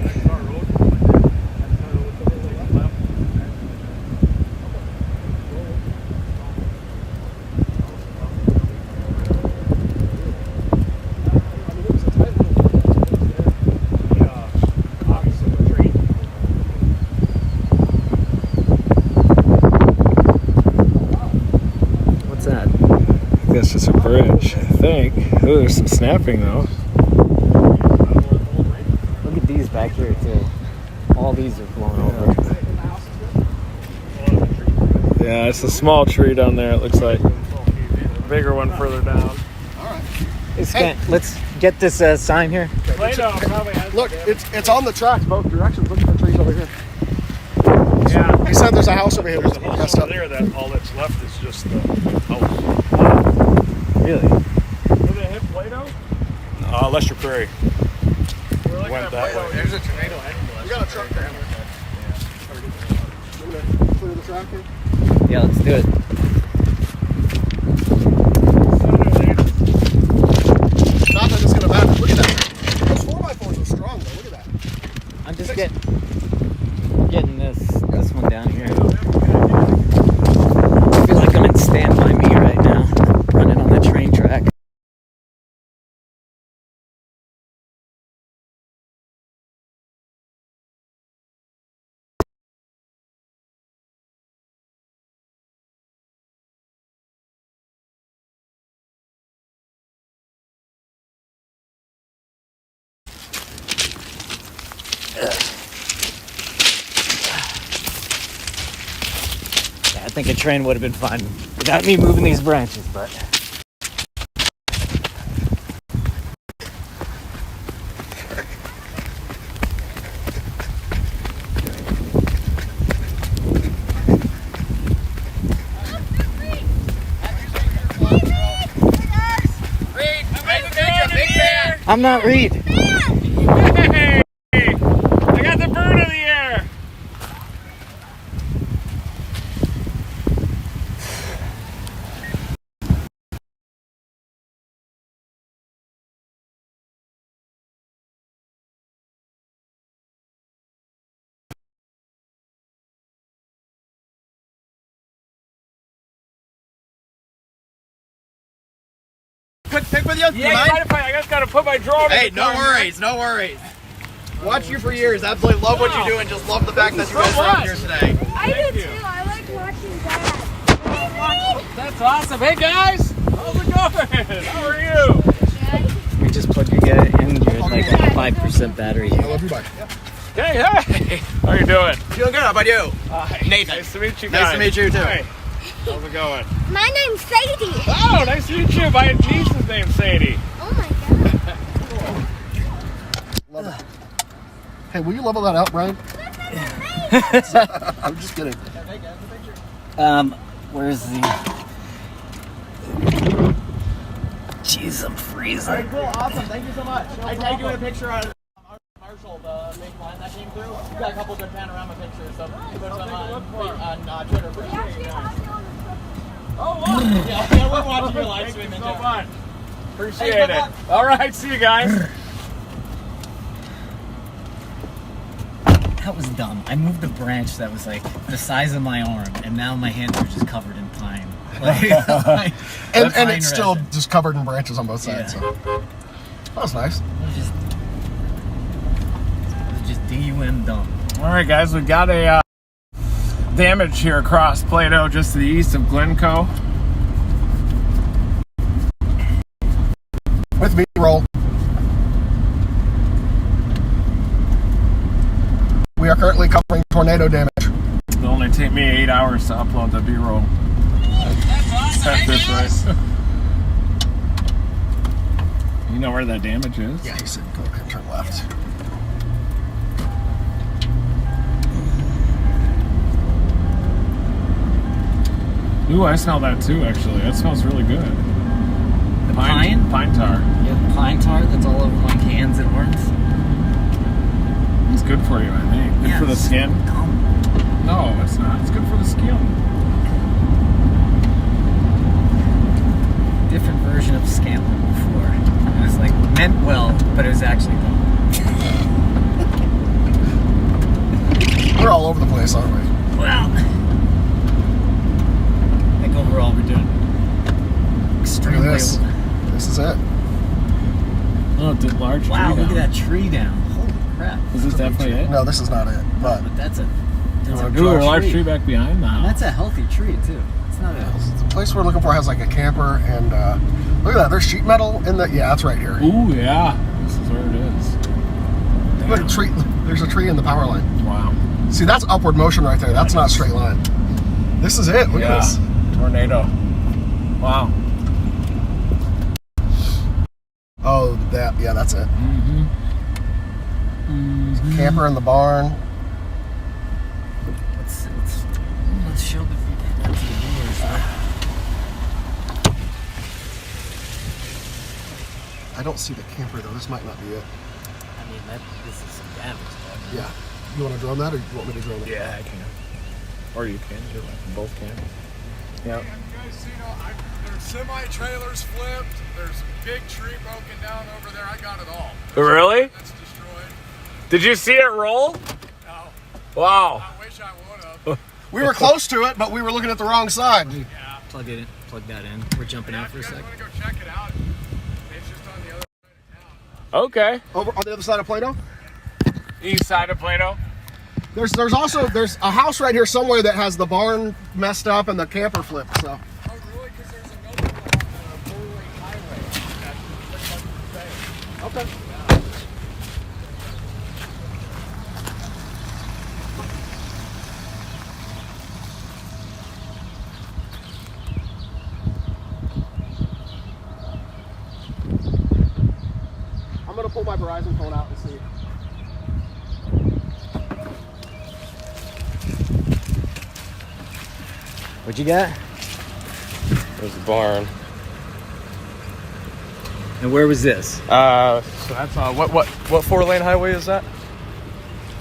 What's that? That's just a bridge, I think. Oh, there's some snapping though. Look at these back here too. All these are blown over. Yeah, it's a small tree down there, it looks like. Bigger one further down. Let's get this sign here. Play-Doh probably has. Look, it's on the tracks both directions. Look at the trees over here. Yeah. He said there's a house over here. There's a house Messed over up. there that all that's left is just the house. Really? Did they hit Play-Doh? Lester Prairie. Went that way. There's a tornado heading to us. We got a truck there. You want to clear the track here? Yeah, let's do it. Not that it's going to matter. Look at that. Those 4x4s are strong, though. Look at that. I'm just getting this one down here. I feel like I'm in Stand By Me right now, running on the train track. I think a train would have been fine without me moving these branches, but I'm not Reed. Hey! I got the bird in the air! Quick pick with you? Yeah, you mind if I just gotta put my drone Hey, in the no car. worries, no worries. Watched you for years. Absolutely love what you do and just love the fact that you guys are here today. I Thank do you. too. I like watching Dad. That's awesome. Hey guys! How's it going? How are you? We just plug your guy in. You're at like a 5% battery. I love you, bye. Hey, hey! How are you doing? Feeling good. How about you? Nathan. Nice to meet you guys. Nice to meet you too. Hey, how's it going? My name's Sadie. Oh, nice to meet you. My niece's name's Sadie. Oh my God. Love it. Hey, will you level that out, Brian? I'm just kidding. Where's the... Jeez, I'm freezing. All right, cool. Awesome. Thank you so much. I tagged you in a picture on Marshall, the big line that came through. You got a couple good panorama pictures, so put them on Twitter. Appreciate it. Oh, wow. Yeah, we're watching your live stream. So fun. Appreciate Hey, good it. luck. All right, see you guys. That was dumb. I moved a branch that was like the size of my arm, and now my hands are just covered in pine. Like, And pine it's still resin. just covered in branches on both sides. Yeah. So. That was nice. It was just DUM dumb. All right, guys, we got a damage here across Plato, just to the east of Glencoe. With B-roll. We are currently covering tornado damage. It'll only take me 8 hours to upload the B-roll. Set this right. You know where that damage is? Yeah, he said go ahead and turn left. Ooh, I smell that too, actually. That smells really good. The pine? Pine tar. Yeah, the pine tar that's all over my hands and arms. It's good for you, I think. Good for the it's skin. dumb. No, it's not. It's good for the skin. Different version of scam before. It was like meant well, but it was actually dumb. We're all over the place, aren't we? Well, I think overall we're doing Look extremely at this. This is it. Oh, it's a large Wow, tree look at down. that tree down. Holy crap. Is this definitely it? No, this is not it. But But that's a Ooh, a large tree back behind the house. That's a healthy tree too. It's not a the place we're looking for has like a camper and look at that. There's sheet metal in the. Yeah, that's right here. Ooh, yeah. This is where it is. Look, a tree. There's a tree in the power line. Wow. See, that's upward motion right there. That's not a straight line. This is it. Look at this. Tornado. Wow. Oh, that. Yeah, that's it. Mm-hmm. Camper in the barn. Let's show if we get that to the viewers. I don't see the camper though. This might not be it. I mean, this is some damage. Though. Yeah. You want to drone that, or you want me to drone it? Yeah, I can. Or you can do it. Both can. Yep. You guys see, there's semi-trailers flipped. There's a big tree broken down over there. I got it all. Really? That's destroyed. Did you see it roll? No. Wow. I wish I would have. We were close to it, but we were looking at the wrong side. Yeah. Plug it in. Plug that in. We're jumping out for a If you second. guys want to go check it out, it's just on the other side of town. Okay. Over on the other side of Plato. East side of Plato. There's a house right here somewhere that has the barn messed up and the camper flipped. So Oh, really? Because there's another one on the four-lane highway. That's what you say. okay. I'm gonna pull my Verizon phone out and see. What you got? There's the barn. And where was this? So that's what 4-lane highway is that?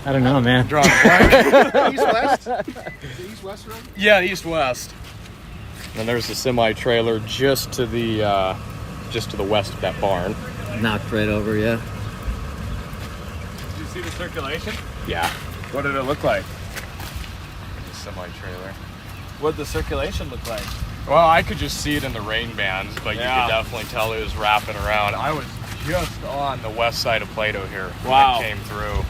I don't know, man. Drawing a blank. East-west? The east-west road? Yeah, east-west. And there's the semi-trailer just to the west of that barn. Knocked right over, yeah. Did you see the circulation? Yeah. What did it look like? The semi-trailer. What did the circulation look like? Well, I could just see it in the rain bands, but Yeah. you could definitely tell it was wrapping around. I was just on the west side of Plato here when Wow. it came through.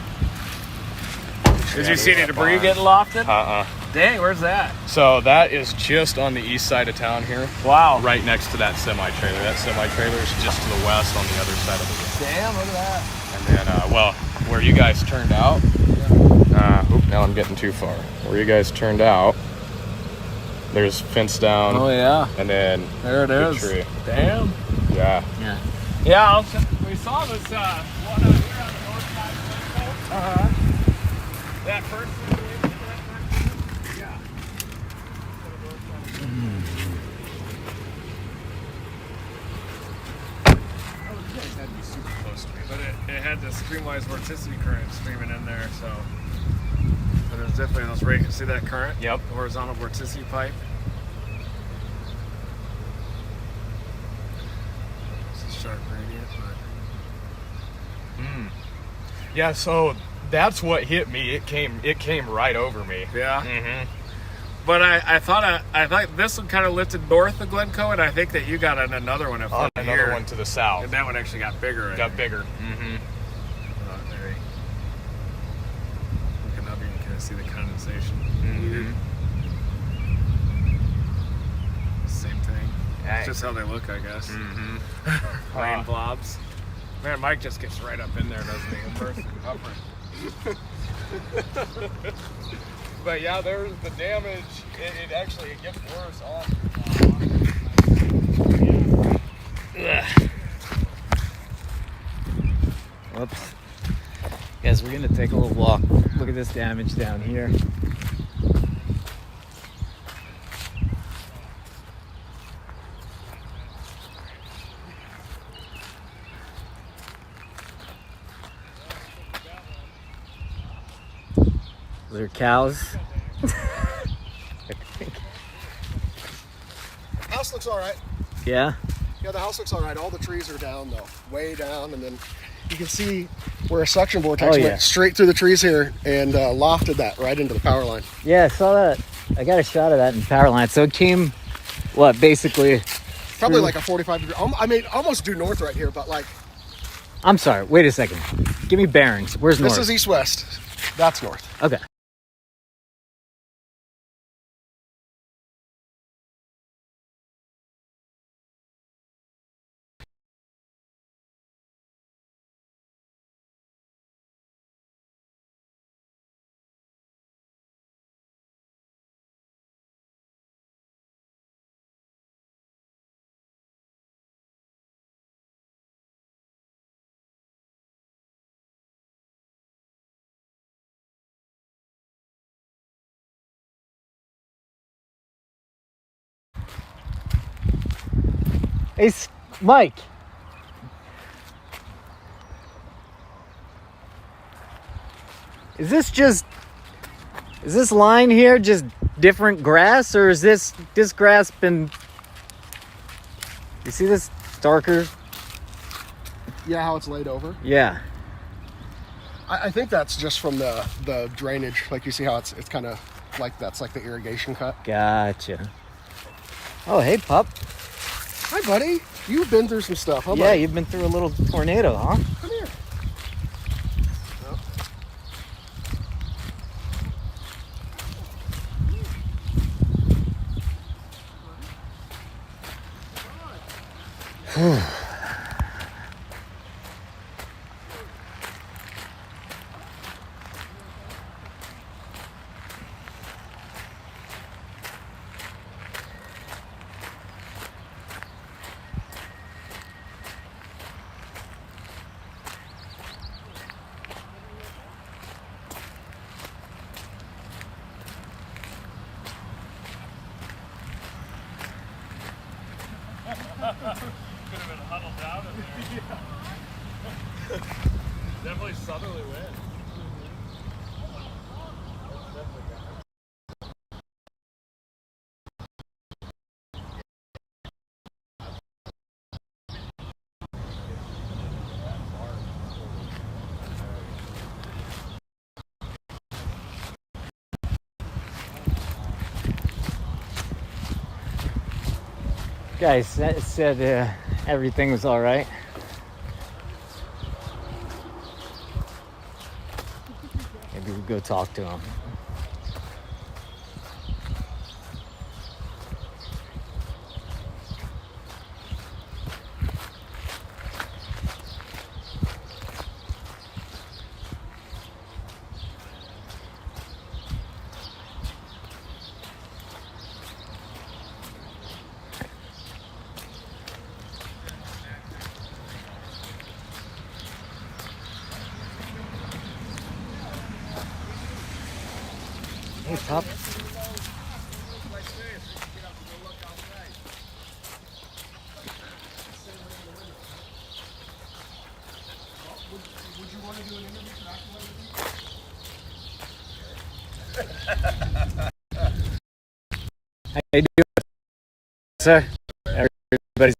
Did Yeah, you see any that debris barn. getting lofted? Uh-uh. Dang, where's that? So that is just on the east side of town here. Wow. Right next to that semi-trailer. That semi-trailer is just to the west on the other side of the road. Damn, look at that. And then, where you guys turned out, now I'm getting too far. Where you guys turned out, there's fence down, Oh, yeah. and then There it big is. tree. Damn. Yeah. Yeah. Yeah, we saw this one out here on the north side of the Uh-huh. That first situation, yeah. That'd be super close to me, but it had the streamwise vorticity current streaming in there, so. But there's definitely those radiant. See that current? Yep. The horizontal vorticity pipe. It's a sharp gradient, but. Yeah, so that's what hit me. It came right over me. Yeah. Mm-hmm. But I thought this one kind of lifted north of Glencoe, and I think that you got another one in front of Another here. one to the south. And that one actually got bigger. I Got think. bigger. Mm-hmm. There you can up here, you can kind of see the condensation. Mm-hmm. Same thing. Hey. It's just how they look, I guess. Mm-hmm. Rain blobs. Man, Mike just gets right up in there, doesn't he? Immersed and hovering. But yeah, there's the damage. It actually gets worse on. Whoops. Guys, we're gonna take a little walk. Look at this damage down here. Those are cows. House looks all right. Yeah. Yeah, the house looks all right. All the trees are down though, way down, and then you can see where a suction vortex went straight through the trees here and lofted that right into the power line. Yeah, I saw that. I got a shot of that in power line. So it came, what, basically? Probably like a 45 degree. I mean, almost due north right here, but like. I'm sorry. Wait a second. Give me bearings. Where's north? This is east-west. That's north. Okay. Hey, Mike. Is this line here just different grass, or is this grass been, you see this darker? Yeah, how it's laid over. Yeah. I think that's just from the drainage. Like you see how it's kind of like that's like the irrigation cut. Gotcha. Oh, hey, pup. Hi, buddy. You've been through some stuff, huh, Yeah, buddy? you've been through a little tornado, huh? Come here. Definitely southerly wind. Guys, that said everything was all right. Maybe we'll go talk to him. Hey, pup. Would you want to do an interview How you doing, sir? Everybody's.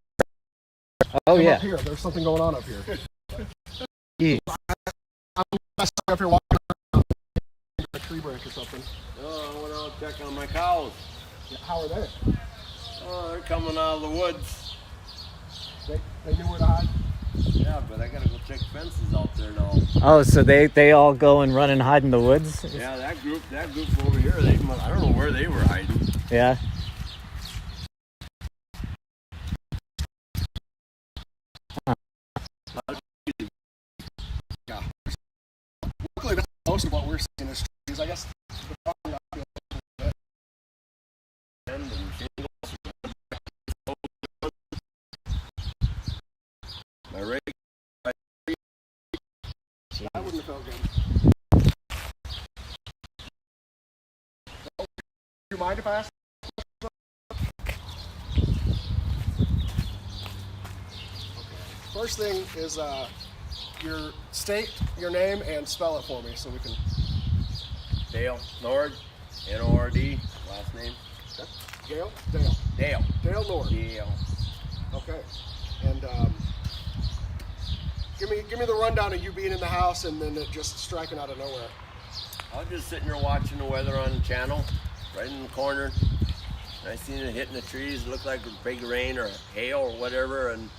Oh, yeah. Up here. There's something going on up here. Yeah. I'm up here walking around a tree branch or something. Oh, I went out to check on my cows. Yeah, how are they? Oh, they're coming out of the woods. They knew where to hide? Yeah, but I gotta go check fences out there now. Oh, so they all go and run and hide in the woods? Yeah, that group over here, I don't know where they were hiding. Yeah. Yeah. Luckily, that's most of what we're seeing is trees. I guess the problem My rake. that wouldn't have felt good. Do you mind if I ask? First thing is your state, your name, and spell it for me so we can. Dale Nord, N-O-R-D, last name. Okay. Gail? Dale. Dale. Dale Nord. Dale. Okay. And give me the rundown of you being in the house and then it just striking out of nowhere. I was just sitting here watching the weather on the channel, right in the corner. And I seen it hitting the trees. It looked like a big rain or hail or whatever, and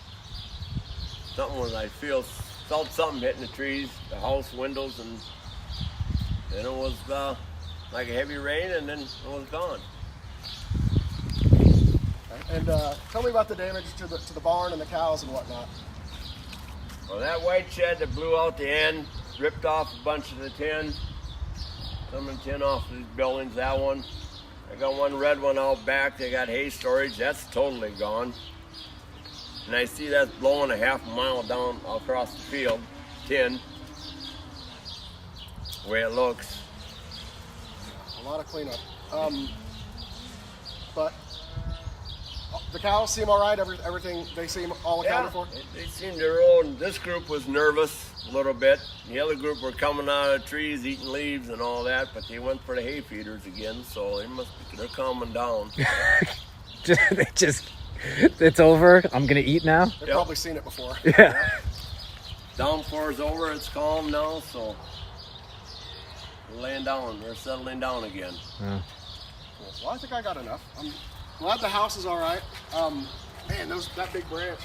something was, I felt something hitting the trees, the house windows, and then it was like a heavy rain, and then it was gone. And tell me about the damage to the barn and the cows and whatnot. Well, that white shed that blew out the end, ripped off a bunch of the tin, some of the tin off these buildings, that one. I got one red one out back, they got hay storage, that's totally gone. And I see that's blowing a half mile down across the field, tin, the way it looks. A lot of cleanup. But the cows seem all right, everything, they seem all accounted for? They seemed their own. This group was nervous a little bit. The other group were coming out of trees, eating leaves and all that, but they went for the hay feeders again, so they're calming down. It's over. I'm gonna eat now. They've probably seen it before. Yeah. Downpour's over, it's calm now, so we're laying down, we're settling down again. Yeah. Cool. Well, I think I got enough. I'm glad the house is all right. Man, that big branch.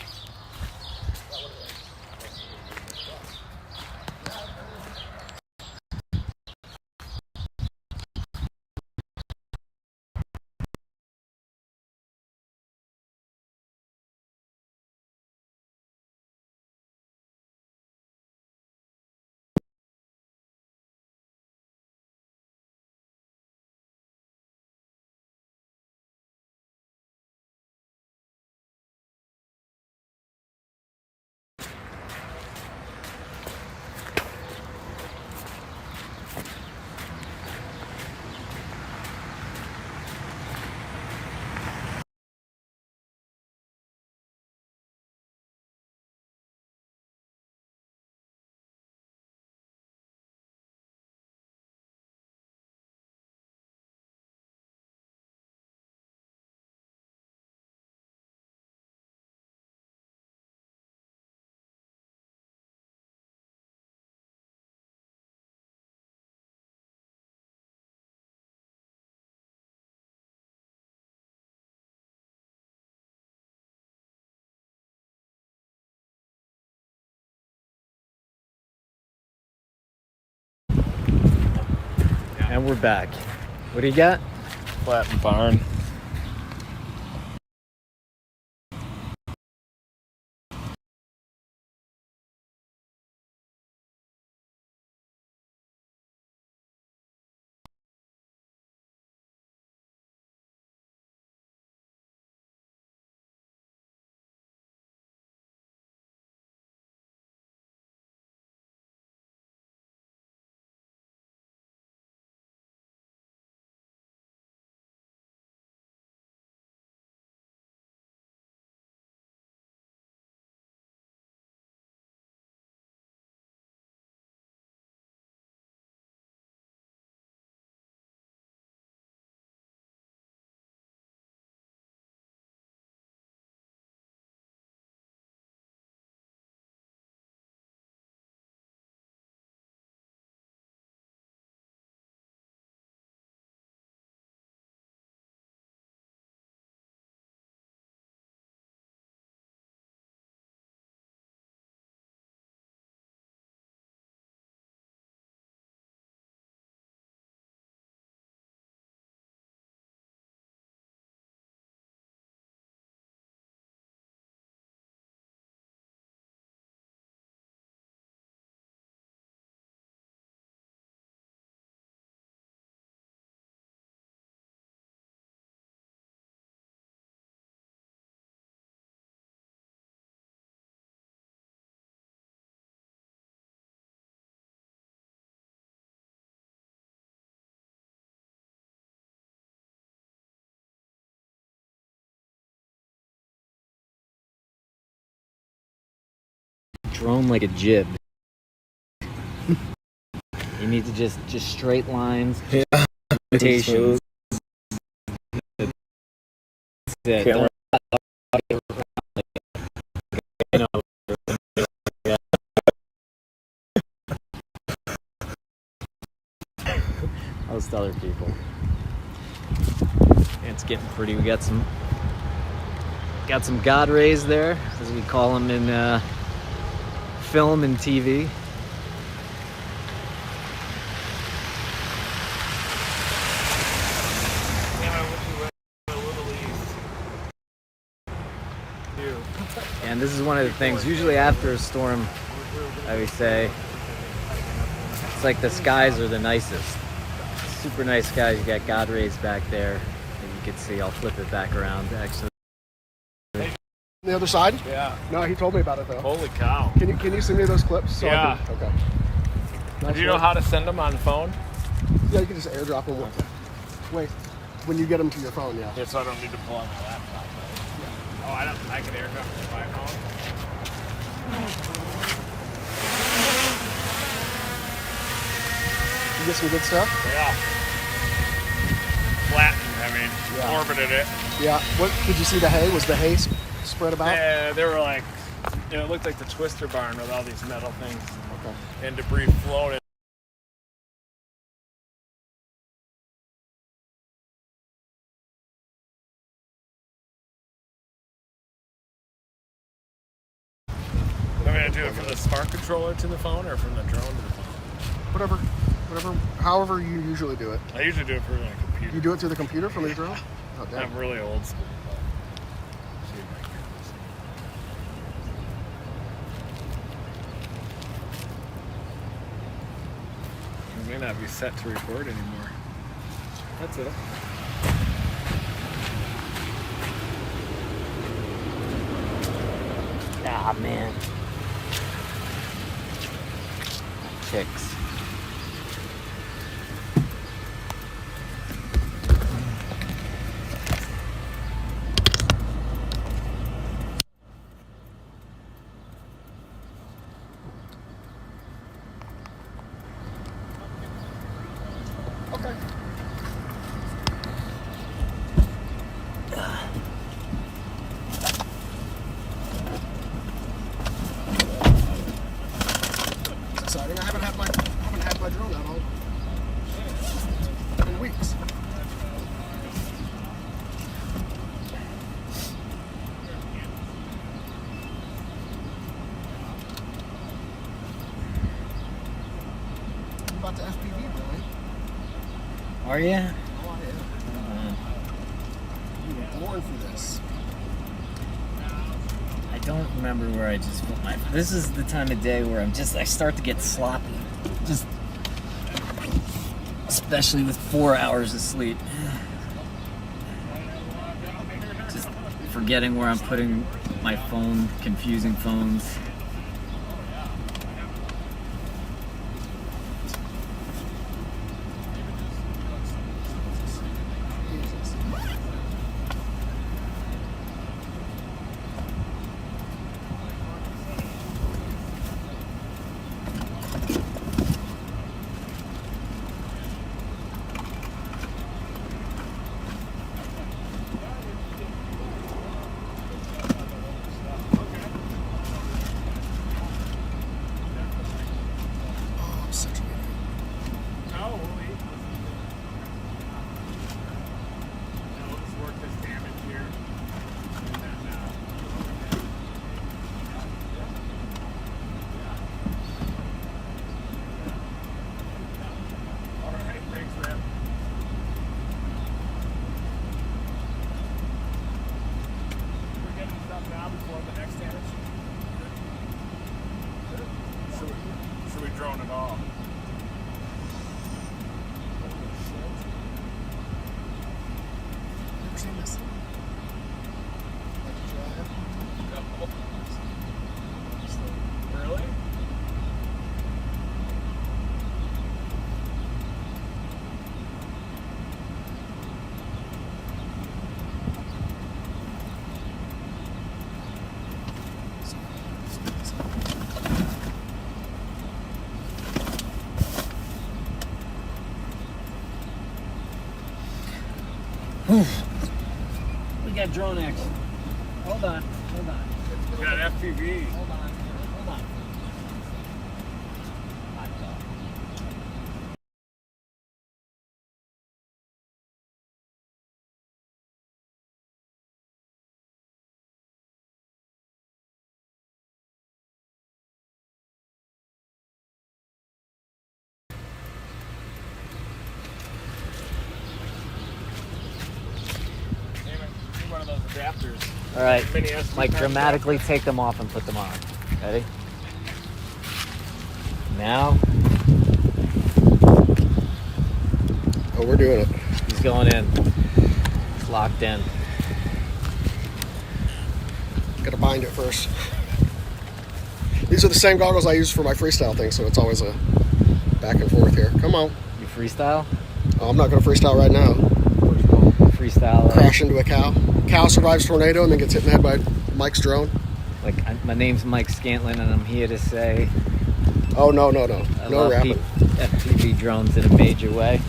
And we're back. What do you got? Flattened barn. Drone like a jib. You need to just straight lines. Yeah. Rotations. That's it. most other people. And it's getting pretty. We got some God rays there, as we call them in film and TV. And this is one of the things, usually after a storm, I would say, it's like the skies are the nicest. Super nice skies. You got God rays back there. And you can see, I'll flip it back around actually. The other side? Yeah. No, he told me about it though. Holy cow. Can you send me those clips? So Yeah. Okay. Nice Do you know work. how to send them on phone? Yeah, you can just airdrop them. Wait, when you get them to your phone, yeah. Yeah, so I don't need to pull on my laptop, right? Yeah. Oh, I can airdrop it to my phone? You get some good stuff? Yeah. Flattened, Yeah. orbited it. Yeah. What did you see? The hay? Was the hay spread about? Yeah, they were like, it looked like the Twister barn with all these metal things Okay. and debris floating. I'm gonna do it from the smart controller to the phone or from the drone to the phone? Whatever, however you usually do it. I usually do it from my computer. You do it through the computer from your drone? Oh, damn. I'm really old school. See if I can. It may not be set to record anymore. That's it. Ah, man. Chicks. Okay. It's exciting. I haven't had my drone out all in weeks. I'm about to FPV, boy. Are you? Oh, yeah. You were born for this. I don't remember where I just put my. This is the time of day where I start to get sloppy. Just. Especially with 4 hours of sleep. Just forgetting where I'm putting my phone, confusing phones. Oh, I'm such an idiot. No, we'll eat. We'll just work this damage here. And then, all right, thanks, man. We're getting stuff now before the next damage. Should we drone it off? Never seen this. Really? We got drone action. Hold on. We got FPV. Hold on. All right, Mini SD Mike, card dramatically take them off and put them on. Ready? Now, Oh, we're doing it. he's going in. It's locked in. Gotta bind it first. These are the same goggles I use for my freestyle thing, so it's always a back and forth here. Come on. You freestyle? Oh, I'm not gonna freestyle right now. Freestyle. Crash into a cow. Cow survives tornado and then gets hit in the head by Mike's drone. Like, my name's Mike Scantlin, and I'm here to say Oh, no. I No love rapping. FPV drones in a major way.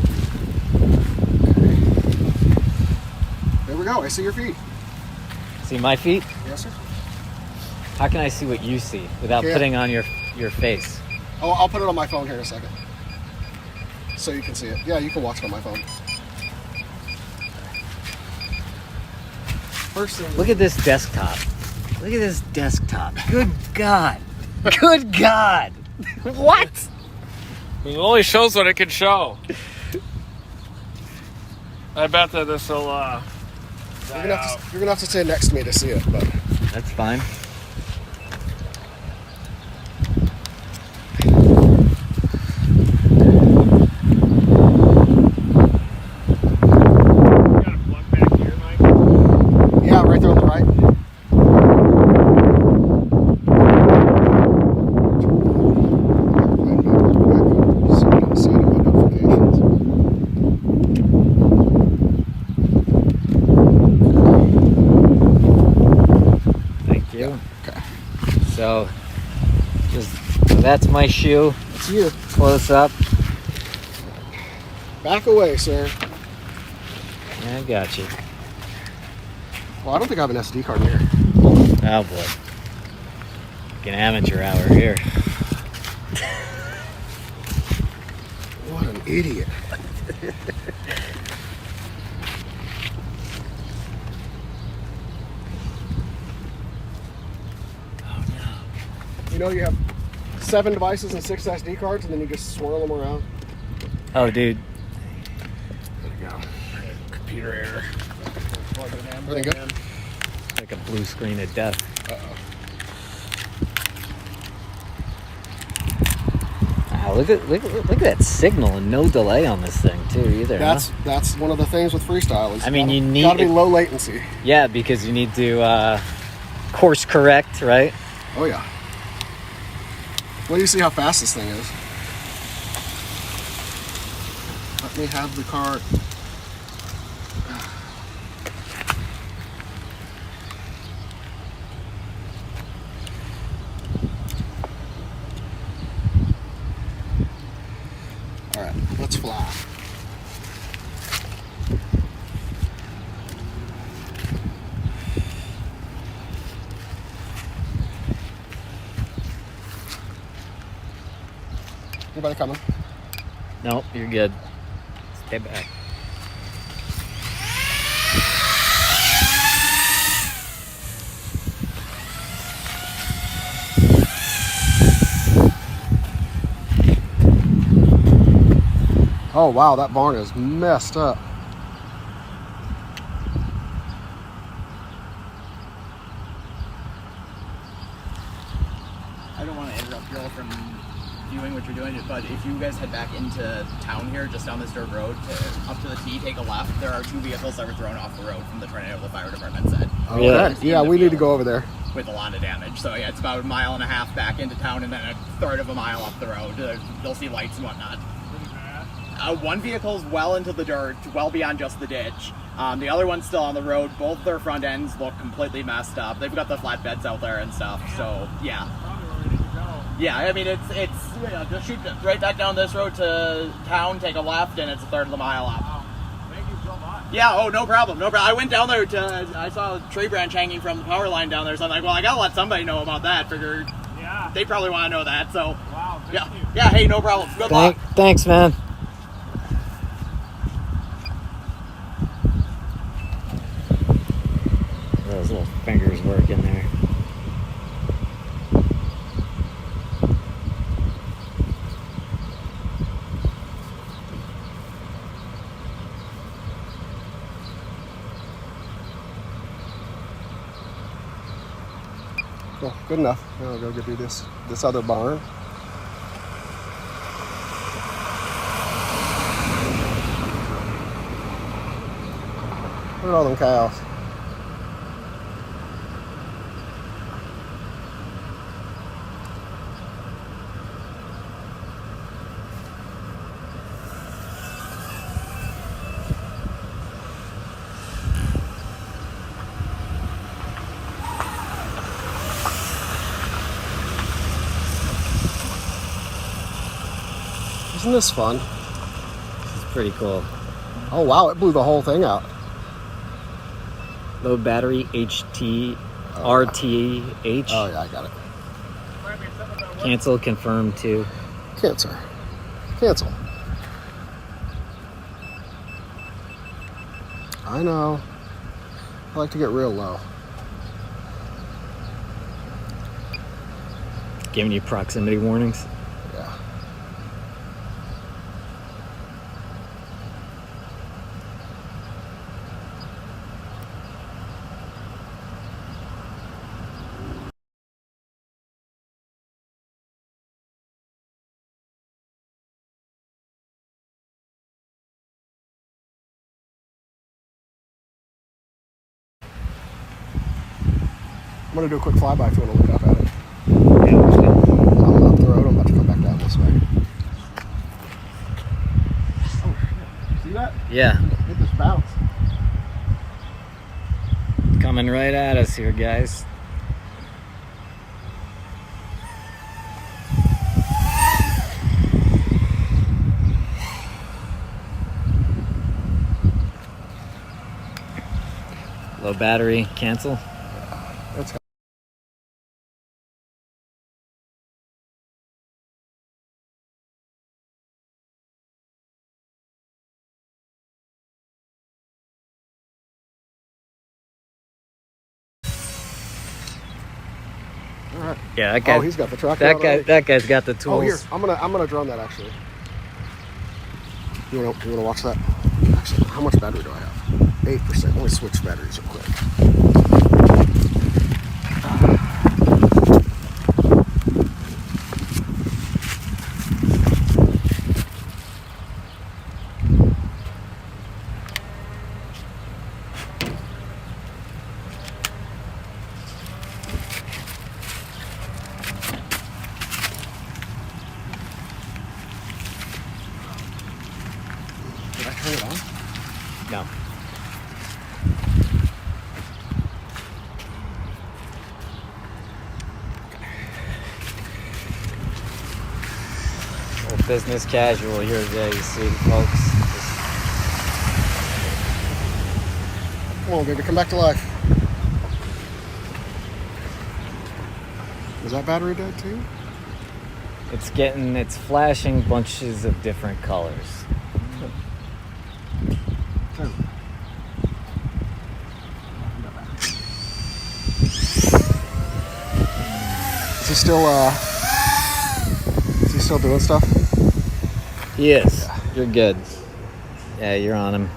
There we go. I see your feet. See my feet? Yes, sir. How can I see what you see without Can't. putting on your face? Oh, I'll put it on my phone here in a second. So you can see it. Yeah, you can watch it on my phone. First thing. Look at this desktop. Look at this desktop. Good God. Good God. What? It only shows what it can show. I bet that this will. You're gonna have to stand next to me to see it, but That's fine. yeah, right there on the right. So we can see it in my notifications. Thank you. Okay. So that's my shoe. It's you. Close up. Back away, sir. I got you. Well, I don't think I have an SD card here. Oh boy. Like an amateur hour here. What an idiot. Oh no. You know, you have 7 devices and 6 SD cards, and then you just swirl them around. Oh dude. There you go. Computer error. Everything good? Like a blue screen of death. Uh-oh. Wow, look at that signal and no delay on this thing too either. huh? That's one of the things with freestyle. Is I mean, you need gotta be it- low latency. Yeah, because you need to course correct, right? Oh yeah. Well, you see how fast this thing is. Let me have the card. All right, let's fly. Anybody coming? Nope, you're good. Stay back. Oh wow, that barn is messed up. I don't want to interrupt you all from viewing what you're doing, but if you guys head back into town here, just down this dirt road, up to the T, take a left, there are 2 vehicles that were thrown off the road from the tornado, the fire department said. Really? Okay. Yeah, we need to go over there. With a lot of damage. So yeah, it's about a mile and a half back into town and then a third of a mile up the road. They'll see lights and whatnot. One vehicle's well into the dirt, well beyond just the ditch. The other one's still on the road. Both their front ends look completely messed up. They've got the flatbeds out there and stuff. So yeah. Yeah, I mean it's you know, just shoot right back down this road to town, take a left, and it's a third of the mile up. Thank you so much. Yeah, oh no problem, no problem. I went down there I saw a tree branch hanging from the power line down there, so I'm like, well, I gotta let somebody know about that. Figured Yeah. they probably want to know that. So Wow. Thank yeah, you. yeah. Hey, no problem. Good luck. Thanks, man. Those little fingers working there. Good enough. Now we'll go do this other barn. Look at all them cows. Isn't this fun? This is pretty cool. Oh wow, it blew the whole thing out. Low battery RTH. Oh yeah, I got it. Cancel, confirm to. Cancel. I know. I like to get real low. Giving you proximity warnings. Yeah. I'm gonna do a quick flyby if you want to look up at it. I'm up the road. I'm about to come back down this way. Oh, see that? Yeah, It just bounced. coming right at us here, guys. Low battery, cancel. That's all right. Yeah, that guy. Oh, he's got the truck. that out guy. already. That guy's got the tools. Oh, here. I'm gonna drone that actually. You wanna watch that? Actually, how much battery do I have? 8%. Let me switch batteries real quick. Did I turn it on? No. Little business casual here today, you see, folks. Come on, baby, come back to life. Is that battery dead too? It's flashing bunches of different colors. Is he still doing stuff? He is. You're good. Yeah, you're on him.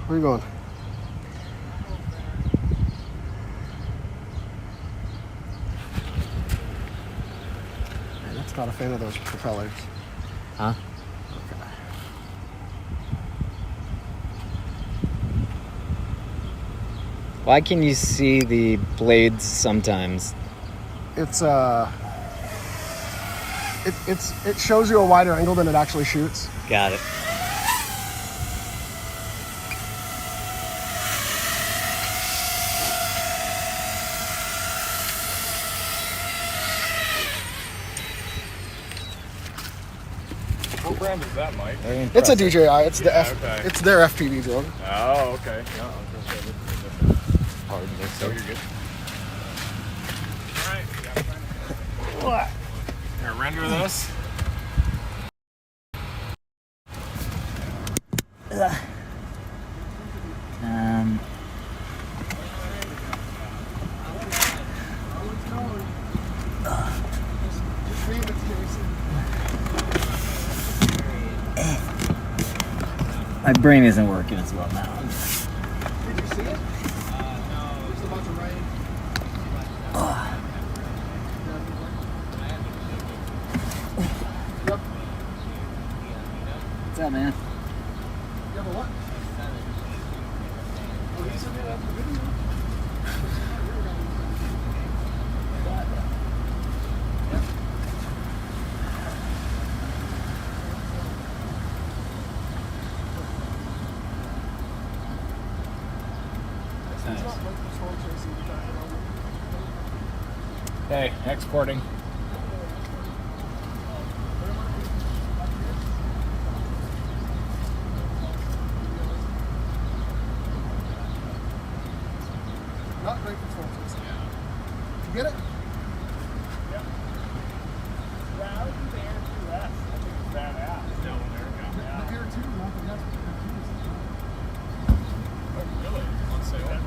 Where are you going? Man, that's not a fan of those propellers. Huh? Okay. Why can you see the blades sometimes? It's it shows you a wider angle than it actually shoots. Got it. What brand is that, Mike? Very It's a impressive. DJI. It's the Yeah, F. okay. It's their FPV drone. Oh, okay. Yeah, I was gonna say, Pardon me, so sir. you're good. All right. What? Here, render this. My brain isn't working as well now. Did you see it? No. There's a bunch of rain. Yep. What's up, man? You have a what? Oh, he sent me that video. Hey, exporting. Not great control chasing. Did you get it? Yeah, I was in the Air 2S. I think it's badass. No, there we go. The Air 2, not the Air 2. Oh, really? On sale?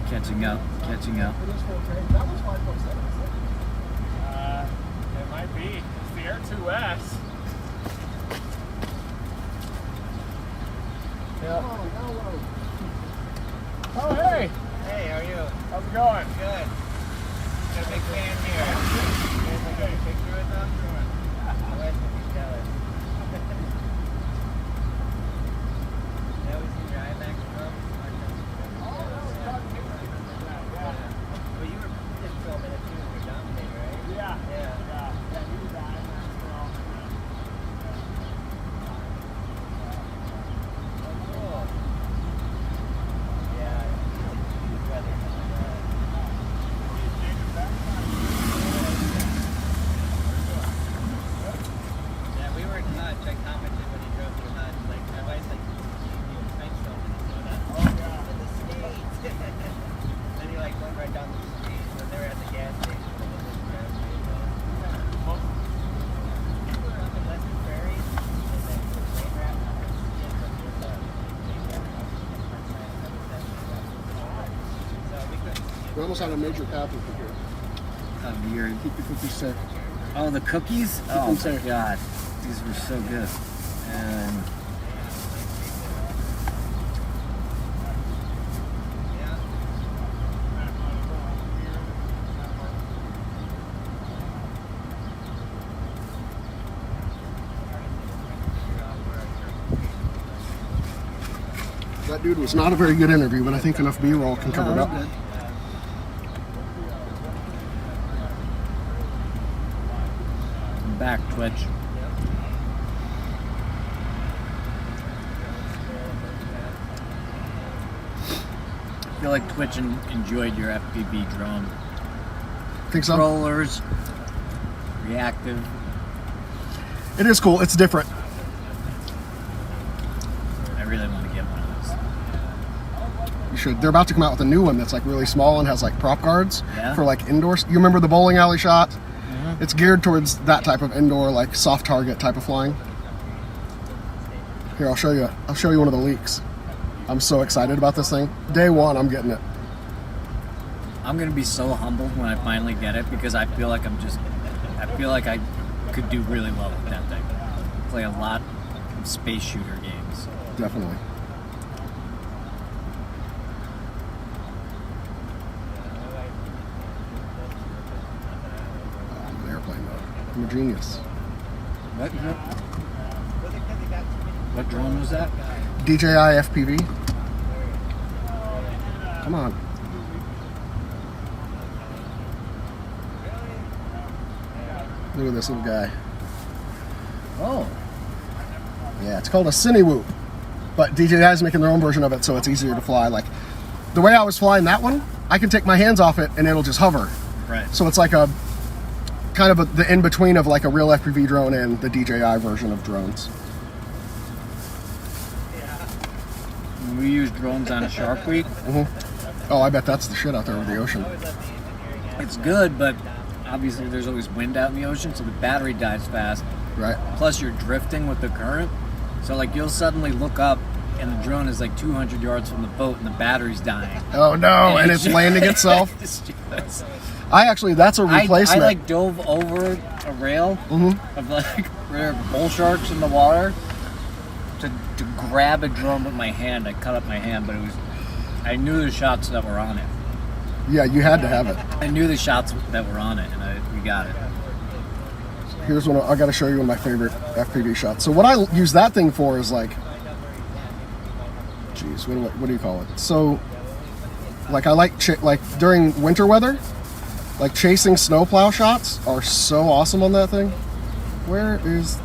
Catching up. It is 4K. That was 5.7. It might be. It's the Air 2S. Yeah. Oh, hey! Hey, how are you? How's it going? Good. Got a big fan here. You guys want to take a picture with them? My wife will be jealous. That was your IMAX film? Well, you were just filming it too with your Dominator, right? Yeah. Yeah. Yeah, you were dying. Cool. Yeah. Huge weather coming up. Yeah, we were in Hutch. I commented when he drove through Hutch. Like, my wife's like, you French film in Minnesota. Oh, yeah. In the States. Then he like went right down the street when they were at the gas station. And then they grabbed me. We were up in Pleasant Prairie. And then the train wrap. So we couldn't see it. We almost had a major pappy for here. Weird. Keep the cookies safe. Oh, the cookies? Oh them my safe. god. These were so good. And That dude was not a very good interview, but I think enough B-roll can cover it up. good. Back Twitch. I feel like Twitch enjoyed your FPV drone. Think so? Controllers, reactive. It is cool. It's different. I really want to get one of those. You should. They're about to come out with a new one that's like really small and has like prop guards Yeah? for like indoors. You remember the bowling alley shot? It's geared towards that type of indoor, like soft target type of flying. Here, I'll show you. I'll show you one of the leaks. I'm so excited about this thing. Day one, I'm getting it. I'm gonna be so humbled when I finally get it because I feel like I feel like I could do really well with that thing. Play a lot of space shooter games. Definitely. I'm an airplane mode. I'm a genius. What drone was that? DJI FPV. Come on. Look at this little guy. Oh, Yeah, it's called a Cinewhoop, but DJI is making their own version of it, so it's easier to fly. Like the way I was flying that one, I can take my hands off it and it'll just hover. right. So it's like a kind of the in between of like a real FPV drone and the DJI version of drones. We use drones on Shark Week. Oh, I bet that's the shit out there over the ocean. It's good, but obviously there's always wind out in the ocean, so the battery dies fast. Right. Plus you're drifting with the current. So like you'll suddenly look up and the drone is like 200 yards from the boat and the battery's dying. Oh no, and it's landing itself. It's just- That's a replacement. I like dove over a rail of like rare bull sharks in the water to to grab a drone with my hand. I cut up my hand, but I knew the shots that were on it. Yeah, you had to have it. I knew the shots that were on it, and we got it. Here's one. I got to show you one of my favorite FPV shots. So what I use that thing for is like, geez, what do you call it? So, like I like during winter weather, like chasing snowplow shots are so awesome on that thing. Where is?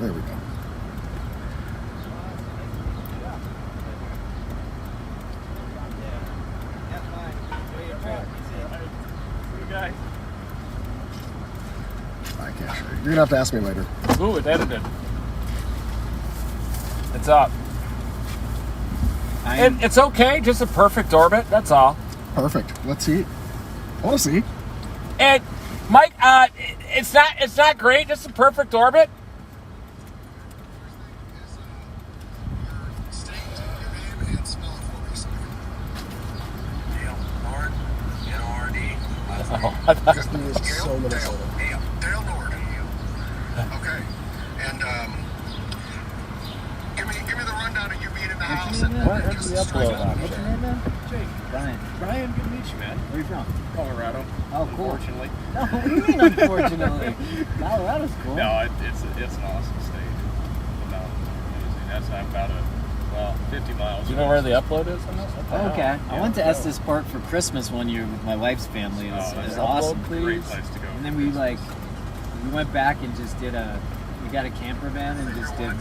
There we go. I can't show you. You're gonna have to ask me later. Ooh, it's edited. It's up. It's okay, just a perfect orbit, that's all. Perfect. Let's see it. I want to see. And Mike, it's not great, just a perfect orbit. This thing is so Minnesota. Dale Nord. Okay. And give me the rundown of you being in the house. What's the upload on? What's your name, man? Jake. Brian. Brian, good to meet you, man. Where are you from? Colorado. Oh, cool. Unfortunately. No, what do you mean, unfortunately? Colorado's cool. No, it's an awesome state. No, that's about 50 miles. Do you know where the upload is on this? Okay. I went to Estes Park for Christmas one year with my wife's family. It was awesome. Great place to go. And then we went back and just we got a camper van and just did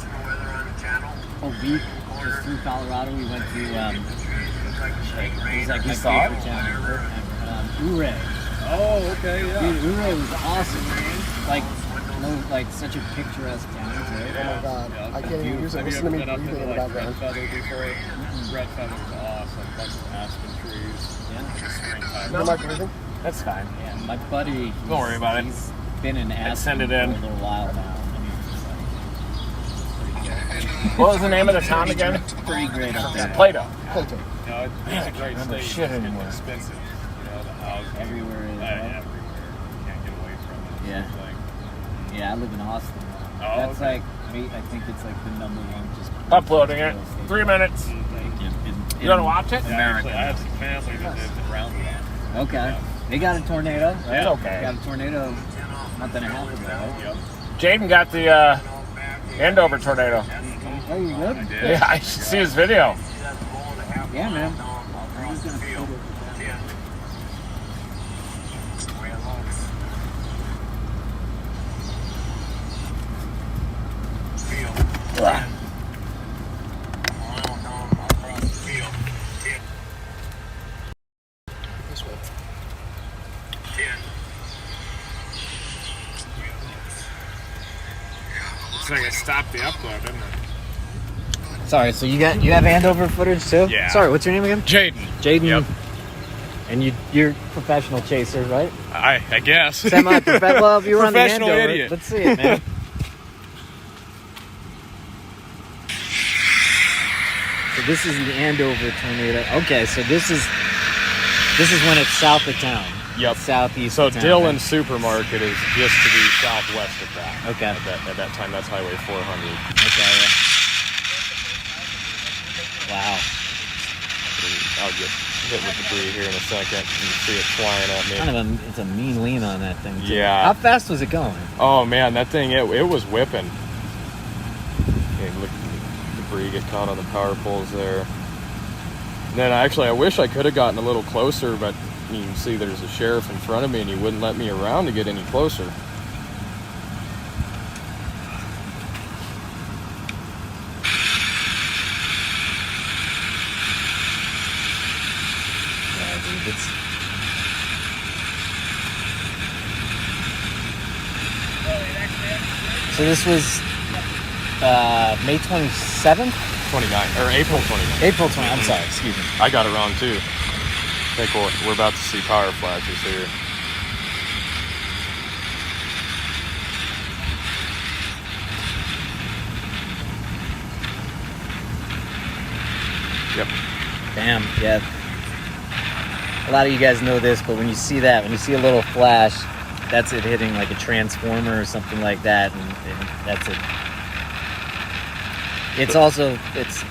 a week just through Colorado. We went to, it was like my favorite town. Ouray. Oh, okay, yeah. Dude, Ouray was awesome, man. Like such a picturesque town, right? Oh my God. I can't even use it. Listen to me breathing in the background. Red Feather before? Red Feather was awesome. Bunch of aspen trees. Yeah. Springtime. Am I breathing? That's fine. Yeah, my buddy. Don't worry about it. He's been in Aspen send it in. for a little while now. What was the name of the town again? Pretty great up there. Plato. Plato. No, it's a great remember state. shit It's anymore. expensive. You know, the housing. Everywhere is, right? Everywhere. You can't get away from it. Yeah. It's like, Yeah, I live in Austin. That's okay. I think it's like the number one. Just Uploading it. 3 minutes. in You want to watch it? yeah, America. actually, I have some family that lives in Round Rock. Okay. They got a tornado. Right? It's okay. They got a tornado a month and a half ago. Right? Yep. Jaden got the Andover Tornado. Oh, you good? I did. Yeah, I should see his video. Yeah, man. I'm just gonna put it- This way. Looks like I stopped the upload, didn't it? Sorry, so you have Andover footage too? Yeah. Sorry, what's your name again? Jaden. Jaden. Yep. And you're a professional chaser, right? I guess. Semi-professional. Well, if you were on the Professional Andover, idiot. let's see it, man. So this is the Andover tornado. Okay, so this is when it's south of town. Yep. Southeast. So of town. Dillon's Supermarket is just to the southwest of that. Okay. At that time, that's Highway 400. Okay. Yeah. Wow. I'll get hit with debris here in a second. You can see it flying at me. It's a mean lean on that thing too. Yeah. How fast was it going? Oh man, that thing it was whipping. Okay, look, debris get caught on the power poles there. And then I wish I could have gotten a little closer, but you can see there's a sheriff in front of me and he wouldn't let me around to get any closer. Yeah, dude, So this was May 27th? 29, or April 29. April 20th. I'm sorry, excuse me. I got it wrong too. I think we're about to see power flashes here. Yep. Damn, yeah. A lot of you guys know this, but when you see a little flash, that's it hitting like a transformer or something like that, and that's it. It's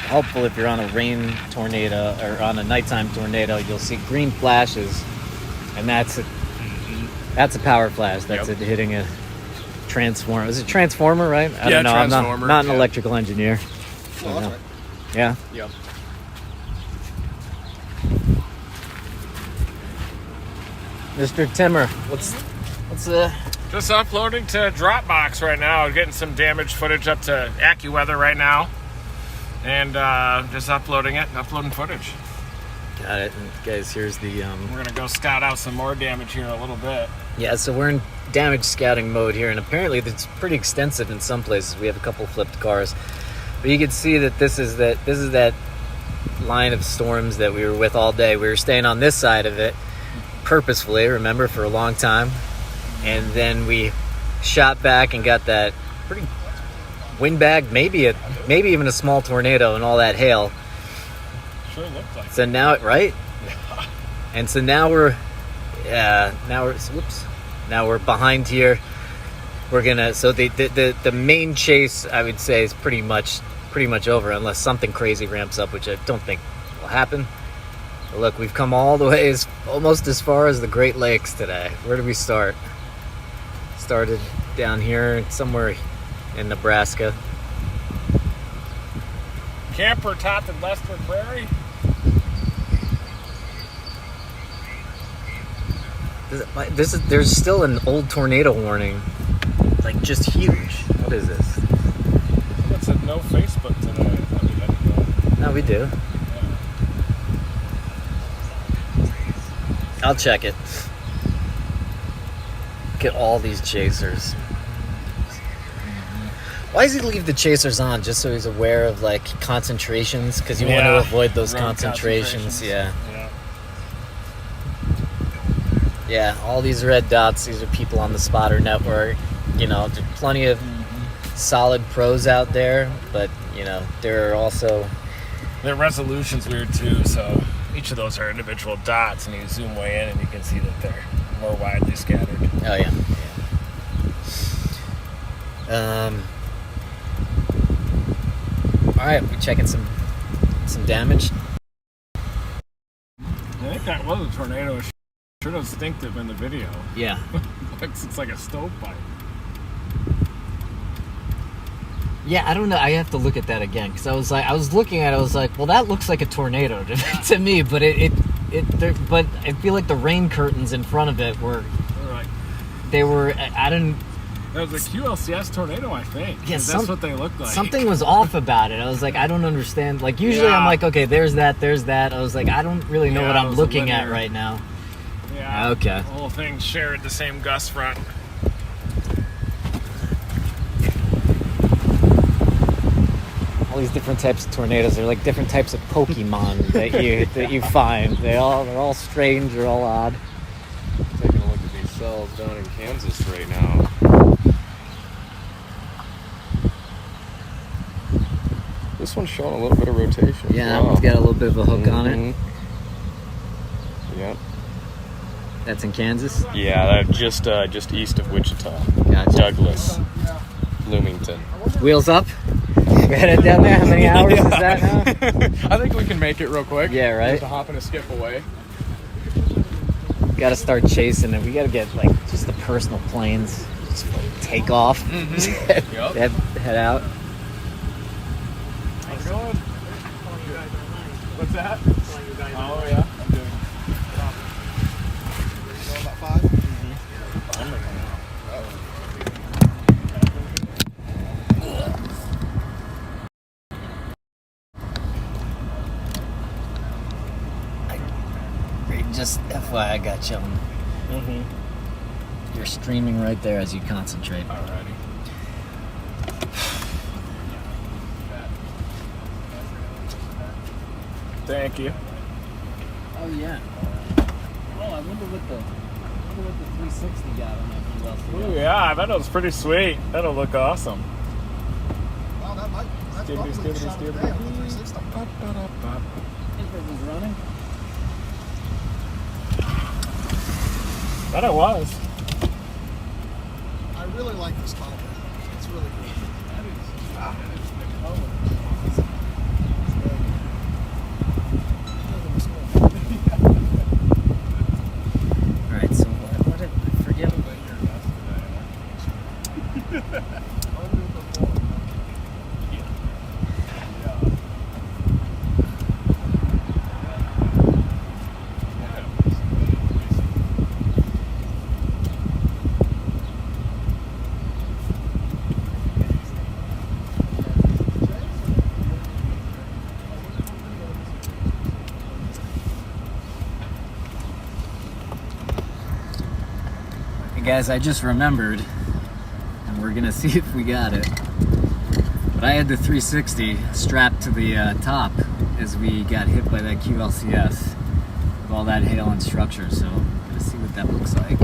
helpful if you're on a rain tornado or on a nighttime tornado. You'll see green flashes, and that's a power flash. That's it hitting a transformer. Is it transformer, right? I don't know. Transformer. I'm not an electrical engineer. Oh, that's right. Yeah. Yep. Mr. Timmer, what's Just uploading to Dropbox right now. Getting some damaged footage up to AccuWeather right now. And just uploading it and uploading footage. Got it. And guys, here's the We're going to go scout out some more damage here in a little bit. Yeah, so we're in damage scouting mode here, and apparently it's pretty extensive in some places. We have a couple flipped cars. But you can see that this is that line of storms that we were with all day. We were staying on this side of it purposefully, remember, for a long time. And then we shot back and got that pretty windbag, maybe even a small tornado and all that hail. Sure looked like So now, right? And so now we're behind here. We're gonna, so the main chase, I would say, is pretty much over, unless something crazy ramps up, which I don't think will happen. But look, we've come all the way almost as far as the Great Lakes today. Where did we start? Started down here somewhere in Nebraska. Camper topped at Lester Prairie. There's still an old tornado warning, like just huge. What is this? It said no Facebook today. I thought we had to go. No, we do. I'll check it. Look at all these chasers. Why does he leave the chasers on? Just so he's aware of like concentrations? Because you want to avoid those Road concentrations. Yeah. Yeah. Yeah, all these red dots, these are people on the spotter network. You know, there's plenty of solid pros out there, but, you know, there are also... Their resolution's weird too, so each of those are individual dots, and you zoom way in and you can see that they're more widely scattered. Oh, yeah. All right, we're checking some damage. I think that was a tornado. It should have stinked it in the video. Yeah. It's like a stovepipe. Yeah, I don't know. I have to look at that again, because I was looking at it, I was like, well, that looks like a tornado to me, but but I feel like the rain curtains in front of it were, I didn't... That was a QLCS tornado, I think. Yeah, that's what they looked like. Something was off about it. I was like, I don't understand. Like, usually I'm like, okay, there's that. I was like, I don't really know what I'm looking at right now. Yeah. Okay. The whole thing shared the same gust front. All these different types of tornadoes. They're like different types of Pokemon that you find. They're all strange. They're all odd. Taking a look at these cells down in Kansas right now. This one's showing a little bit of rotation. Yeah, that one's got a little bit of a hook on it. Yep. That's in Kansas? Yeah, just east of Wichita. Gotcha. Douglas. Bloomington. Wheels up? We're headed down there? How many hours is that now? I think we can make it real quick. Yeah, right? Just a hop and a skip away. Gotta start chasing it. We gotta get like just the personal planes. Just take off. Head out. How's it going? What's that? Oh, yeah. I'm doing About 5? Just FYI, I got you on. You're streaming right there as you concentrate. Alrighty. Thank you. Oh yeah. Oh, I wonder what the 360 got on that QLC. Ooh, yeah, that was pretty sweet. That'll look awesome. Wow, that's Skibbity, probably the skibbity, shot of the skibbity. day on the 360. Think it was running? That it was. I really like this color. It's really good. All right, so what did I forget? Guys, I just remembered, and we're gonna see if we got it. But I had the 360 strapped to the top as we got hit by that QLCS with all that hail and structure. So I'm gonna see what that looks like.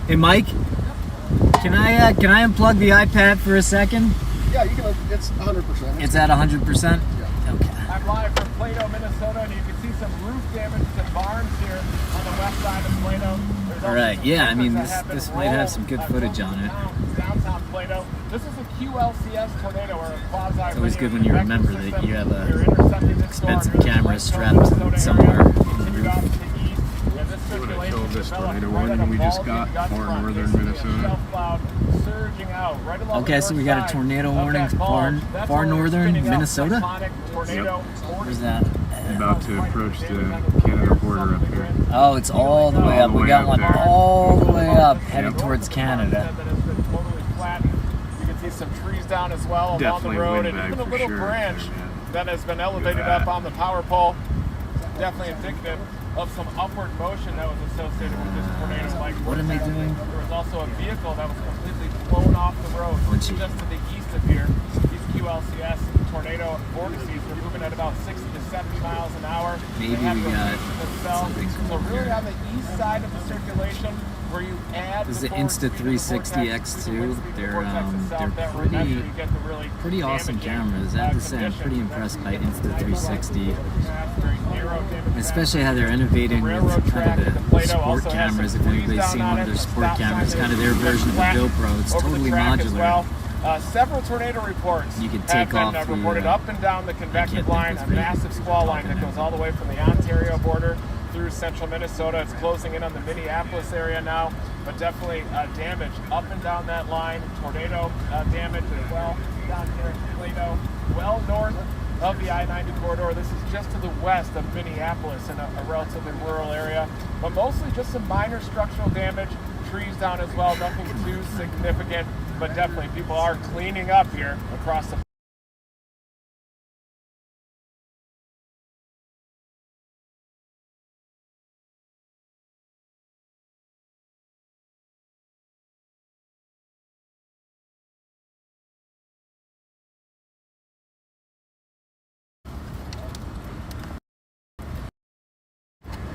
Hey Mike, can I unplug the iPad for a second? Yeah, you can. It's 100%. It's at 100%? Yeah. Okay. I'm live from Plato, Minnesota, and you can see some roof damage to barns here on the west side of Plato. All right, yeah, I mean, this might have some good footage on it. Downtown Plato. This is a QLCS tornado, or a quasi. It's always good when you remember that you have a expensive camera strapped somewhere in the roof. This tornado warning we just got for northern Minnesota. Okay, so we got a tornado warning far northern Minnesota? Yep. Where's that? About to approach the Canada border up here. Oh, it's all the way up. We got one all the way up, headed towards Canada. You can see some trees down as well along the road, and even a little branch that has been elevated up on the power pole. Definitely indicative of some upward motion that was associated with this tornado. Like what am I doing? There was also a vehicle that was completely blown off the road just to the east of here. These QLCS tornado vortices were moving at about 60 to 70 miles an hour. Maybe we got something So really on the east side of the circulation, where you add this is the Insta360 X2. They're pretty awesome cameras. I have to say, I'm pretty impressed by Insta360. Especially how they're innovating with kind of the sport cameras. If anybody's seen one of their sport cameras, kind of their version of the GoPro. It's totally modular. Several tornado reports you can take have off been reported up and down the convective line, a massive squall line that goes all the way from the Ontario border through central Minnesota. It's closing in on the Minneapolis area now, but definitely damage up and down that line. Tornado damage as well down here in Plato, well north of the I-90 corridor. This is just to the west of Minneapolis in a relatively rural area, but mostly just some minor structural damage, trees down as well, nothing too significant, but definitely people are cleaning up here across the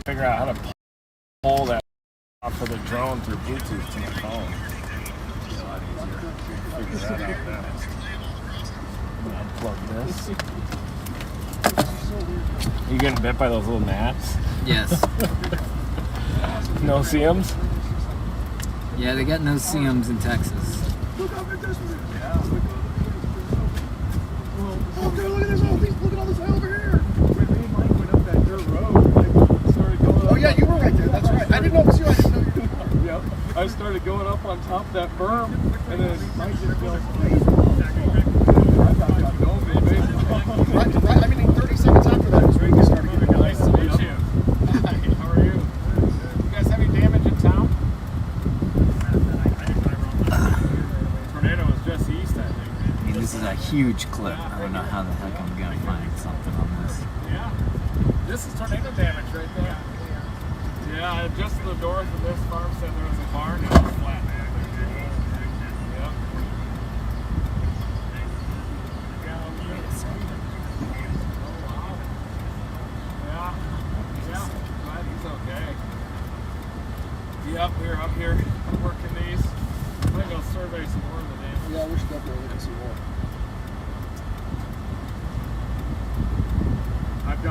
figure out how to pull that off of the drone through Bluetooth to my phone. It's a lot easier. Figure that out then. Unplug this. You getting bit by those little gnats? Yes. No see-ums? Yeah, they got no see-ums in Texas. Look how big this one is. Okay, look at this. Look at all this hell over here. Mike went up that dirt road. Oh yeah, you were right there. That's right. I didn't know it was you. I didn't know you were doing it. Yep. I started going up on top of that berm, and then Mike just goes, right. I mean, 30 seconds after that, it's right. You started getting nice to meet you. Hi, how are you? You guys have any damage in town? Tornado was just east, I think. I mean, this is a huge clip. I don't know how the heck I'm gonna find something on this. Yeah. This is tornado damage right there. Yeah, just to the north of this farmstead there was a barn that was flat. Yep. Yeah. Glad he's okay. Yep, we're up here working these. I'm gonna go survey some more of the damage. Yeah, we should definitely look at some more.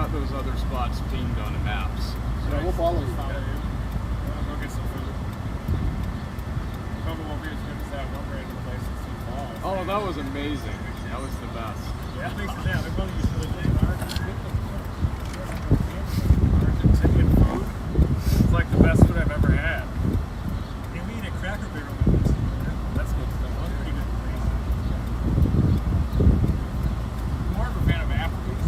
got those other spots pinged on the maps. Yeah, we'll follow you. I'll go get some food. Probably won't be as good as that one random place in Sioux Falls. Oh, that was amazing. That was the best. Yeah, they're both used to the same Argentinian food. It's like the best food I've ever had. And we eat at Cracker Barrel. That's good stuff. That's pretty good place. More of a fan of Applebee's.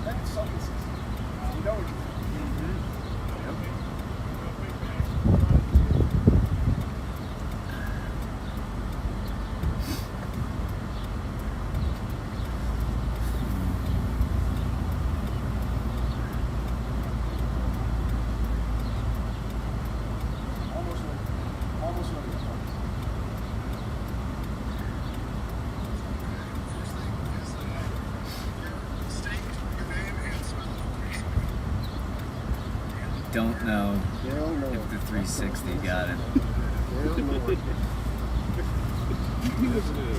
That's something. You know what you almost ready. Don't know Dale Nord. if the 360 got it. Dale Nord.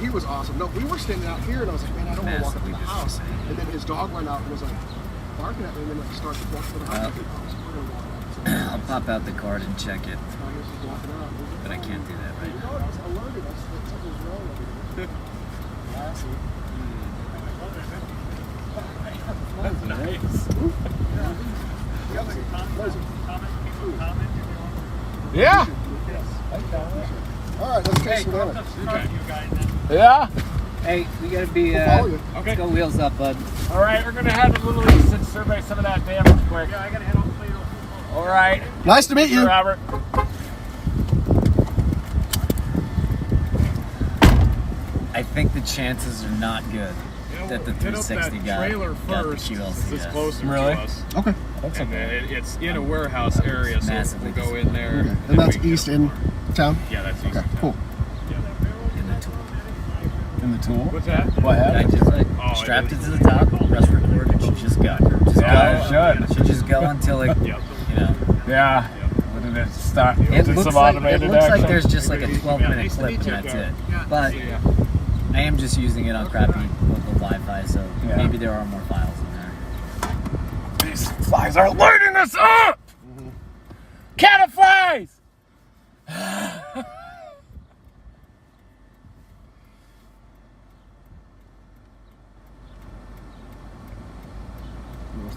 He was awesome. No, we were standing out here and I was like, man, I don't want to walk up to the house. And then his dog went out and was like barking at me and then like started to walk to the house. I'll pop out the card and check it, but I can't do that right now. I was alerted. I said something's wrong with you. Yeah. All right, let's taste some dinner. Yeah. Hey, we gotta be. follow you. Okay. Let's go wheels up, bud. All right, we're gonna have a little survey some of that damage quick. Yeah, I gotta head on the field. All right. Nice to meet you. Robert. I think the chances are not good that the 360 got the QLC. It's closer Really? to us. Okay. That's okay. It's in a warehouse area, so Massively we'll go in there. Okay. And that's east in town? Yeah, that's east. Okay, cool. In the tool. In the tool? What's that? What I happened? just like Oh, strapped it to the top, press record, and should just go. Just Yeah, go. it Should just go until it, Yep. you know. Yeah. What did it start? It looks like there's just like a 12-minute clip and that's it. But I am just using it on crappy local Wi-Fi, so maybe there are more files in there. These flies are lighting us up! Cat of flies!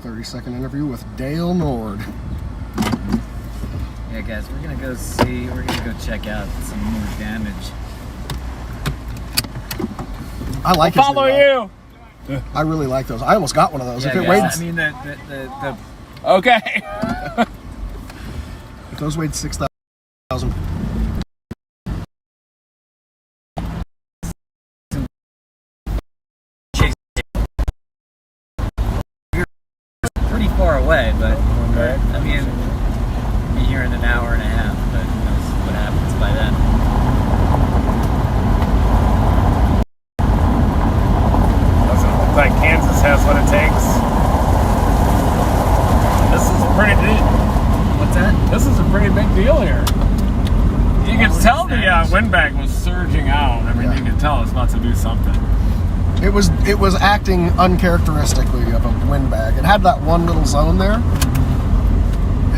30-second interview with Dale Nord. Yeah, guys, we're gonna go check out some more damage. I like his Follow new you! one. I really like those. I almost got one of those. Yeah, If it guys, weighed, I mean, the Okay. if those weighed 6,000. pretty far away, but I mean, be here in an hour and a half, but who knows what happens by then. Doesn't look like Kansas has what it takes. This is pretty deep. What's that? This is a pretty big deal here. You can Oh, tell the thanks. windbag was surging out. I mean, Yeah. you can tell it's about to do something. It was acting uncharacteristically of a windbag. It had that one little zone there.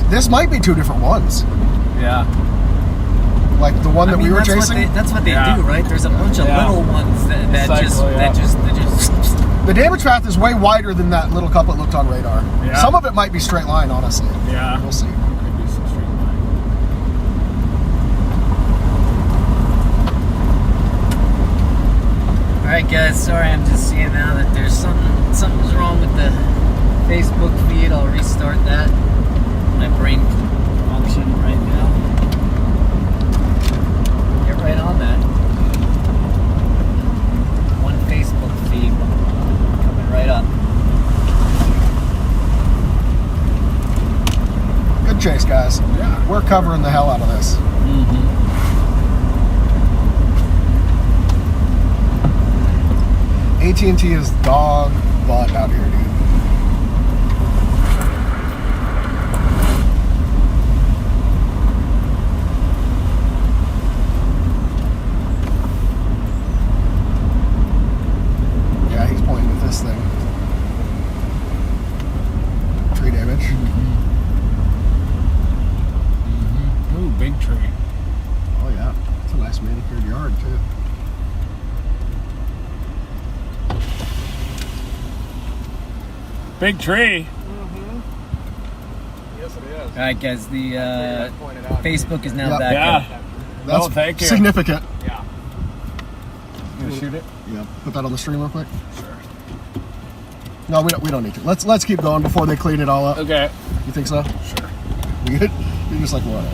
This might be two different ones. Yeah. Like the one that we were that's chasing. That's what they Yeah. do, right? There's a bunch of Yeah. little ones that just. The damage path is way wider than that little couple it looked on radar. Yeah. Some of it might be straight line, honestly. Yeah. We'll see. Could be some straight line. Alright guys, sorry, I'm just seeing now that there's something's wrong with the Facebook feed. I'll restart that. My brain function right now. Get right on that. One Facebook feed coming right up. Good chase, guys. Yeah. We're covering the hell out of this. AT&T is dog butt out here, dude. Big tree. Yes, it is. All right, guys. The Facebook is now back up. Yeah. That's thank you. significant. Yeah. You gonna shoot it? Yeah, put that on the stream real quick. Sure. No, we don't need to. Let's keep going before they clean it all up. Okay. You think so? Sure. You good? You're just like whatever.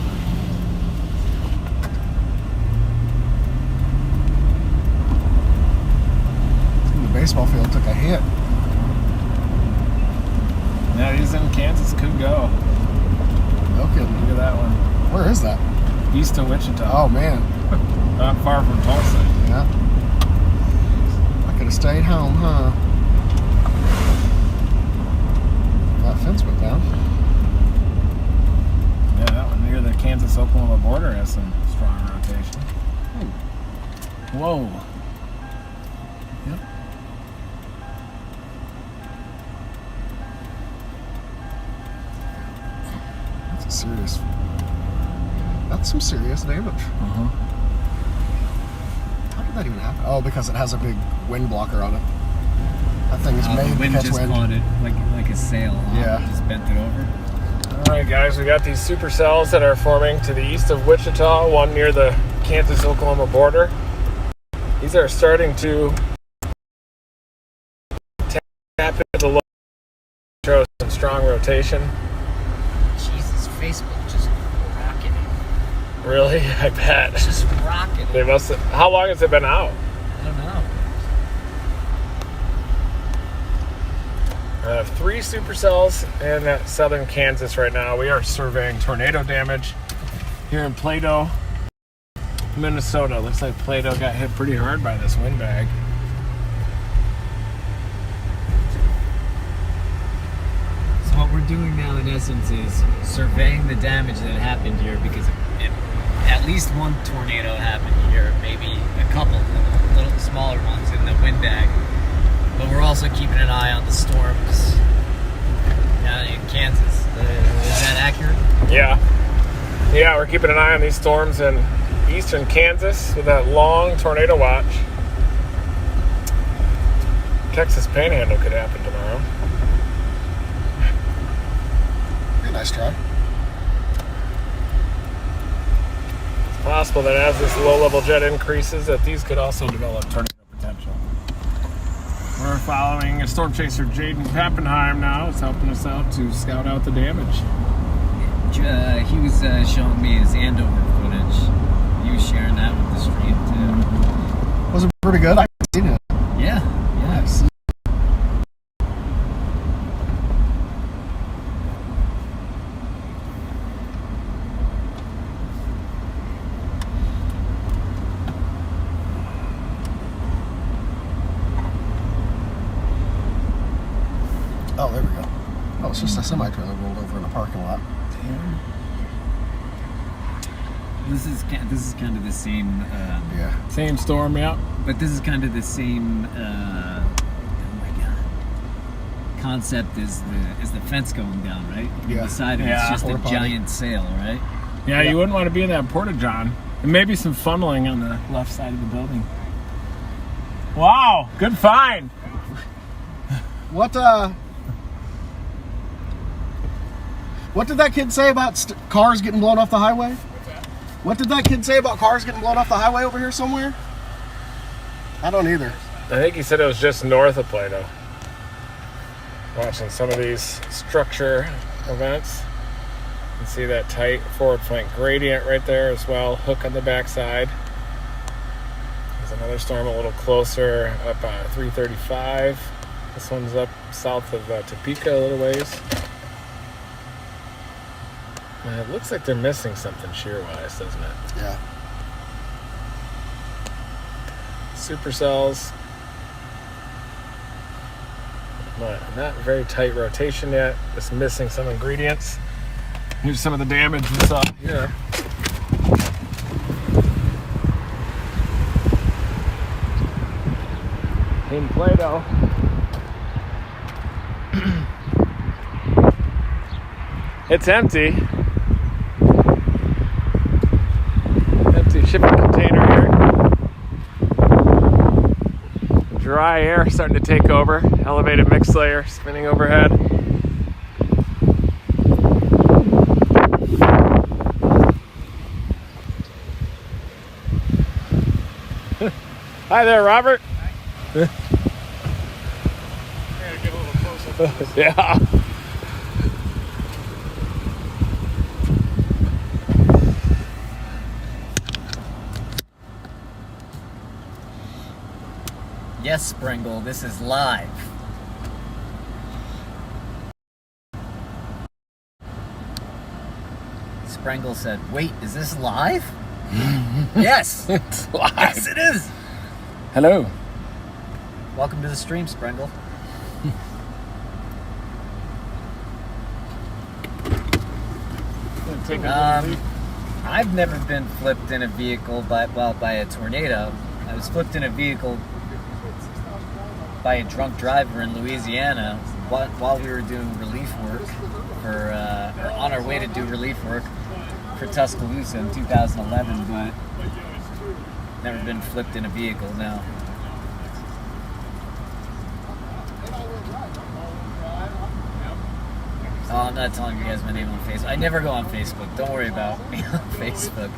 The baseball field took a hit. Yeah, these in Kansas could go. No kidding. Look at that one. Where is that? East of Wichita. Oh man. Not far from Tulsa. Yeah. I could have stayed home, huh? That fence went down. Yeah, that one near the Kansas-Oklahoma border has some strong rotation. Whoa. Yep. That's some serious damage. How did that even happen? Oh, because it has a big wind blocker on it. That thing is made The wind to catch just wind. caught it like a sail. Huh? Yeah. Just bent it over. All right, guys, we got these supercells that are forming to the east of Wichita, one near the Kansas-Oklahoma border. These are starting to tap into the low, show some strong rotation. Jesus, Facebook just rocketing. Really? I bet. Just rocketing. They must have, how long has it been out? I don't know. I have 3 supercells in southern Kansas right now. We are surveying tornado damage here in Plato, Minnesota. Looks like Plato got hit pretty hard by this windbag. So what we're doing now, in essence, is surveying the damage that happened here, because at least one tornado happened here, maybe a couple little smaller ones in the windbag. But we're also keeping an eye on the storms in Kansas. Is that accurate? Yeah. Yeah, we're keeping an eye on these storms in eastern Kansas with that long tornado watch. Texas Panhandle could happen tomorrow. Be a nice try. It's possible that as this low-level jet increases, that these could also develop tornado potential. We're following storm chaser Jaden Pappenheim now. It's helping us out to scout out the damage. He was showing me his Andover footage. He was sharing that with the stream too. Was it pretty good? I haven't seen it. Yeah, yeah. Nice. Oh, there we go. Oh, it's just a semi-trailer rolled over in a parking lot. This is kind of the same. Yeah. Same storm, yeah. But this is kind of the same. Oh my god. Concept is the fence going down, right? Yeah. Beside it, Yeah. it's just a Porta potty. giant sail, right? Yeah, you wouldn't want to be in that porta-john. And maybe some funneling on the left side of the building. Wow, good find. What did that kid say about cars getting blown off the highway? What did that kid say about cars getting blown off the highway over here somewhere? I don't either. I think he said it was just north of Plato. Watching some of these structure events. You can see that tight forward flank gradient right there as well. Hook on the backside. There's another storm a little closer up 335. This one's up south of Topeka a little ways. It looks like they're missing something shear-wise, doesn't it? Yeah. Supercells. Not very tight rotation yet. Just missing some ingredients. Here's some of the damage we saw here. In Plato. It's empty. Empty shipping container here. Dry dry air starting to take over. Elevated mix layer spinning overhead. Hi there, Robert. Yeah. Yes, Springle, this is live. Springle said, wait, is this live? Yes! It's live. Yes, it is! Hello. Welcome to the stream, Springle. I've never been flipped in a vehicle by a tornado. I was flipped in a vehicle by a drunk driver in Louisiana while we were doing relief work or on our way to do relief work for Tuscaloosa in 2011, but never been flipped in a vehicle, no. Oh, I'm not telling you guys my name on Facebook. I never go on Facebook. Don't worry about me on Facebook.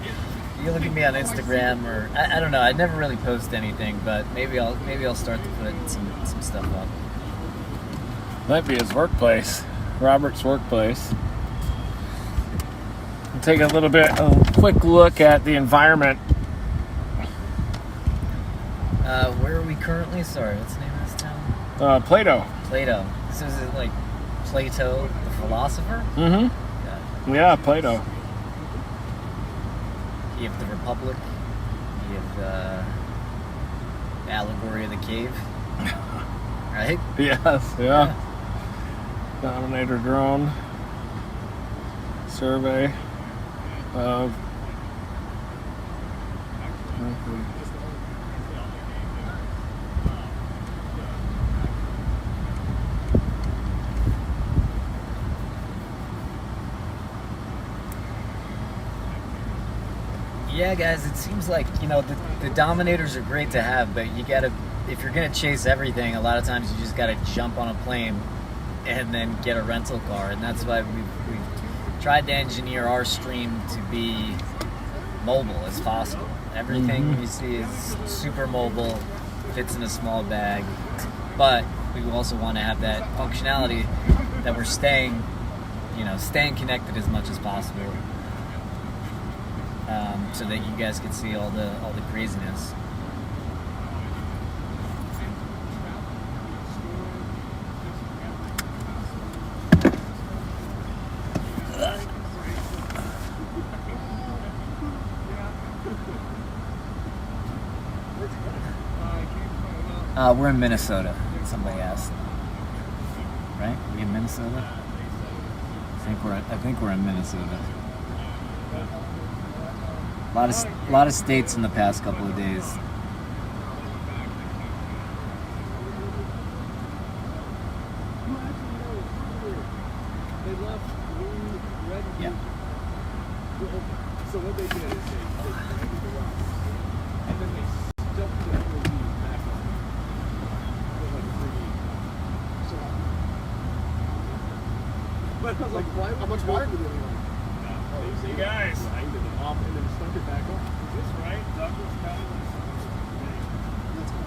You look at me on Instagram, or I don't know. I never really post anything, but maybe I'll start to put some stuff up. Might be his workplace, Robert's workplace. We'll take a quick look at the environment. Where are we currently? Sorry, what's the name of this town? Plato. Plato. This is like Plato, the philosopher? Mm-hmm. Yeah, Plato. You have the Republic. You have the allegory of the cave. Right? Yes, yeah. Dominator drone. Survey of... Yeah, guys, it seems like, the Dominators are great to have, but you gotta, if you're gonna chase everything, a lot of times you just gotta jump on a plane and then get a rental car, and that's why we've tried to engineer our stream to be mobile as possible. Everything you see is super mobile, fits in a small bag, but we also want to have that functionality that we're staying connected as much as possible. So that you guys can see all the craziness. We're in Minnesota. Somebody asked. Right? Are we in Minnesota? I think we're in Minnesota. A lot of states in the past couple of days. Yeah. So what they did is they and then they stuffed the LED back on like 3D. So, but I was like, why? How much water did they run? See you guys. Lined it off and then stuck it back on. Is this right? Douglas County? That's cool.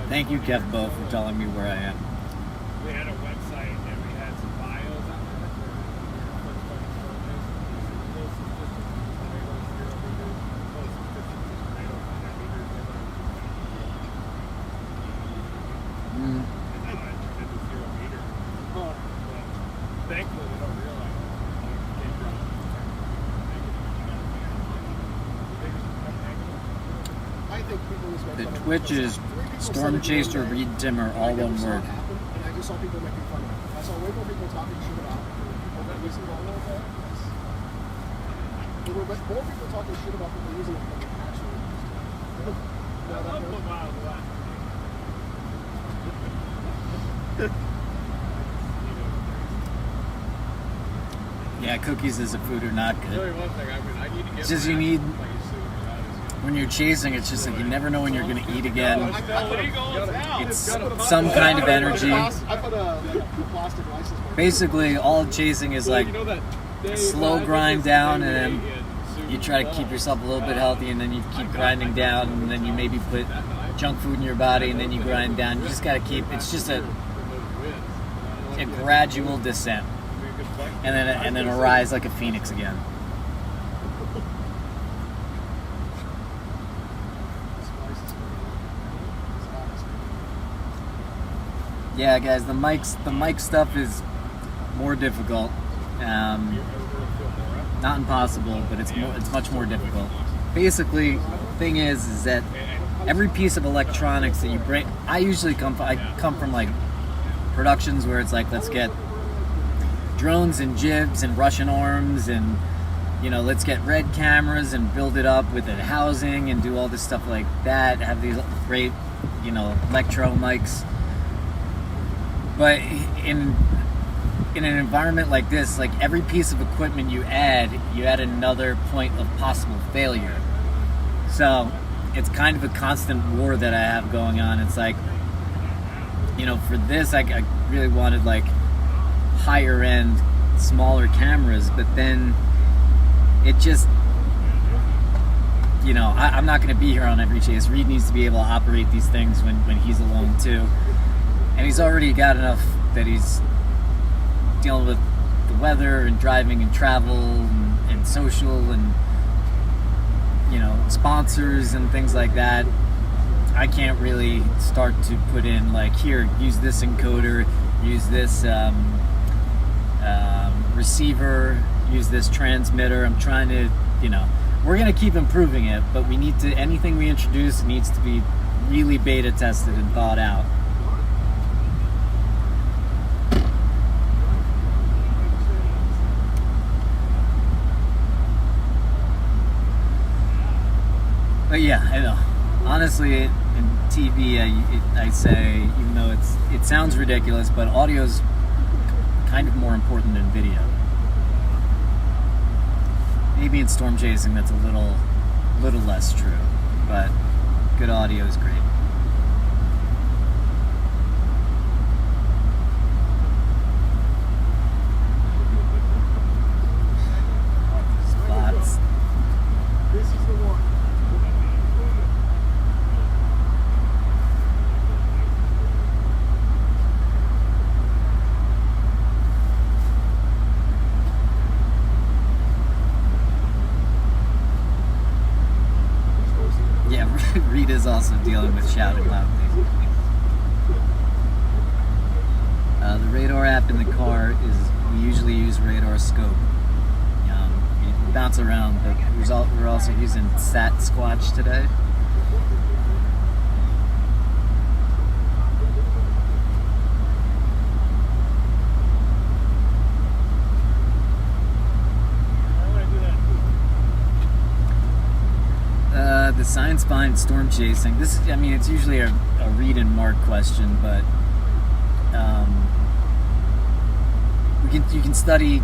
Thank you, Kev Bo, for telling me where I am. We had a website and we had some bios on there for The Twitch is Storm Chaser Reed Timmer, all one word. And I just saw people making fun of it. I saw way more people talking shit about people that using it all over. There were more people talking shit about people using it than actually used it. Yeah, cookies as a food are not Tell good. you one thing, I mean, I need to get It's just my you need, apple like you said, when you're chasing, it's just like you never know when you're going to eat again. It's Gotta some kind of energy. I put a plastic license plate. Basically, all chasing is like you know that day slow when I grind did down, this and thing then you try to keep yourself a little bit healthy, and then you keep grinding down, and then you maybe put junk food in your body, and then you grind down. You just got to keep, it's just a gradual descent, and then arise like a phoenix again. Yeah, guys, the mic stuff is more difficult. Not impossible, but it's much more difficult. Basically, thing is that every piece of electronics that you bring, I usually come from like productions where it's like, let's get drones and jibs and Russian arms, and let's get red cameras and build it up with a housing and do all this stuff like that. Have these great, electro mics. But in an environment like this, like every piece of equipment you add another point of possible failure. So it's kind of a constant war that I have going on. It's like, for this, I really wanted like higher end, smaller cameras, but then it just, I'm not going to be here on every chase. Reed needs to be able to operate these things when he's alone too. And he's already got enough that he's dealing with the weather and driving and travel and social and, sponsors and things like that. I can't really start to put in like, here, use this encoder, use this receiver, use this transmitter. I'm trying to, we're going to keep improving it, but anything we introduce needs to be really beta tested and thought out. But yeah, I know. Honestly, in TV, I say, even though it sounds ridiculous, but audio's kind of more important than video. Maybe in storm chasing, that's a little less true, but good audio is great. Spots. This is the one. Reed is also dealing with shouting loudly. The radar app in the car we usually use radar scope. You bounce around, but we're also using Sat Squatch today. The science behind storm chasing. It's usually a Reed and Mark question, but you can study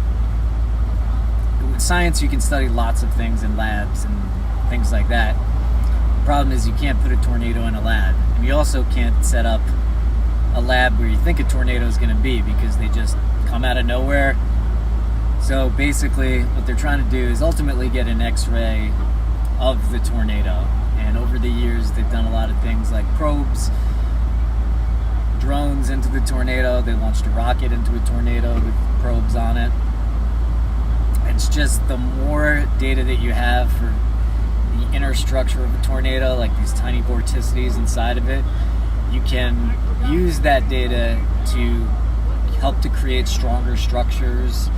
science. You can study lots of things in labs and things like that. The problem is you can't put a tornado in a lab, and you also can't set up a lab where you think a tornado is going to be, because they just come out of nowhere. So basically, what they're trying to do is ultimately get an X-ray of the tornado, and over the years they've done a lot of things like probes, drones into the tornado. They launched a rocket into a tornado with probes on it. It's just the more data that you have for the inner structure of a tornado, like these tiny vorticities inside of it, you can use that data to help to create stronger structures.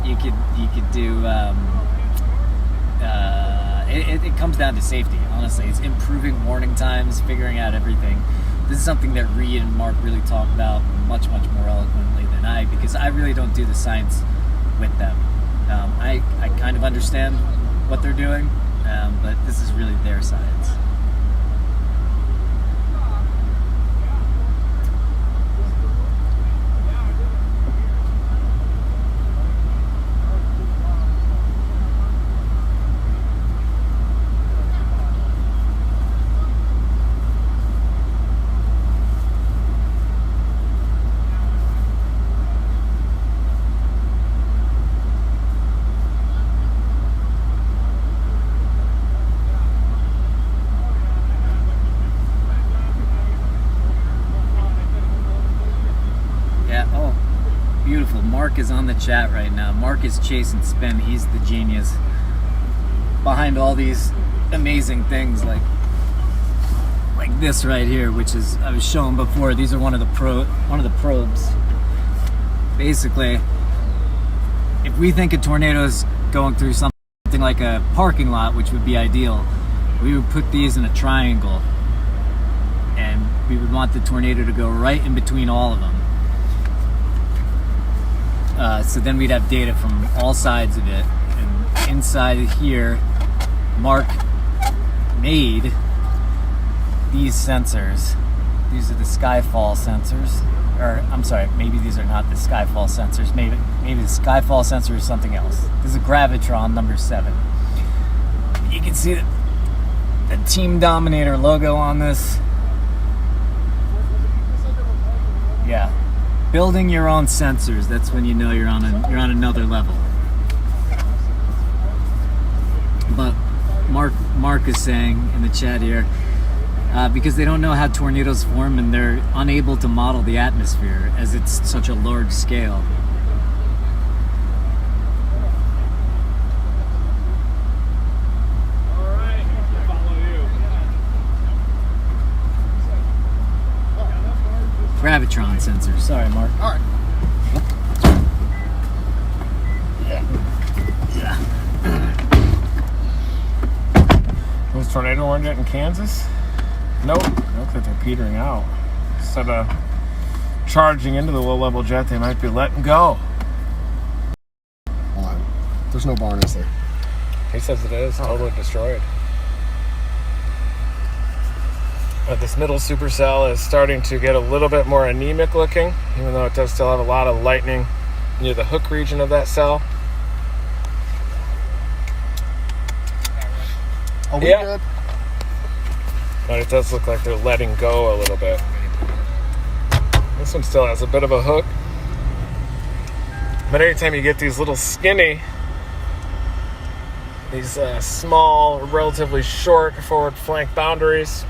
You could do it comes down to safety, honestly. It's improving warning times, figuring out everything. This is something that Reed and Mark really talk about much, much more eloquently than I, because I really don't do the science with them. I kind of understand what they're doing, but this is really their science. Mark is on the chat right now. Mark is chasing spin. He's the genius behind all these amazing things like this right here, which is, I was showing before, these are one of the probes. Basically, if we think a tornado is going through something like a parking lot, which would be ideal, we would put these in a triangle and we would want the tornado to go right in between all of them. So then we'd have data from all sides of it. And inside of here, Mark made these sensors. These are the Skyfall sensors. Or, I'm sorry, maybe these are not the Skyfall sensors. Maybe the Skyfall sensor is something else. This is a Gravitron number 7. You can see the Team Dominator logo on this. Yeah. Building your own sensors, that's when you know you're on another level. But Mark is saying in the chat here, because they don't know how tornadoes form and they're unable to model the atmosphere as it's such a large scale. Gravitron sensors. Sorry, Mark. All right. Yeah. Was tornado warned it in Kansas? Nope. Looks like they're petering out. Instead of charging into the low-level jet, they might be letting go. Hold on. There's no barn, is there? He says it is. Totally destroyed. But this middle supercell is starting to get a little bit more anemic looking, even though it does still have a lot of lightning near the hook region of that cell. Are we good? But it does look like they're letting go a little bit. This one still has a bit of a hook. But anytime you get these little skinny, these small, relatively short forward flank boundaries,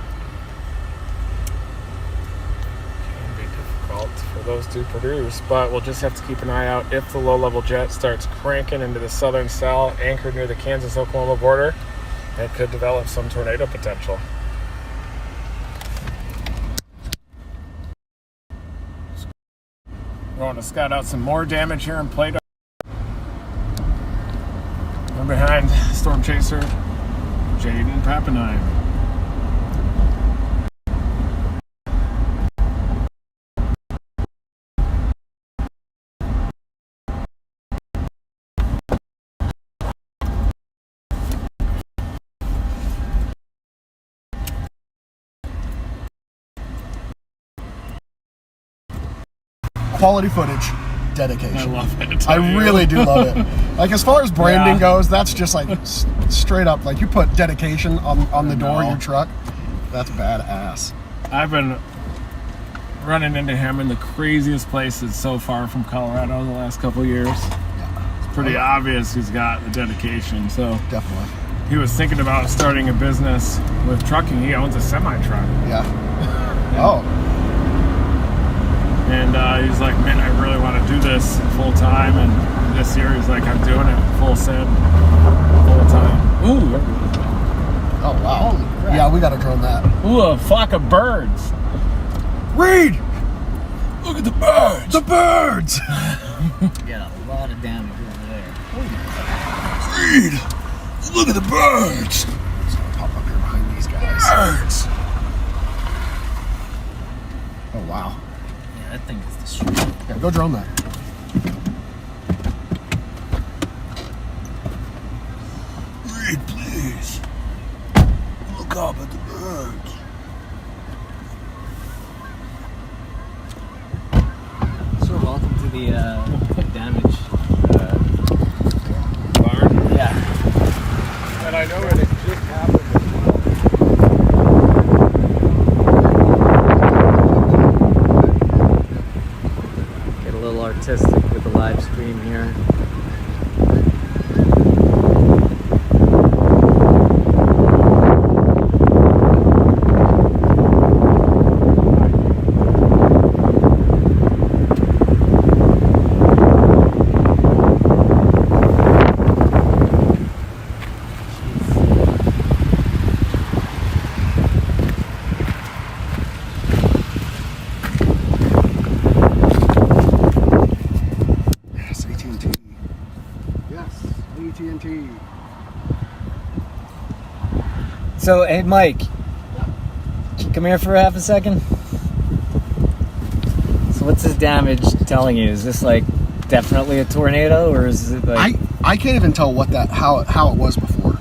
for those to produce, but we'll just have to keep an eye out if the low-level jet starts cranking into the southern cell anchored near the Kansas-Oklahoma border. It could develop some tornado potential. We're going to scout out some more damage here in Plato. We're behind Storm Chaser, Jaden Pappenheim. Quality footage, dedication. I love it. I really do love it. Like, as far as branding goes, that's just like straight up. Like, you put dedication on the door of your truck. That's badass. I've been running into him in the craziest places so far from Colorado the last couple of years. Yeah. It's pretty obvious he's got the dedication. So Definitely. he was thinking about starting a business with trucking. He owns a semi-truck. Yeah. Oh. And he's like, man, I really want to do this full time. And this year he's like, I'm doing it full send, full time. Ooh. Oh, wow. Holy crap. Yeah, we got to drone that. Ooh, a flock of birds. Reed! Look at the birds. The birds! Got a lot of damage over there. Reed! Look at the birds. So I'll pop up here behind these guys. Birds. Oh wow. Yeah, that thing is destroyed. Yeah, go drone that. Reed, please. Look up at the birds. So welcome to the damage. Barn. Yeah. And I know it just happened Get a little artistic with the live stream here. Yes, AT&T. Yes, AT&T. So, hey, Mike, can you come here for half a second? So, what's this damage telling you? Is this like definitely a tornado, or is it like? I can't even tell what that how it was before.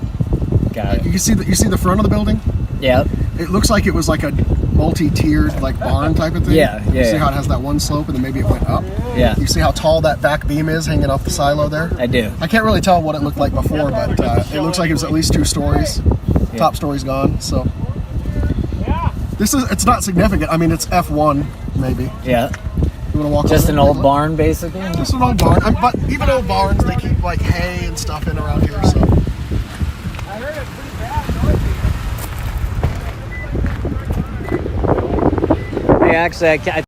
Got it. You see the front of the building? Yeah. It looks like it was like a multi-tiered like barn type of thing. Yeah, yeah, You see yeah. how it has that one slope and then maybe it went up? Yeah. You see how tall that back beam is hanging off the silo there? I do. I can't really tell what it looked like before, but it looks like it was at least 2 stories. Yeah. Top story's gone, so. It's not significant. I mean, it's F1 maybe. Yeah. You want to walk Just over an there? old barn, basically. Just an old barn. But even old barns, they keep like hay and stuff in around here, so. I heard it pretty bad noisy. Hey, actually, I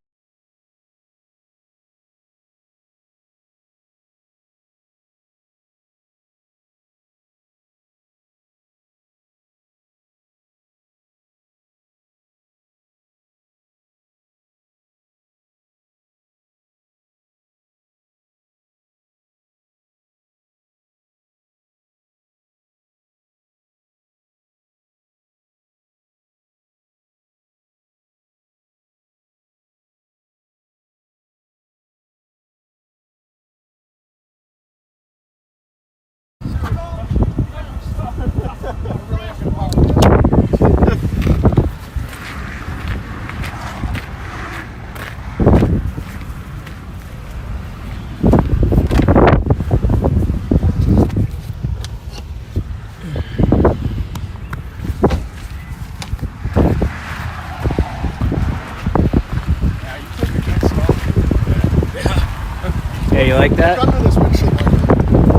Yeah, you like that? Under this windshield wiper.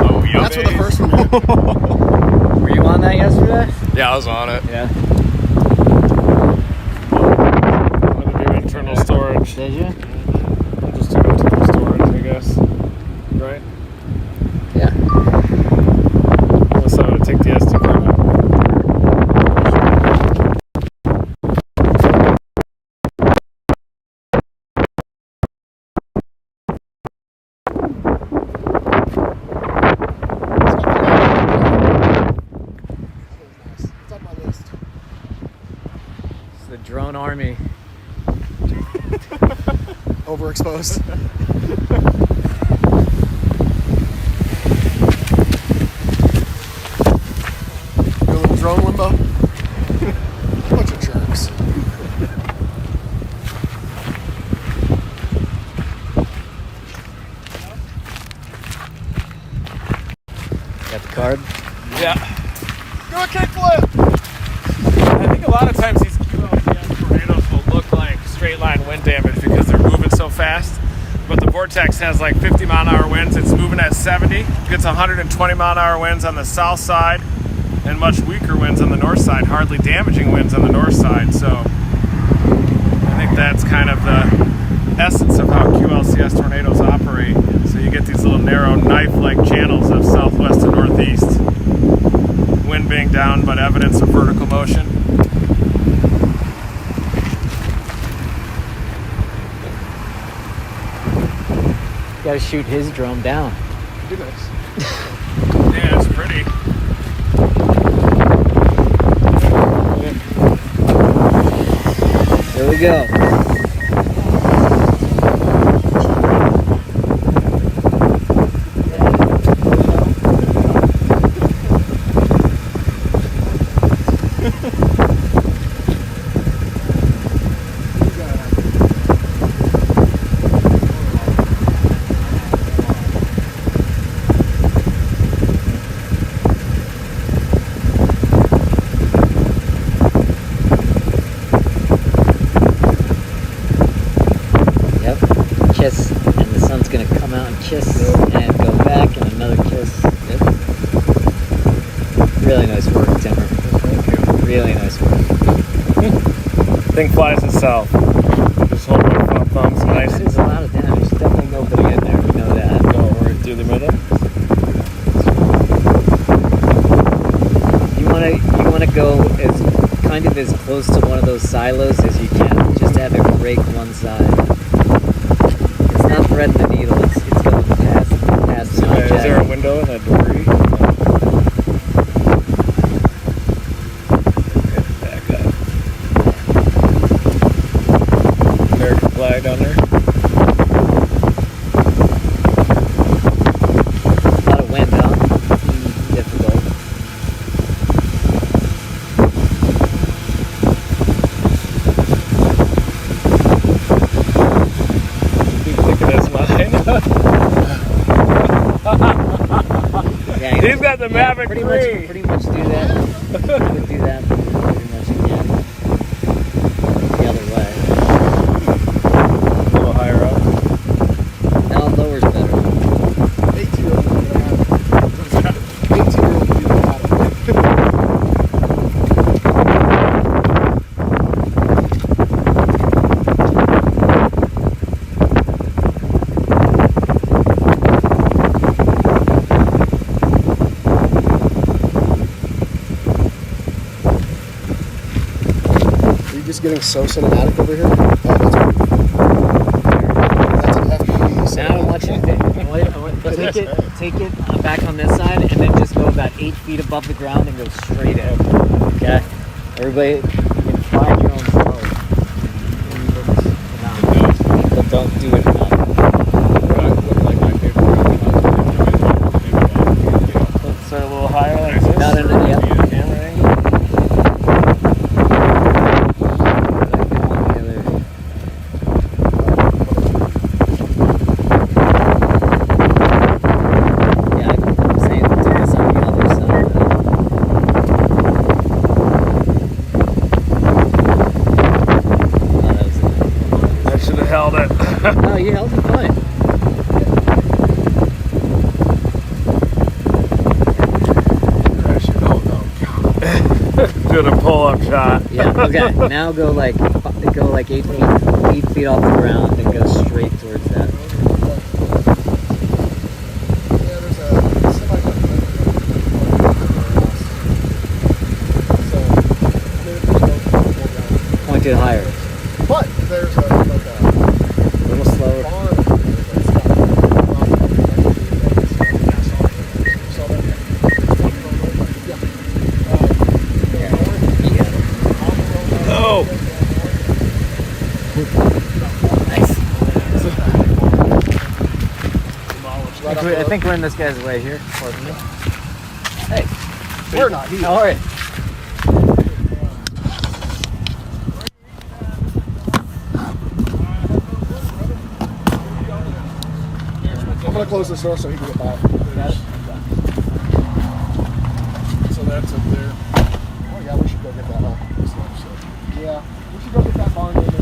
Oh, yeah. That's what the first one did. Were you on that yesterday? Yeah, I was on it. Yeah. Want to do internal storage. Did you? We'll just do internal storage, I guess. Right? Yeah. Unless I want to take the SD card out. It's on my list. It's the drone army. Overexposed. Your little drone limbo. Bunch of jerks. Got the card? Yeah. Do a kickflip! I think a lot of times these QLCS tornadoes will look like straight line wind damage because they're moving so fast. But the vortex has like 50 mile an hour winds. It's moving at 70. Gets 120 mile an hour winds on the south side and much weaker winds on the north side, hardly damaging winds on the north side. So I think that's kind of the essence of how QLCS tornadoes operate. So you get these little narrow knife-like channels of southwest to northeast. Wind being down, but evidence of vertical motion. Got to shoot his drone down. Be nice. Yeah, it's pretty. go. Kiss, and the sun's gonna come out and kiss and go back and another kiss. Yep. Really nice work, Timmer. Thank you. Really nice work. Thing flies itself. Just hold my thumbs nice. There's a lot of damage. There's definitely nobody in there. We know that. Go over through the middle. You wanna go as kind of as close to one of those silos as you can. Just have it rake one side. It's not threading the needle. It's going past the Is there a window in that debris? Back up. American flag down there. A lot of wind, huh? Difficult. Yeah, He's got the Maverick pretty 3. much do that. Could do that pretty much again. The other way. A little higher up. No, lower's better. 18-year-old would have it. 18-year-old would have it. Are you just getting so cinematic over here? Oh, that's an FPV. Now I want you to take it back on this side and then just go about 8 feet above the ground and go straight in. Okay? Everybody, you can find your own flow. But don't do it enough. Start a little higher like this. No, yep. Camera angle. No, you held it fine. Doing a pull-up shot. Yeah. Okay. Now go like 8 feet off the ground and go straight towards that. Point it higher. But there's a little slower. Oh! Nice. I think we're in this guy's way here. Pardon me. Hey. We're not here. How are you? I'm gonna close this door so he can get by. Got it? So that's up there. Oh yeah, we should go get that. Yeah, we should go get that barn in there.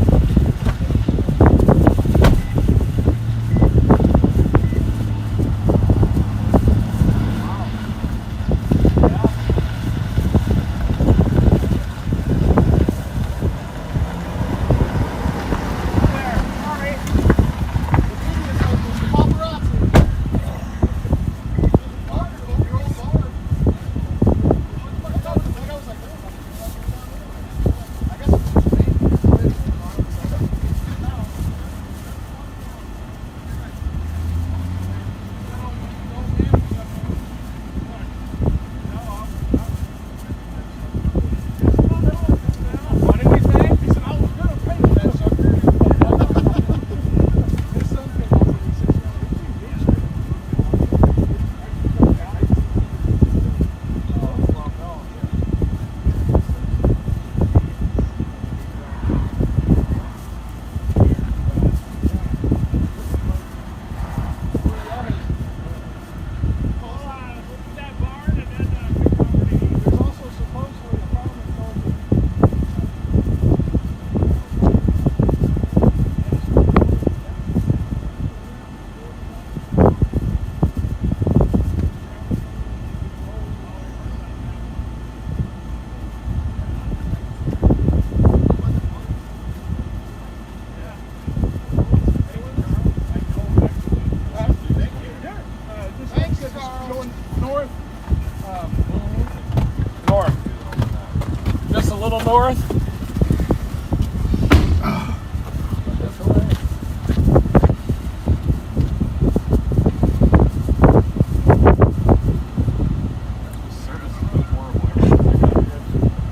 north.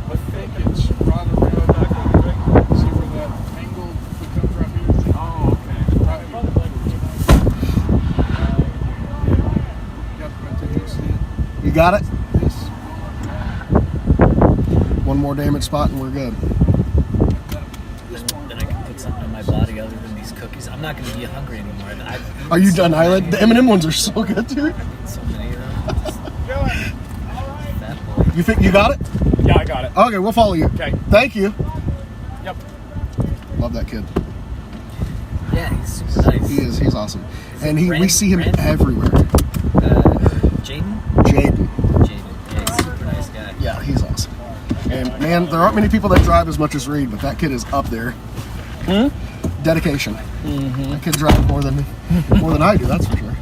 I think it's right around that. See where that angle becomes right here? Oh, okay. Right here. Yep, right there. You see it? You got it? This. One more damage spot and we're good. Then I can put something in my body other than these cookies. I'm not going to be hungry anymore. Are you done, Island? The M&M ones are so good, dude. So many of them. Just fat boy. You think you got it? Yeah, I got it. Okay, we'll follow you. Okay. Thank you. Yep. Love that kid. Yeah, he's super nice. He is. He's awesome. And we Brandon- see him Brandon? everywhere. Jaden? Jaden. Jaden. Yeah, he's a super nice guy. Yeah, he's awesome. And man, there aren't many people that drive as much as Reed, but that kid is up there. Dedication. That kid drives more than I do, that's for sure.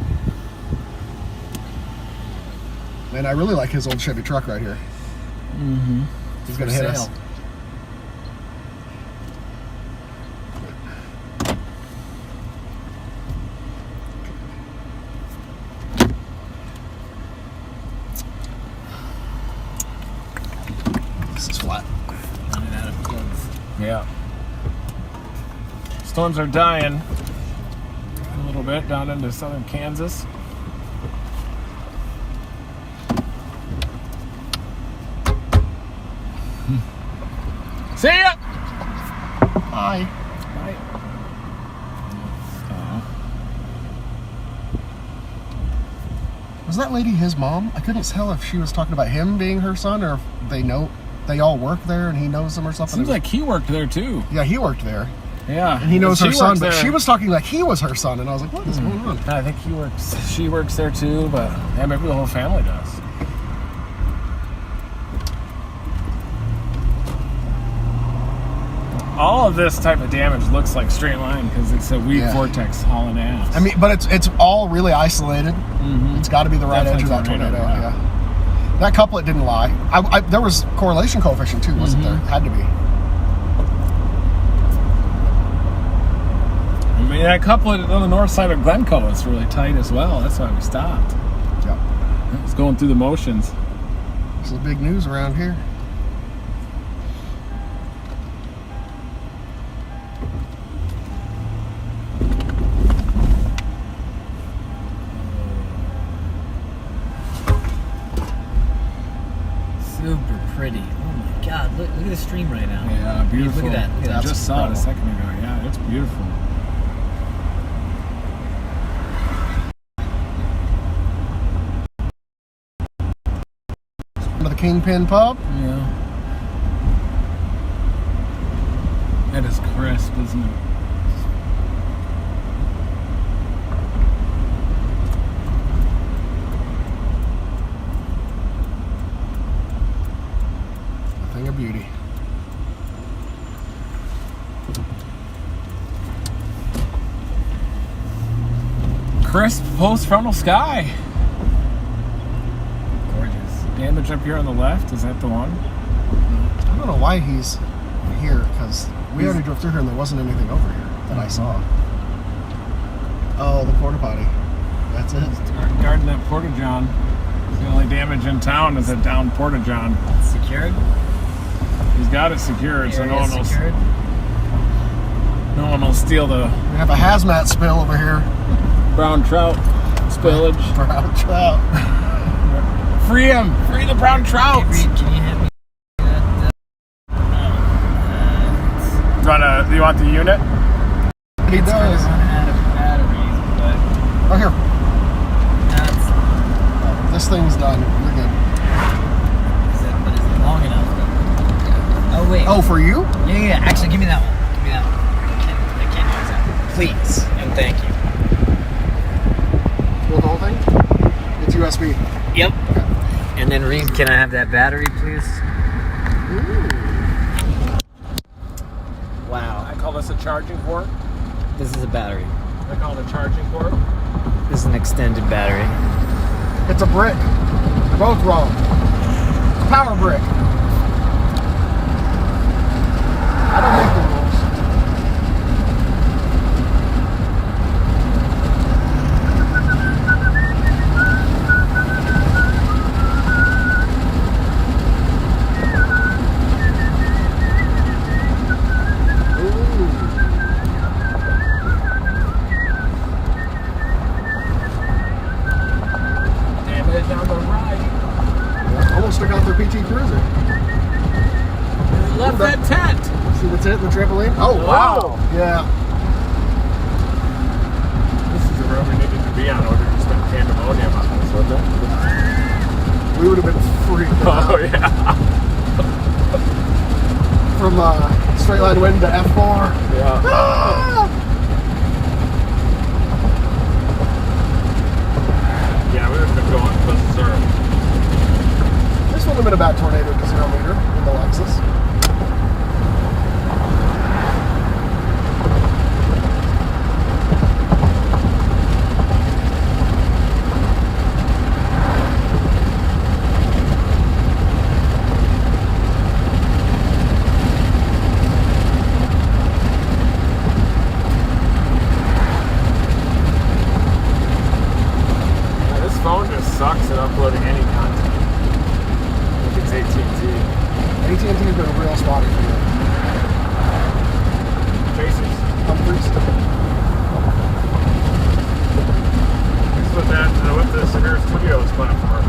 Man, I really like his old Chevy truck right here. He's gonna hit us. This is flat. Running out of clothes. Yeah. Storms are dying a little bit down into southern Kansas. See ya! Hi. Bye. Was that lady his mom? I couldn't tell if she was talking about him being her son or if they all work there and he knows them or something. Seems like he worked there too. Yeah, he worked there. Yeah. And he knows her She son, works but there. she was talking like he was her son, and I was like, what is going on? I think she works there too, but yeah, maybe the whole family does. All of this type of damage looks like straight line because it's a weak vortex hauling ass. I mean, but it's all really isolated. It's got to be the right edge of that tornado. Yeah. That couplet didn't lie. There was correlation coefficient too, wasn't there? Had to be. I mean, that couplet on the north side of Glencoe is really tight as well. That's why we stopped. Yep. It's going through the motions. This is big news around here. Super pretty. Oh my god, look at the stream right now. Yeah, beautiful. Look at that. Look at I that. just saw it a second ago. Yeah, it's beautiful. To the Kingpin Pub. Yeah. That is crisp, isn't it? A thing of beauty. Crisp post-frontal sky. Gorgeous. Damage up here on the left, is that the one? I don't know why he's here, because we already drove through here and there wasn't anything over here that I saw. Oh, the porta potty. That's it. Guarding that porta-john. The only damage in town is a down porta-john. Secured? He's got it secured, so no one will steal the We have a hazmat spill over here. brown trout spillage. Brown trout. Free him! Free the brown trout! Hey, Reed, can you hand me that? Do you want the unit? He It's gonna does. run out of batteries, but Oh, here. that's This thing's done. You're good. but is it long enough? Oh wait. Oh, for you? Yeah. Actually, give me that one. Give me that one. I can't use that. Please and thank you. You want the whole thing? It's USB. Yep. And then Reed, can I have that battery, please? Wow. I call this a charging port. This is a battery. I call it a charging port. This is an extended battery. It's a brick. They're both wrong. It's a power brick. I don't make the rules. Damage on the right. Almost took out their PT Cruiser. Left that tent. See the tent and the trampoline? Oh, wow. Yeah. This is the road we needed to be on in order to spend pandemonium on this, wasn't it? We would have been freaked out. Oh, yeah. From straight line wind to F4. Yeah. Ah! Yeah, we would have been going berserk. This would have been about tornado to 0 meter in the Lexus. This phone just sucks at uploading any content. Like it's AT&T. AT&T has been real spotty for you. Chasers. Humphreys. This is what the Severe Studios platform.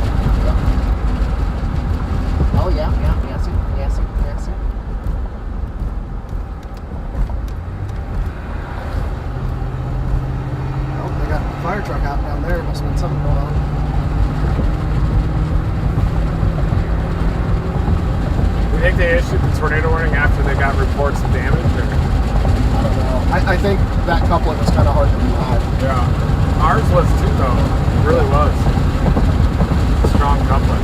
Oh, yeah, yes, sir. Oh, they got a fire truck out down there. Must have been something going on. Do you think they issued the tornado warning after they got reports of damage? Or? I don't know. I think that coupling was kind of hard to deny. Yeah. Ours was too, though. It really was. Strong coupling.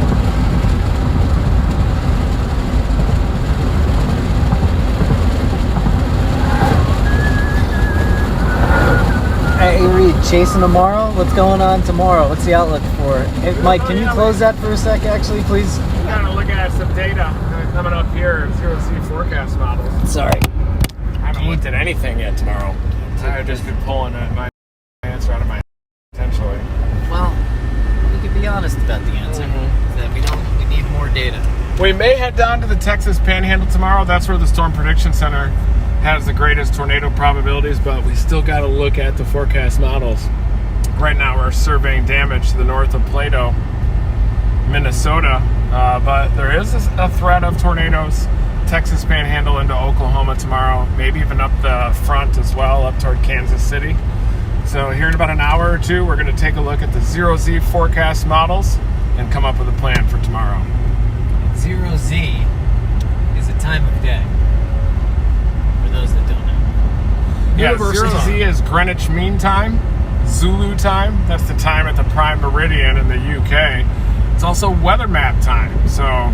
Hey, Reed, chasing tomorrow? What's going on tomorrow? What's the outlook for it? Hey, Mike, can you close that for a sec, actually, please? I'm kind of looking at some data coming up here, 0C forecast models. Sorry. I haven't looked at anything yet tomorrow. I've just been pulling my answer out of my potentially. Well, we could be honest about the answer. That we need more data. We may head down to the Texas Panhandle tomorrow. That's where the Storm Prediction Center has the greatest tornado probabilities, but we still got to look at the forecast models. Right now we're surveying damage to the north of Plato, Minnesota, but there is a threat of tornadoes. Texas Panhandle into Oklahoma tomorrow, maybe even up the front as well, up toward Kansas City. So here in about an hour or two, we're going to take a look at the 0Z forecast models and come up with a plan for tomorrow. 0Z is a time of day. For those that don't know. Yeah, Universal 0Z time. is Greenwich Mean Time, Zulu time. That's the time at the prime meridian in the UK. It's also weather map time. So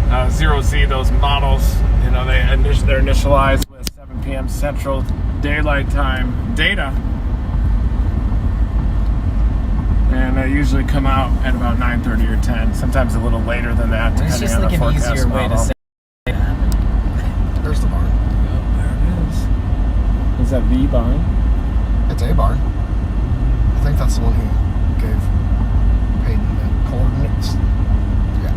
0Z, those models, they're initialized with 7 p.m. Central Daylight Time data. And they usually come out at about 9:30 or 10, sometimes a little later than that, It's depending just on like the an forecast easier way to model. say that. There's the barn. There it is. Is that the barn? It's a barn. I think that's the one he gave Peyton the coordinates. Yeah.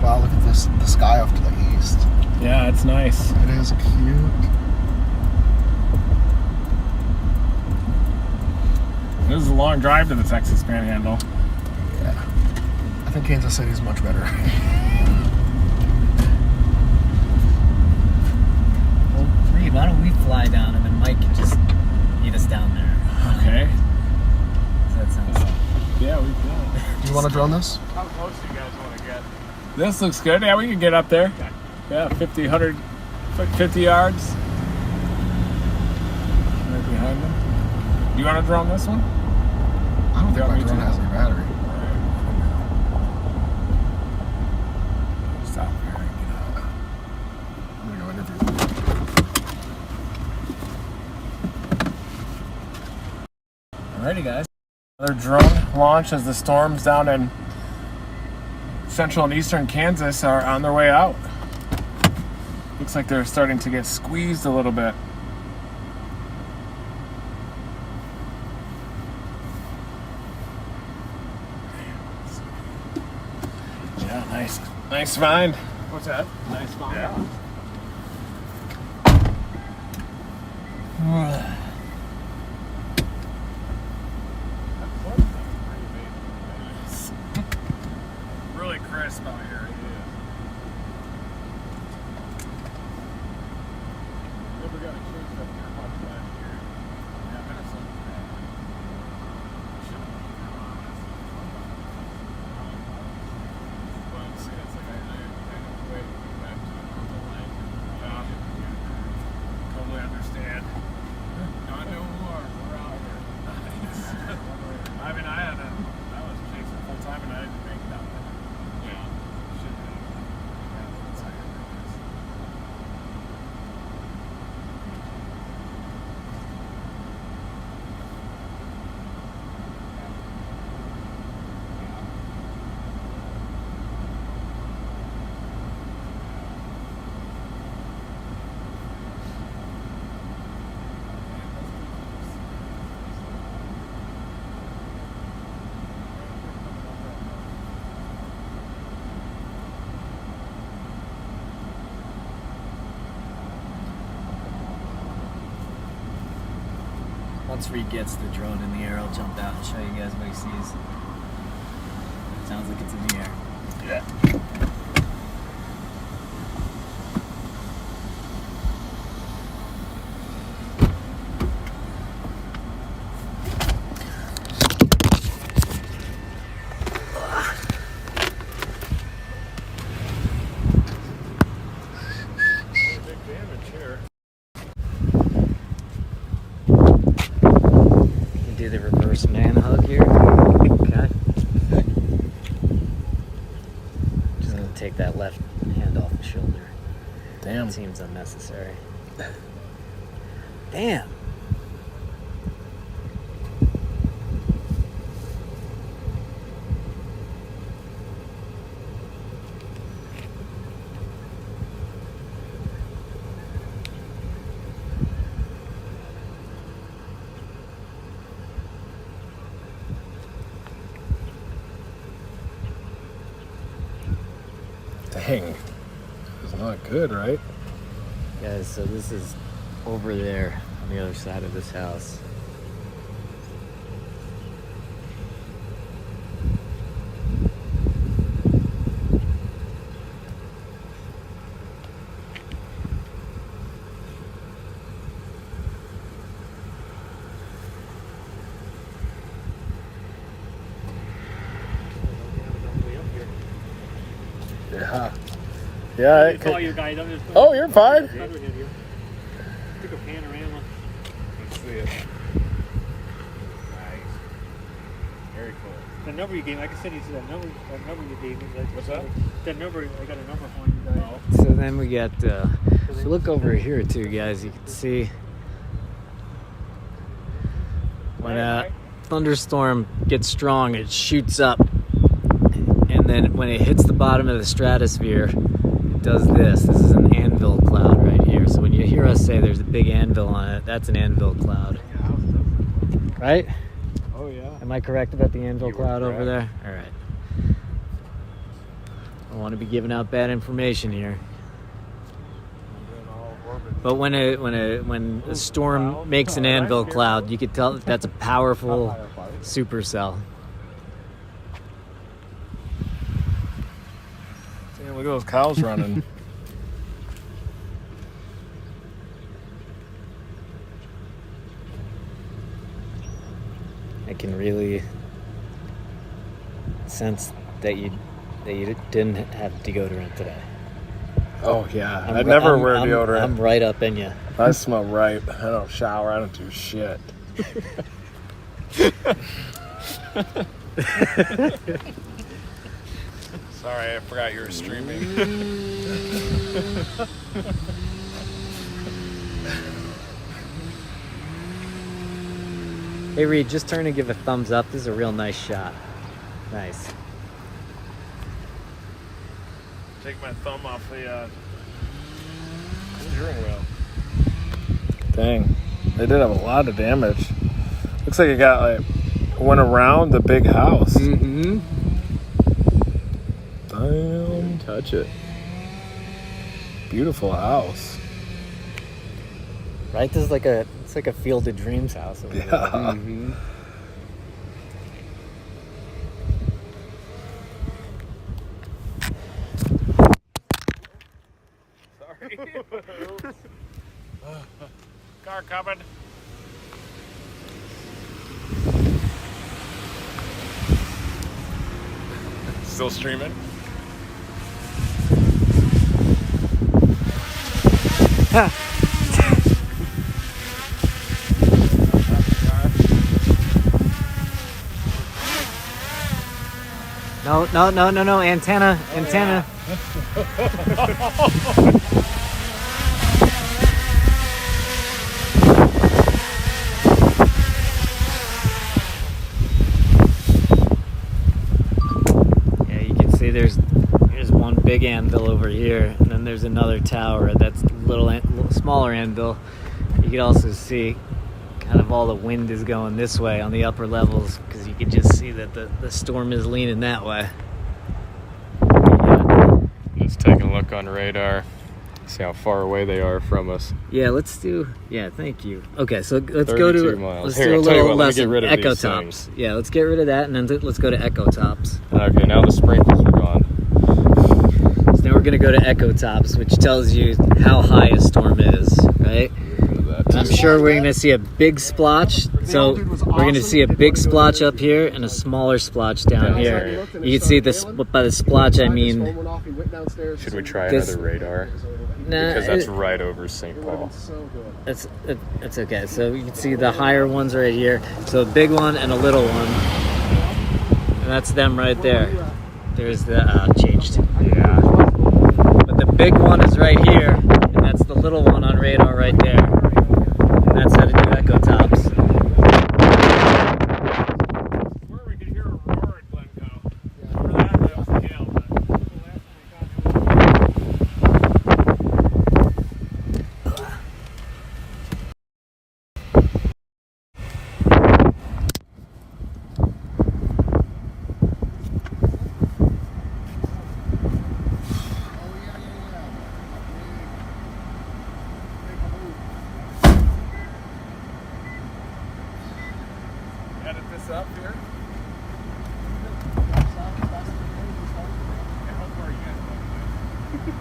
Wow, look at this, the sky off to the east. Yeah, it's nice. It is cute. This is a long drive to the Texas Panhandle. Yeah. I think Kansas City is much better. Well, Reed, why don't we fly down and then Mike can just meet us down there? Okay. That sounds like. Yeah, we can. Do you want to drone this? How close do you guys want to get? This looks good. Yeah, we can get up there. Yeah, 50 yards. Right behind them. You want to drone this one? I don't think want my me drone to? has any battery. Stop here. I'm going to go interview. Alrighty, guys. Another drone launch as the storms down in central and eastern Kansas are on their way out. Looks like they're starting to get squeezed a little bit. Yeah, nice find. What's that? Nice find. Yeah. Really crisp out here. Never got a chance up here much last year. Yeah, Minnesota's bad. Well, see, that's like I kind of wait back to the normal life. Totally understand. Not no more. We're out here. I mean, I was chasing full time and I didn't make it out there. Yeah. Should have. Yeah, that's how you do this. Once Reed gets the drone in the air, I'll jump out and show you guys what he sees. Sounds like it's in the air. Yeah. Do the reverse man hug here. Okay. Just gonna take that left hand off the shoulder. Damn. It seems unnecessary. Damn. Dang. It's not good, right? Guys, so this is over there on the other side of this house. Yeah. Yeah. I call your guys. I'm just Oh, you're fine. Took a panorama. Let's see it. Nice. Very cool. The number you gave me, I can send you to that number you gave me. What's that? That number, I got a number for you guys. So then we got, if you look over here too, guys, you can see when a thunderstorm gets strong, it shoots up. And then when it hits the bottom of the stratosphere, it does this. This is an anvil cloud right here. So when you hear us say there's a big anvil on it, that's an anvil cloud. Right? Oh, yeah. Am I correct about the anvil You were cloud over there? correct. All right. I don't want to be giving out bad information here. But when a storm makes an anvil cloud, you could tell that that's a powerful supercell. Look at those cows running. I can really sense that you didn't have deodorant today. Oh yeah, I never wear deodorant. I'm right up in you. I smell right. I don't shower. I don't do shit. Sorry, I forgot you were streaming. Hey Reed, just turn and give a thumbs up. This is a real nice shot. Nice. Take my thumb off the steering wheel. Dang, they did have a lot of damage. Looks like it went around the big house. Mm-hmm. Damn. Touch it. Beautiful house. Right? This is it's like a Field of Dreams house. Over Yeah. there. Mm-hmm. Sorry. Car coming. Still streaming. No, antenna. Yeah, you can see there's one big anvil over here, and then there's another tower that's little smaller anvil. You can also see kind of all the wind is going this way on the upper levels, because you can just see that the storm is leaning that way. Let's take a look on radar. See how far away they are from us. Yeah, let's do. Yeah, thank you. Okay, so let's go to. 32 miles. Let's Here, do a I'll tell you little what, let me lesson. get rid of Echo these tops. things. Yeah, let's get rid of that, and then let's go to echo tops. Okay, now the sprinkles are gone. So now we're gonna go to echo tops, which tells you how high a storm is, right? And I'm sure we're gonna see a big splotch. So we're gonna see a big splotch up here and a smaller splotch down here. You can see this. By the splotch, I mean. Should we try This- another radar? Nah, Because that's right over St. Paul. It's okay. So you can see the higher ones right here. So a big one and a little one, and that's them right there. There's the changed. Yeah. But the big one is right here, and that's the little one on radar right there. And that's how to do echo tops. Where we could hear a roar at Glencoe. Where that was the hail, but edit this up here.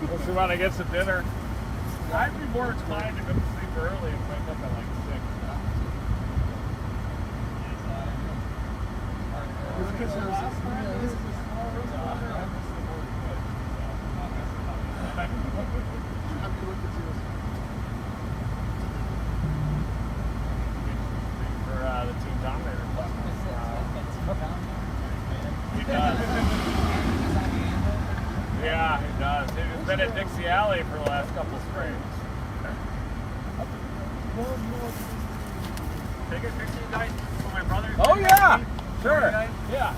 Unless we want to get some dinner. I'd be more inclined to go to sleep early and wake up at like 6. For the Team Dominator platform. He does. Yeah, he does. He's been at Dixie Alley for the last couple springs. Take a picture tonight for my brother. Oh yeah, sure. Yeah.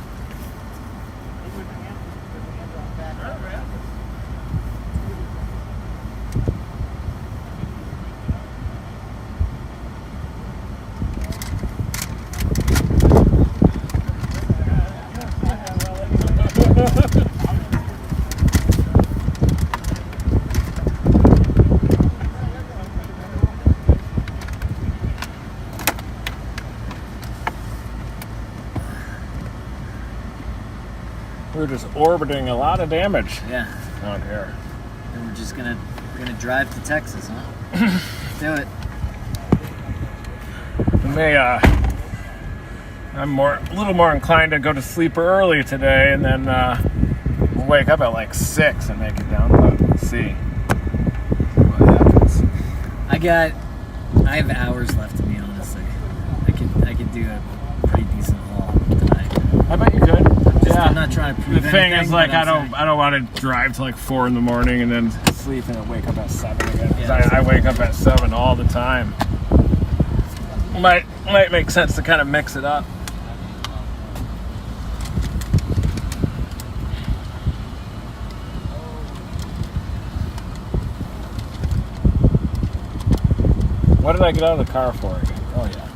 Sure, man. We're just orbiting a lot of damage Yeah. out here. And we're gonna drive to Texas, huh? Do it. I'm a little more inclined to go to sleep early today, and then we'll wake up at like 6 and make it down. But we'll see what happens. I have hours left to be honest. I could do a pretty decent haul tonight. I bet you could. I'm not trying to prove The thing anything, is, like, but I I'm don't want to drive to like 4 in the morning and then sleep and then wake up at 7 again. 'Cause Yeah. I wake up at 7 all the time. Might make sense to kind of mix it up. What did I get out of the car for again? Oh yeah.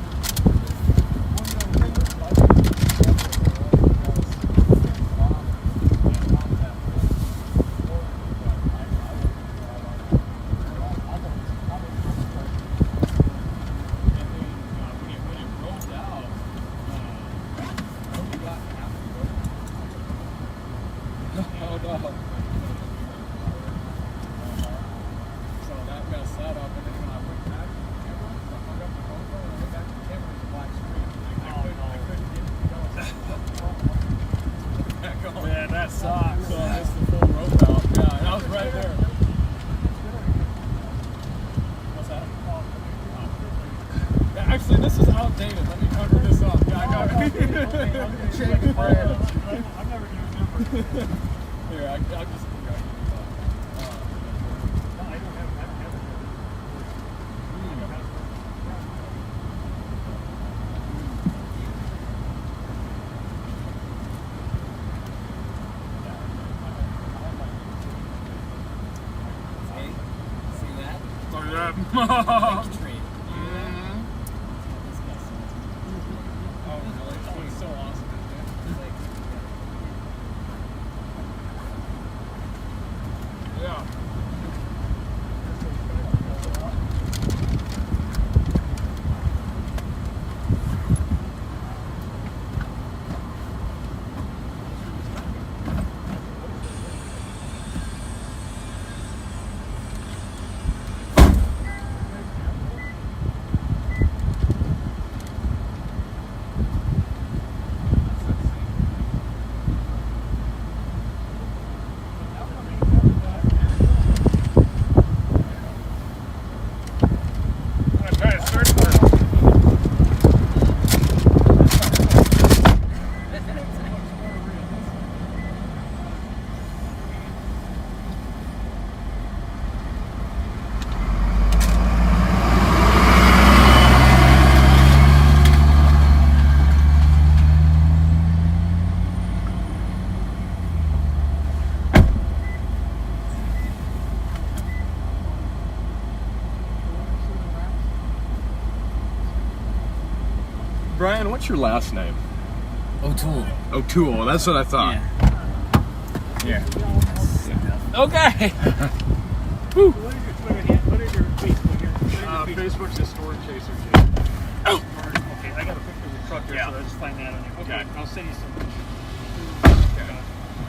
Man, that sucks. So I missed the full rope out. Yeah, and I was right there. What's that? Yeah, actually, this is outdated. Let me cover this up. Yeah, I got it. I'm never going to remember. Here, I'll just... Brian, what's your last name? O'Toole. O'Toole, that's what I thought. Yeah. Okay. What is your Facebook here? Facebook's just Storm Chaser. Oh. Okay, I got a picture of the truck here, so I'll just find that on there. Okay, I'll send you some.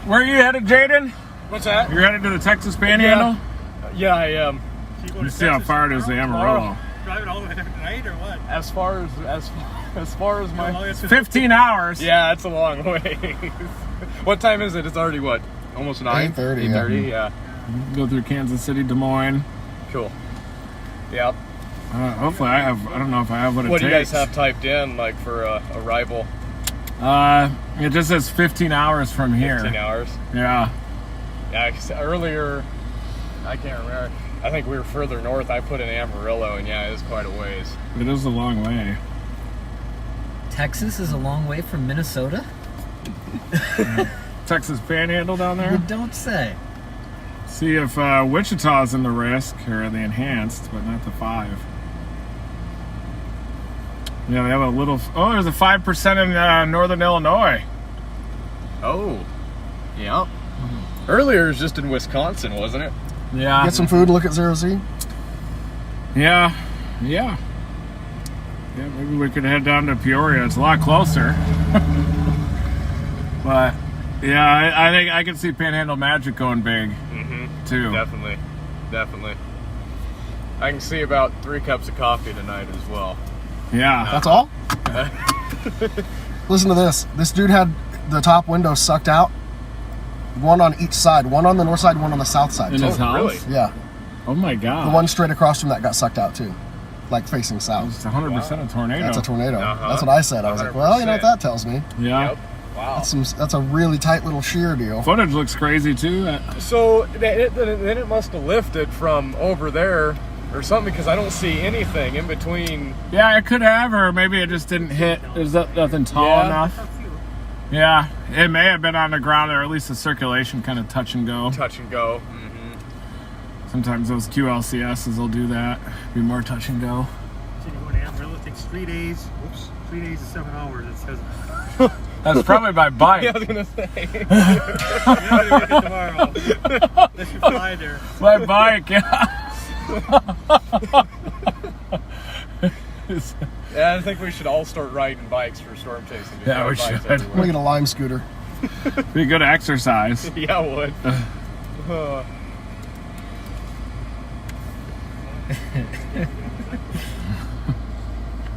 Where are you headed, Jaden? What's that? You're headed to the Texas Panhandle? Yeah, I am. You see how far it is to Amarillo. Driving all the way there tonight or what? As far as my 15 hours. Yeah, it's a long way. What time is it? It's already what? Almost 9? 8:30. 8:30, yeah. Go through Kansas City, Des Moines. Cool. Yep. Hopefully I don't know if I have what it takes. What do you guys have typed in, like, for arrival? It just says 15 hours from here. 15 hours? Yeah. Yeah, 'cause earlier, I can't remember. I think we were further north. I put in Amarillo, and yeah, it was quite a ways. It is a long way. Texas is a long way from Minnesota? Texas Panhandle down there? You don't say. See if Wichita's in the risk, or the enhanced, but not the 5. Yeah, they have a little... Oh, there's a 5% in northern Illinois. Oh. Yeah. Earlier it was just in Wisconsin, wasn't it? Yeah. Get some food, look at 0Z. Yeah. Yeah, maybe we could head down to Peoria. It's a lot closer. But, yeah, I think I can see Panhandle Magic going big, too. Definitely. I can see about 3 cups of coffee tonight as well. Yeah. That's all? Listen to this. This dude had the top window sucked out. One on each side. One on the north side, one on the south side. In his house? Really? Yeah. Oh, my God. The one straight across from that got sucked out, too. Like, facing south. It's 100% a tornado. That's a tornado. Uh-huh. That's what I said. I was like, well, you know what that tells me. Yeah. Yep. Wow. That's a really tight little shear deal. Footage looks crazy, too. So then it must have lifted from over there or something because I don't see anything in between. Yeah, it could have, or maybe it just didn't hit. There's nothing tall enough. Yeah, it may have been on the ground, or at least the circulation kind of touch and go. Touch and go. Sometimes those QLCSs will do that. Be more touch and go. So you're going to Amarillo, it takes 3 days. Oops, 3 days and 7 hours. It says. That's probably by bike. Yeah, I was gonna say. You're not going to make it tomorrow. Unless you fly there. By bike, yeah. Yeah, I think we should all start riding bikes for storm chasing. Just Yeah, ride we bikes should. I'm everywhere. gonna get a Lime scooter. Be good exercise. Yeah, it would.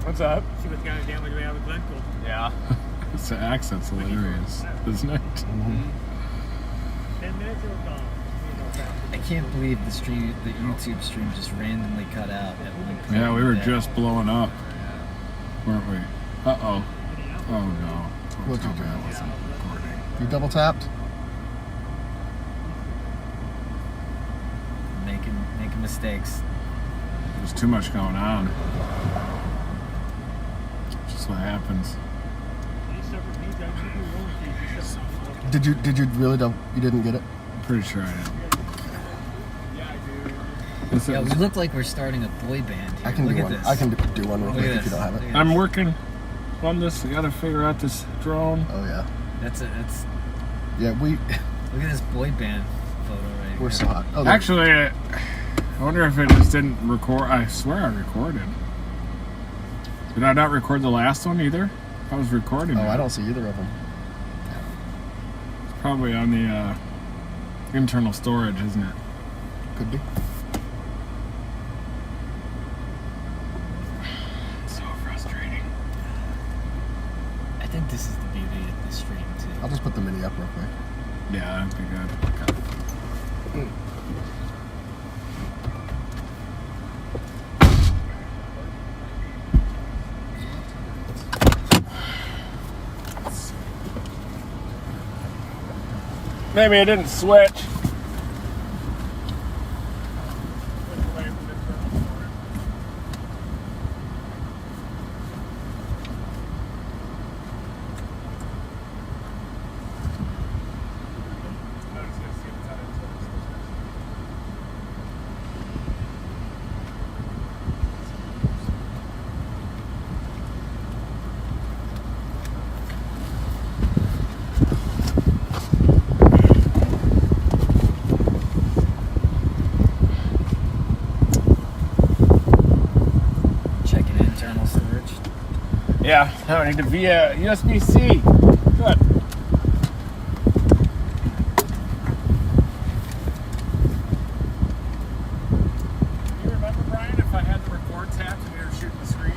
What's up? See what kind of damage we have with Glencoe. Yeah. This accent's hilarious, isn't it? 10 minutes, it was gone. I can't believe the YouTube stream just randomly cut out at one point. Yeah, we were there. just blowing up, weren't we? Uh-oh. Oh, no. What'd you do? I wasn't recording. You double tapped? Making mistakes. There's too much going on. Just what happens. Did you really don't? You didn't get it? I'm pretty sure I did. Yeah, we look like we're starting a boy band here. I can Look do at one. this. I can do one real Look quick at if you this. don't have Look it. at I'm working on this. I gotta figure out this drone. Oh yeah. That's Yeah, we. look at this boy band photo right We're here. so hot. Oh, there- Actually, I wonder if it just didn't record. I swear I recorded. Did I not record the last one either? I was recording. Oh, it. I don't see either of them. It's probably on the internal storage, isn't it? Could be. So frustrating. I think this is the beauty of the stream too. I'll just put the mini up real quick. Yeah, that'd be good. Maybe it didn't switch. Checking internal storage. Yeah, I need to via USB-C. Good. You remember, Brian, if I had the record tapped and we were shooting the screen?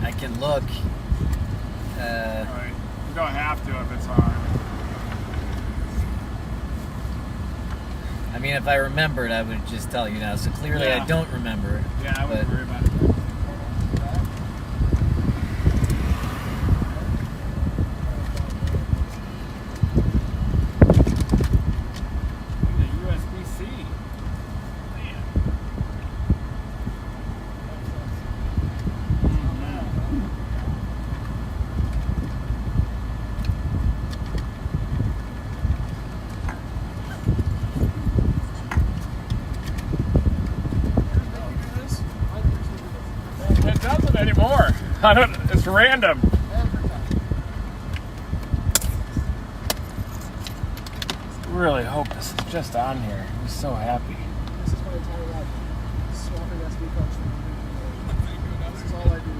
I can look. Alright. You don't have to if it's on. I mean, if I remembered, I would just tell you now. So clearly, Yeah. I don't remember. Yeah, I wouldn't But- worry about it. The USB-C. Man. It doesn't anymore. I don't. It's random. Really hope this is just on here. I'm so happy. This is my entire life. Swapping SD cards from This is all I do.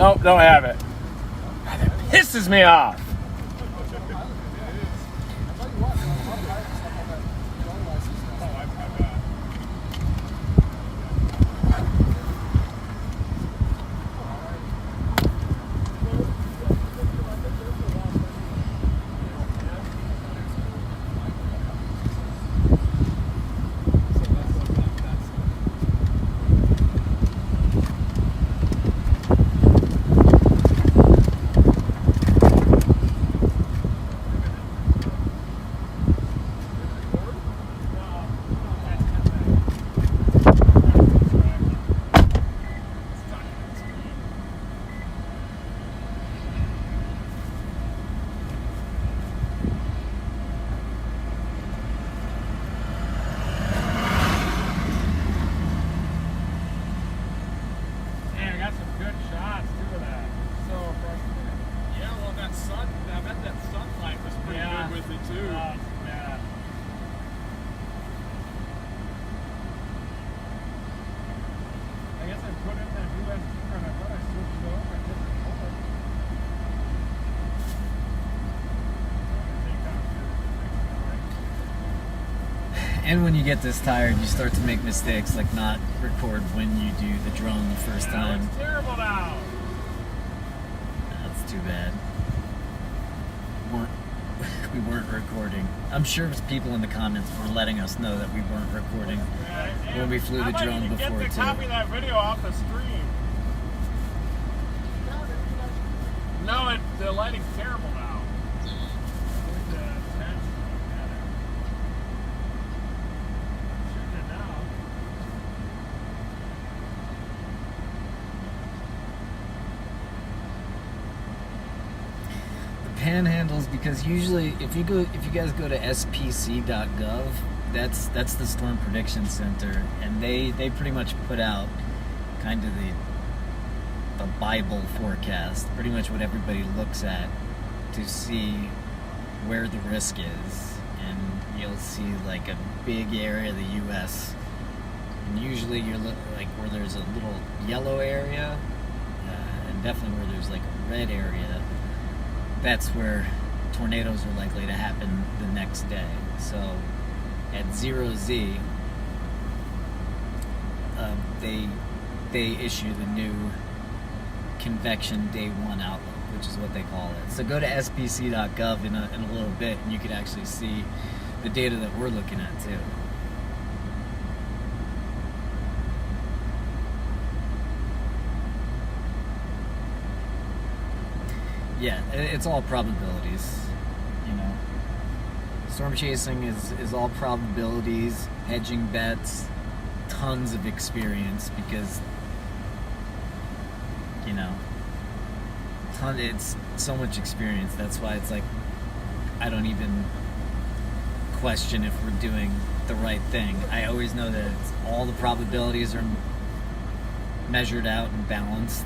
Nope, don't have it. That pisses me off. And when you get this tired, you start to make mistakes, like not record when you do the drone the first time. It's terrible now. That's too bad. We weren't recording. I'm sure people in the comments were letting us know that we weren't recording when we flew the drone before too. Copy that video off the stream. No, the lighting's terrible now. Panhandles, because usually if you guys go to spc.gov, that's the Storm Prediction Center, and they pretty much put out kind of the Bible forecast, pretty much what everybody looks at to see where the risk is. And you'll see like a big area of the US, and usually you're like where there's a little yellow area, and definitely where there's like a red area. That's where tornadoes are likely to happen the next day. So at 0Z, they issue the new convection day 1 outlook, which is what they call it. So go to spc.gov in a little bit, and you can actually see the data that we're looking at too. Yeah, it's all probabilities, you know. Storm chasing is all probabilities, hedging bets, tons of experience, because, you know, it's so much experience. That's why it's like, I don't even question if we're doing the right thing. I always know that all the probabilities are measured out and balanced,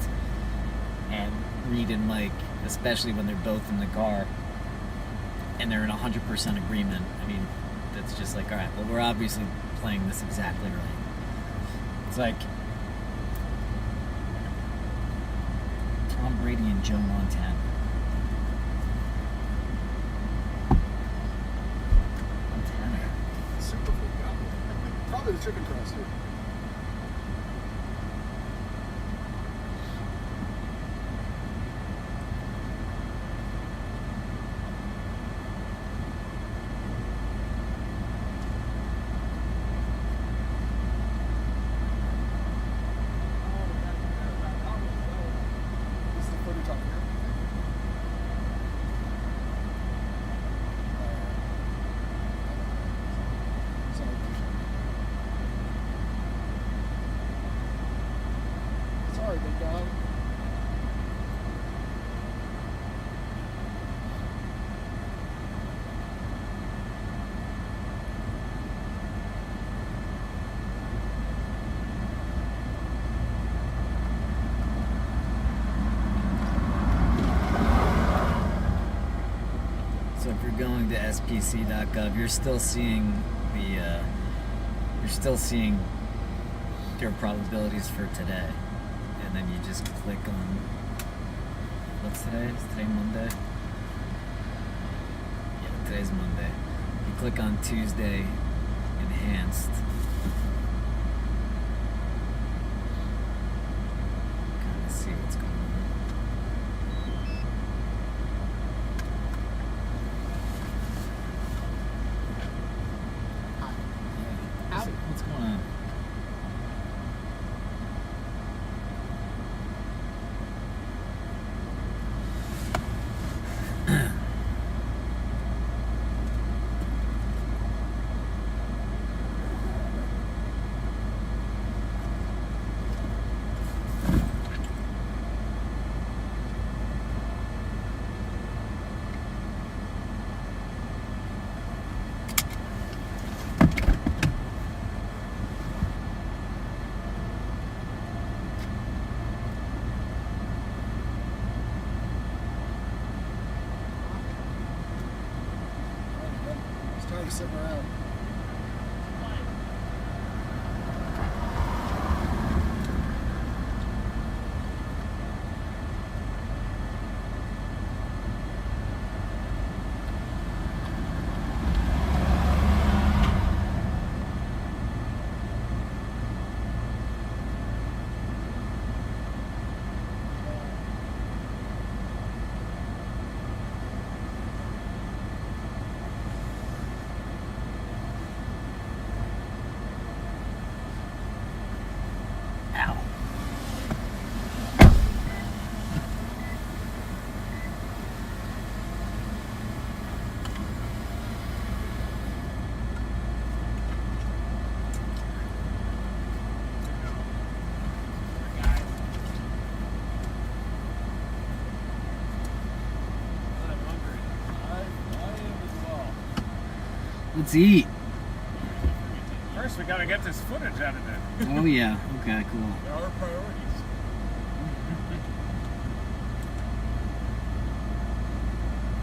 and Reed and Mike, especially when they're both in the car and they're in 100% agreement. I mean, that's just like, all right, well, we're obviously playing this exactly right. It's like Tom Brady and Joe Montana. Super food. Probably the chicken crust here. So if you're going to spc.gov, you're still seeing your probabilities for today, and then you just click on What's today? Is today Monday? Yeah, today's Monday. You click on Tuesday, enhanced. Kind of see what's going on. Yeah. What's going on? Just tired of sitting around. Ow. Let's eat. First, we gotta get this footage edited. Oh yeah. Okay, cool. There are priorities.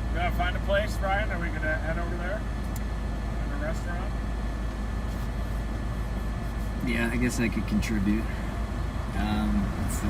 We gotta find a place, Ryan. Are we gonna head over there? In a restaurant? Yeah, I guess I could contribute. Let's see.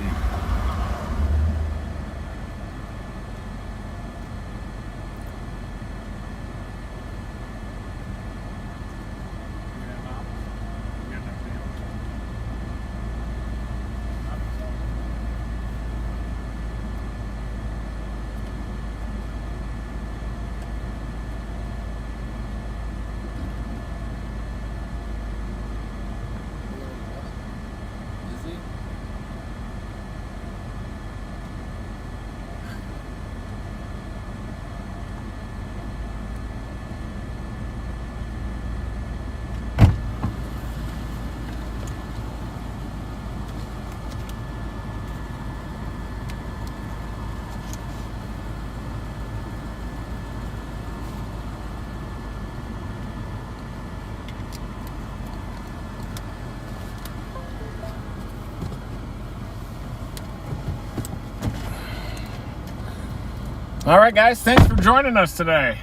All right, guys, thanks for joining us today.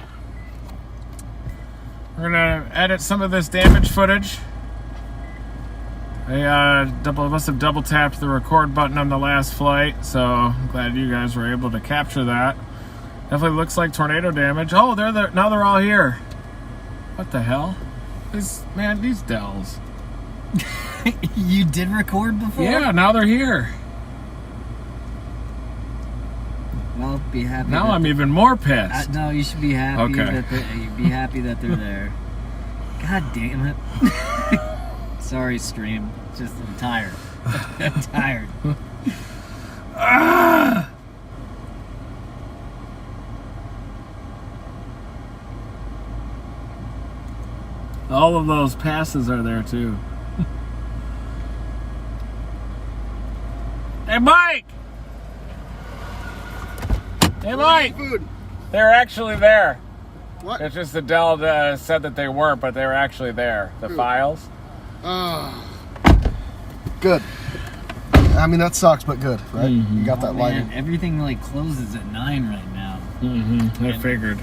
We're gonna edit some of this damage footage. I must have double tapped the record button on the last flight, so I'm glad you guys were able to capture that. Definitely looks like tornado damage. Oh, they're there now. They're all here. What the hell? These Dells. You did record before? Yeah, now they're here. Well, be happy. Now I'm even more pissed. No, you should be happy. Okay. Be happy that they're there. God damn it. Sorry, stream. Just I'm tired. I'm tired. All of those passes are there too. Hey, Mike! Hey, Mike! Food. They're actually there. What? It's just that Dell said that they weren't, but they were actually there. The files. Good. I mean, that sucks, but good, right? Mm-hmm. You got that lighting. Man, everything like closes at 9 right now. Mm-hmm. I figured.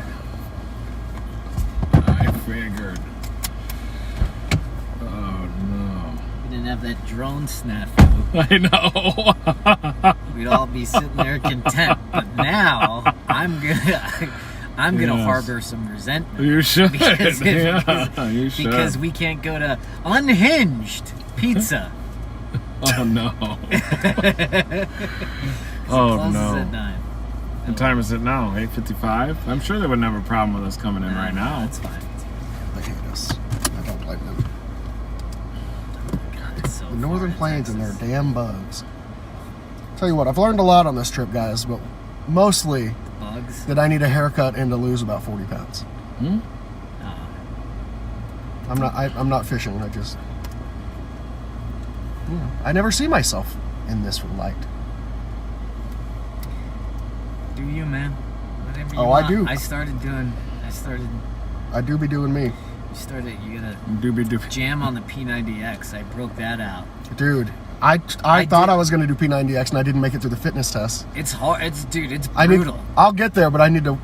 Oh, no. We didn't have that drone snafu. I know. we'd all be sitting there content. But now I'm gonna harbor some resentment. You should. Because, You should. because we can't go to Unhinged Pizza. Oh no. Oh Oh no. At 9. What time is it now? 8:55? I'm sure they wouldn't have a problem with us coming in right now. That's fine. They hate us. I don't blame them. God, it's so The Northern far in Plains and their Texas. damn bugs. Tell you what, I've learned a lot on this trip, guys, but mostly Bugs. that I need a haircut and to lose about 40 pounds. Hmm? I'm not fishing. I just, I never see myself in this light. Do you, man? Whatever you Oh, want. I do. I started. I do be doing me. You gotta Doobie doobie. jam on the P90X. I broke that out. Dude, I thought I was going to do P90X and I didn't make it through the fitness test. It's hard. It's brutal. I'll get there, but I need to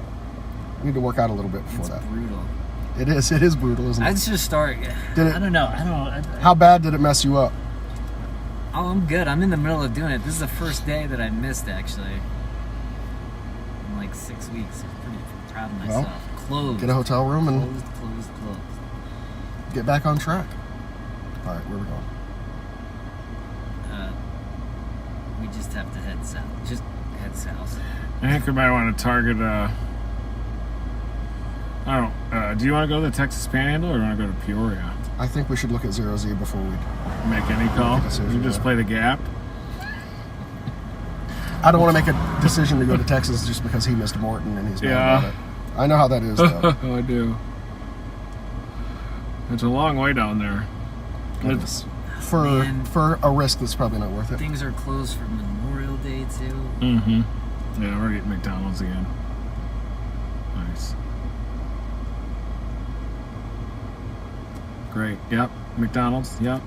work out a little bit before It's that. brutal. It is brutal, isn't it? I'd just start. Did it- I don't know. How bad did it mess you up? Oh, I'm good. I'm in the middle of doing it. This is the first day that I missed, actually. In like 6 weeks. I'm pretty proud of myself. Closed. Get a hotel room and Closed. get back on track. All right, where we going? We just have to head south. Just head south. I think we might want to target, do you want to go to the Texas Panhandle or do you want to go to Peoria? I think we should look at 0Z before we. Make any call? Decision, You just yeah. play the gap? I don't want to make a decision to go to Texas just because he missed Morton and he's mad Yeah. about it. I know how that is, though. I do. It's a long way down there. It is. For a risk that's probably not worth it. Things are closed for Memorial Day, too. Mm-hmm. Yeah, we're getting McDonald's again. Nice. Great. Yep. McDonald's. Yep.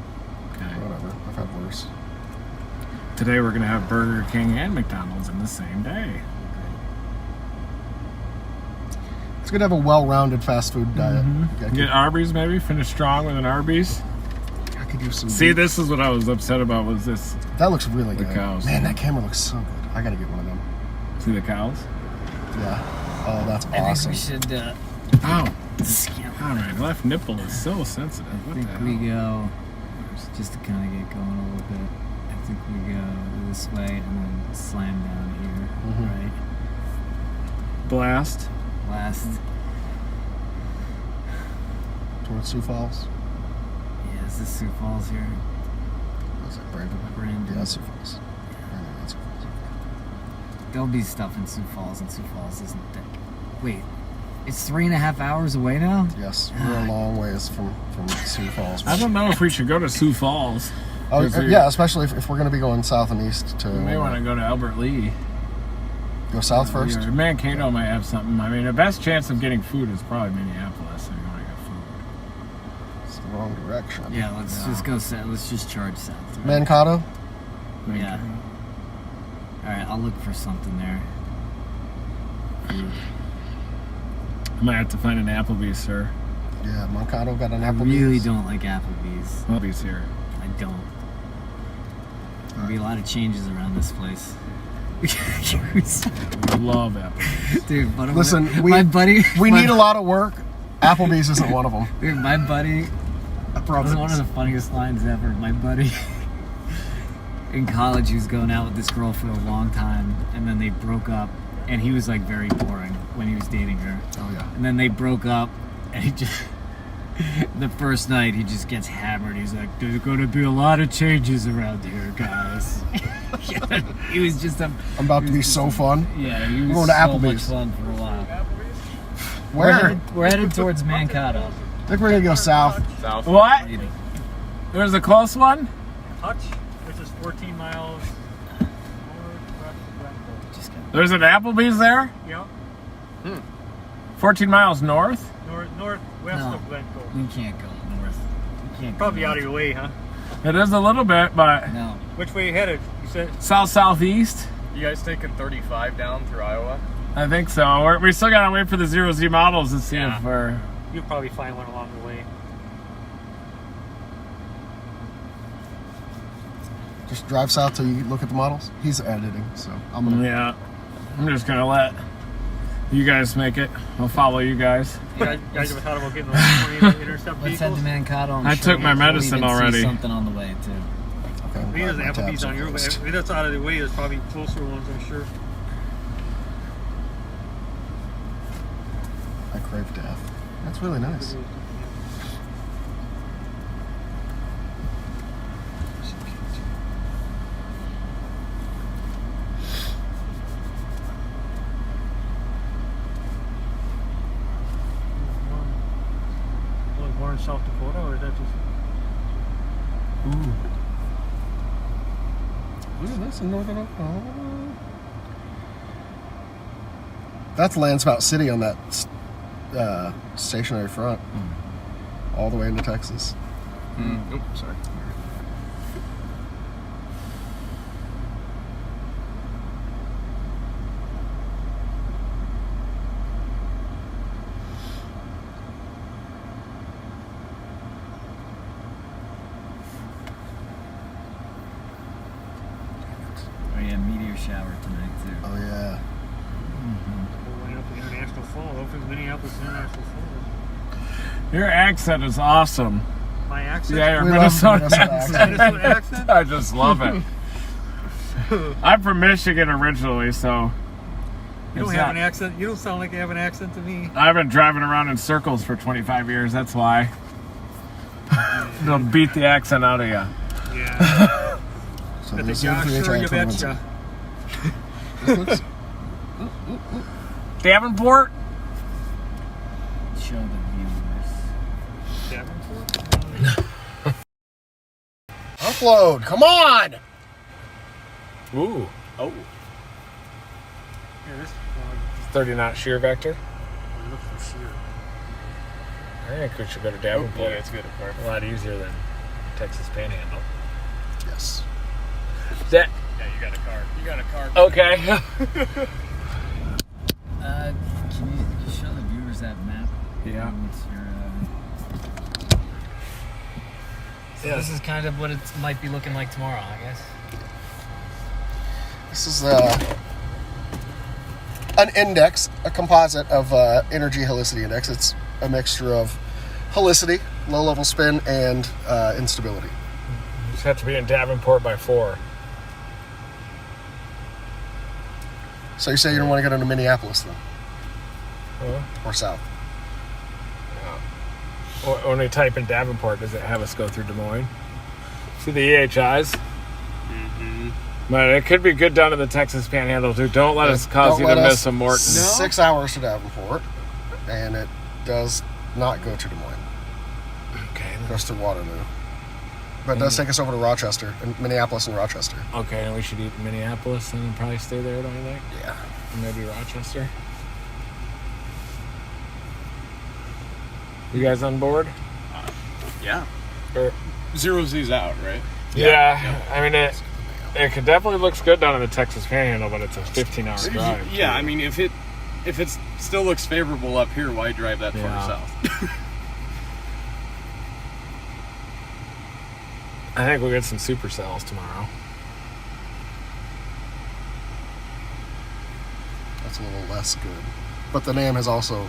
Okay. Whatever. I've had worse. Today we're gonna have Burger King and McDonald's in the same day. It's good to have a well-rounded fast food diet. Get Arby's maybe. Finish strong with an Arby's. I could do some. See, this is what I was upset about. Was this? That looks really The good. cows. Man, that camera looks so good. I gotta get one of them. See the cows? Yeah. Oh, that's I awesome. think we should Oh. skip. Oh, my left nipple is so sensitive. I What think the hell? we go, just to kind of get going a little bit, I think we go this way and then slam down here, right? Blast. Last, Towards Sioux Falls. yeah, is this Sioux Falls here? Was it Brandon? Brandon. Yeah, Sioux Falls. Brandon, that's Sioux Falls. There'll be stuff in Sioux Falls, and Sioux Falls isn't that. Wait, it's 3.5 hours away now? Yes, we're a long ways from Sioux Falls. I don't know if we should go to Sioux Falls. Oh, 'Cause we- yeah, especially if we're going to be going south and east to We may want to go to Albert Lee. go south first. Or Mankato might have something. I mean, the best chance of getting food is probably Minneapolis. So you want to get food. It's the wrong direction. Yeah, let's just go south. Let's just charge south. Right? Mankato? Yeah. Alright, I'll look for something there. I might have to find an Applebee's, sir. Yeah, Mankato got an I Applebee's. really don't like Applebee's. Applebee's here. I don't. There'll be a lot of changes around this place. Love Applebee's. Dude, but Listen, my buddy. we need a lot of work. Applebee's isn't one of them. Dude, my buddy. That was one of the funniest lines ever. My buddy in college, he was going out with this girl for a long time, and then they broke up, and he was like very boring when he was dating her. Oh yeah. And then they broke up, and he just. The first night, he just gets hammered. He's like, "There's going to be a lot of changes around here, guys." He was just a. I'm about to be so fun. Yeah, he was We're going to so Applebee's. much fun for a while. Where? We're headed towards Mankato. I think we're going to go south. What? There's a close one? Hutch, which is 14 miles northwest of There's an Applebee's there? Glencoe. 14 miles north? Northwest No. of Glencoe. We can't go north. We can't Probably go out north. of your way, huh? It is a little bit, but No. Which way you headed? You said south-southeast? You guys taking 35 down through Iowa? I think so. We still gotta wait for the 0Z models to see Yeah. if we're... you'll probably find one along the way. Just drive south till you look at the models. He's editing, so I'm gonna. Yeah. I'm just gonna let you guys make it. I'll follow you guys. You guys ever thought about getting those 20 intercept Let's head vehicles? to Mankato. I'm I sure took my we'll medicine even see already. Something on the way too. Okay. I'm Maybe glad there's my Applebee's tabs on are your way. closed. If that's out of the way, there's probably closer ones, I'm sure. I crave death. That's really nice. Like born in South Dakota, or is that just... Ooh. Look at this in northern Oklahoma. That's Landspout City on that stationary front. All the way into Texas. Oops, sorry. Oh yeah, meteor shower tonight too. Oh yeah. Going up to International Falls. Open Minneapolis International Falls. Your accent is awesome. My accent? Yeah, your We love Minnesota Minnesota accent. Minnesota accent? I just love it. I'm from Michigan originally, so You don't have an accent. You don't sound like you have an accent to me. I've been driving around in circles for 25 years. That's why. They'll beat the accent out of you. Yeah. So I think there's yeah, the sure, you 21. betcha. This looks- Davenport? Show the viewers. Davenport? Upload. Come on. Ooh. Oh. Yeah, this 30 knot shear vector. look for sheer. I think we should go to Davenport. Yeah, it's good. A lot easier than Texas Panhandle. Yes. That Yeah, you got a car. You got a car. okay? Can you show the viewers that map? Yeah. What's your, So this is kind of what it might be looking like tomorrow, I guess. This is an index, a composite of energy helicity index. It's a mixture of helicity, low-level spin, and instability. Just have to be in Davenport by 4. So you say you don't want to get into Minneapolis then, Huh? or south? When we type in Davenport, does it have us go through Des Moines? See the EHIs? Mm-hmm. But it could be good down in the Texas Panhandle too. Don't let us cause Don't you let to us- miss a Morton. 6 hours to Davenport, and it does not go to Des Moines. Okay. It goes through Waterloo. But it does take us over to Rochester, and Minneapolis and Rochester. Okay, and we should eat in Minneapolis and then probably stay there, don't you think? Yeah. And maybe Rochester. You guys on board? Yeah. Or, Zero Z's out, right? yeah. I mean, it could definitely looks good down in the Texas Panhandle, but it's a 15-hour drive. Yeah, I mean, if it still looks favorable up here, why drive that Yeah. far south? I think we'll get some supercells tomorrow. That's a little less good. But the NAM has also,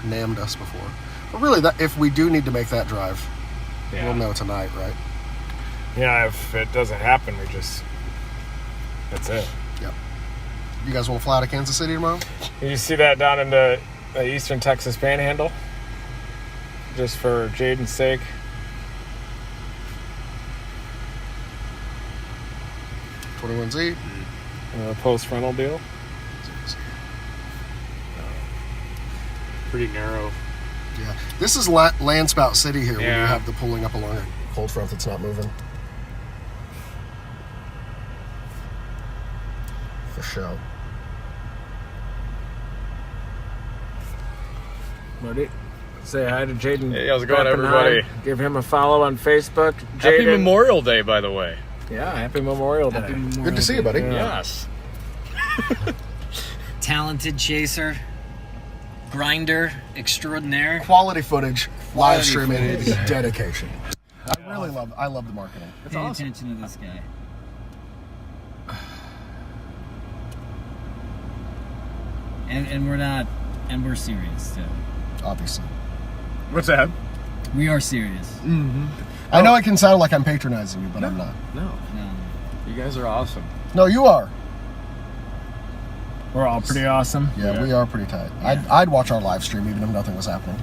NAM'd us before. But really, that if we do need to make that drive, Yeah. we'll know tonight, right? Yeah, if it doesn't happen, that's it. Yep. You guys want to fly to Kansas City tomorrow? Did you see that down in the eastern Texas Panhandle? Just for Jaden's sake. 21Z. Post-frontal deal. Pretty narrow. Yeah. This is Landspout City here, where you Yeah. have the pulling up along a cold front that's not moving. For show. Buddy, say hi to Jaden. Hey, how's it going, Bepp and everybody? I. Give him a follow on Facebook. Happy Jaden- Memorial Day, by the way. Yeah, happy Memorial Day. Good to see you, buddy. Yeah. Yes. Talented chaser, grinder extraordinaire. Quality footage, live Quality streaming, footage. dedication. I really love the marketing. Pay attention to this guy. And we're not, and we're serious too. Obviously. What's that? We are serious. Mm-hmm. I know it can sound like I'm patronizing you, but I'm not. No. You guys are awesome. No, you are. We're all pretty awesome. Yeah, we are pretty tight. I'd watch our live stream even if nothing was happening.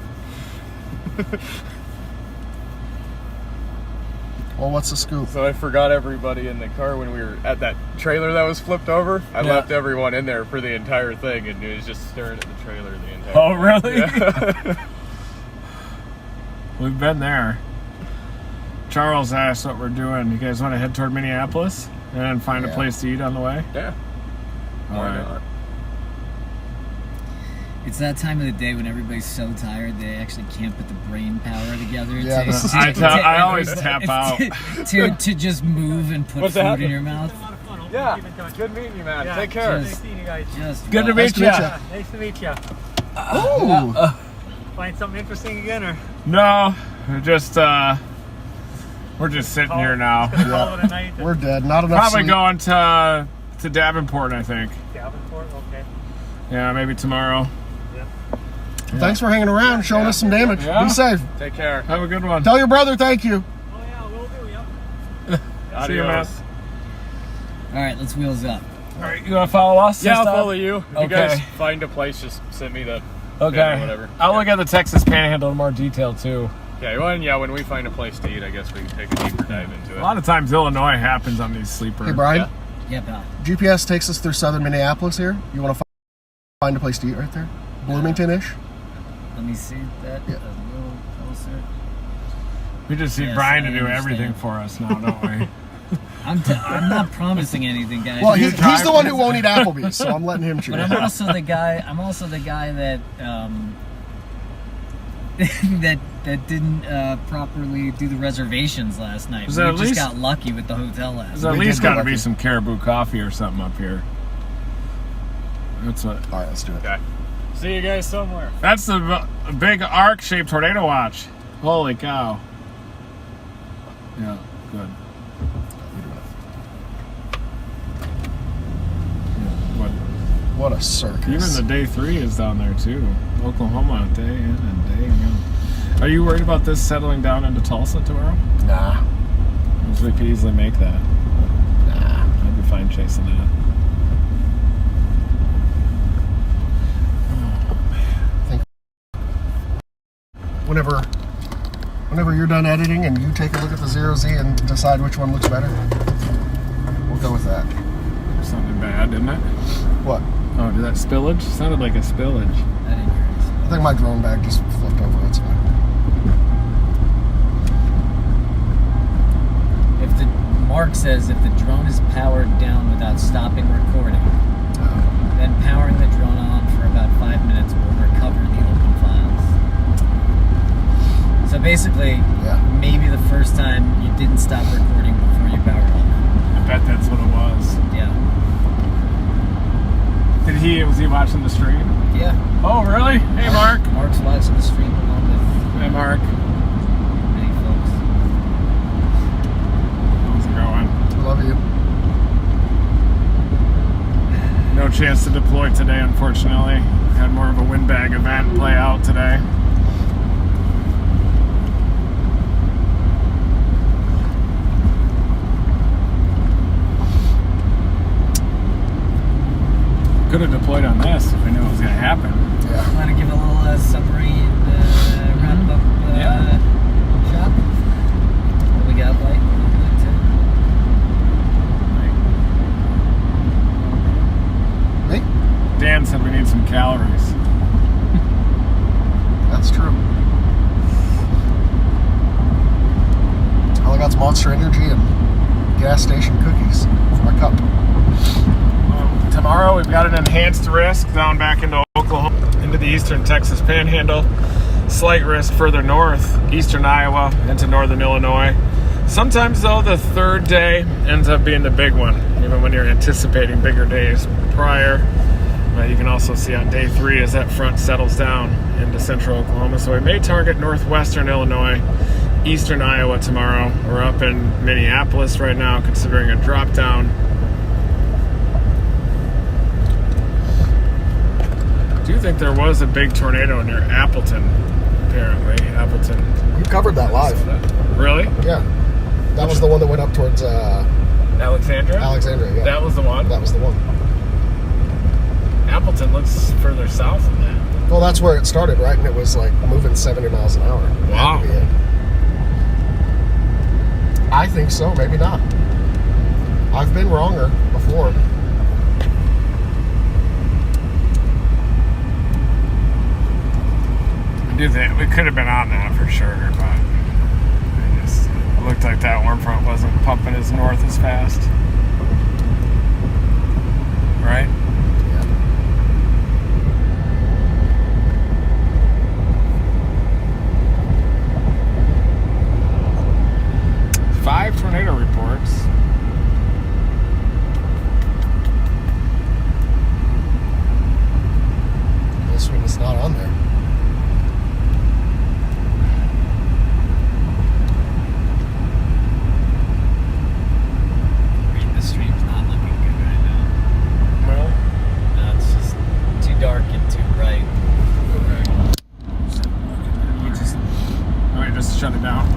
Well, what's the scoop? So I forgot everybody in the car when we were at that trailer that was flipped over. I left everyone in there for the entire thing, and it was just staring at the trailer the entire Oh, time. really? Yeah. We've been there. Charles asked what we're doing. You guys want to head toward Minneapolis and then find a place to eat on the way? Yeah. Why not? It's that time of the day when everybody's so tired they actually can't put the brain power together. Yeah, I always tap out. to just move and put food in your mouth. Yeah. Good meeting you, man. Take care. Nice seeing you guys. Good to meet you. Nice to meet you. Oh. Find something interesting again, or? No, we're just sitting here now. Call it a night. We're dead. Not enough Probably sleep. going to Davenport, I think. Davenport, okay. Yeah, maybe tomorrow. Thanks for hanging around, showing us some damage. Yeah. Be safe. Take care. Have a good one. Tell your brother thank you. Oh yeah, we'll do, yep. See you, man. All right, let's wheels up. All right, you want to follow us? Yeah, and I'll stuff? follow you. If you Okay. guys find a place, just send me the Okay. pin or whatever. I'll look at the Texas Panhandle in more detail too. Yeah, when we find a place to eat, I guess we can take a deeper dive into it. A lot of times Illinois happens on these sleeper. Hey, Brian. Yeah, pal. GPS takes us through southern Minneapolis here. You want to find a place to eat right there? Bloomington-ish? Let me see that a little closer. We just need Yes, Brian to I do everything understand. for us now, don't we? I'm not promising anything, guys. Well, he's the one who won't eat Applebee's, so I'm letting him choose. But I'm also the guy that that didn't properly do the reservations last night. Is We there just at least- got lucky with the hotel last There's night. at We least did get got to be lucky. some Caribou coffee or something up here. That's what. All right, let's do it. Okay. See you guys somewhere. That's the big arc-shaped tornado watch. Holy cow! Yeah, good. What a circus. Even the day 3 is down there too. Oklahoma, day in and day out. Are you worried about this settling down into Tulsa tomorrow? Nah. Because we could easily make that. Nah. I'd be fine chasing that. Whenever you're done editing and you take a look at the 0Z and decide which one looks better, we'll go with that. Something bad, didn't it? What? Oh, did that spillage? Sounded like a spillage. I didn't hear it. I think my drone bag just flipped over. That's fine. If the Mark says if the drone is powered down without stopping recording, then powering the drone on for about 5 minutes will recover the open files. So basically, maybe the first time you didn't stop recording before you powered on. I bet that's what it was. Yeah. Was he watching the stream? Yeah. Oh, really? Hey, Mark. Mark's watching the stream along with Hey, Mark. many folks. How's it going? Love you. No chance to deploy today, unfortunately. Had more of a windbag event play out today. Could have deployed on this if we knew it was going to happen. Yeah. Want to give a little submarine wrap up shot? What we got, Blake? Me? Dan said we need some calories. That's true. All I got's Monster Energy and gas station cookies for my cup. Tomorrow we've got an enhanced risk down back into Oklahoma, into the eastern Texas Panhandle. Slight risk further north, eastern Iowa, into northern Illinois. Sometimes though, the third day ends up being the big one, even when you're anticipating bigger days prior. You can also see on day 3 as that front settles down into central Oklahoma. So we may target northwestern Illinois eastern Iowa tomorrow. We're up in Minneapolis right now, considering a drop down. I do think there was a big tornado near Appleton, apparently. Appleton. You covered that live. Really? Yeah. That was the one that went up towards Alexandria? Alexandria, yeah. That was the one? That was the one. Appleton looks further south than that. Well, that's where it started, right? And it was like moving 70 miles an hour. Wow. Had to be it. I think so, maybe not. I've been wronger before. I do think we could have been on that for sure, but it looked like that warm front wasn't pumping as north as fast. Right? Yeah. 5 tornado reports. This one is not on there. The stream's not looking good right now. Well, No, it's just too dark and too bright. you just shut it down.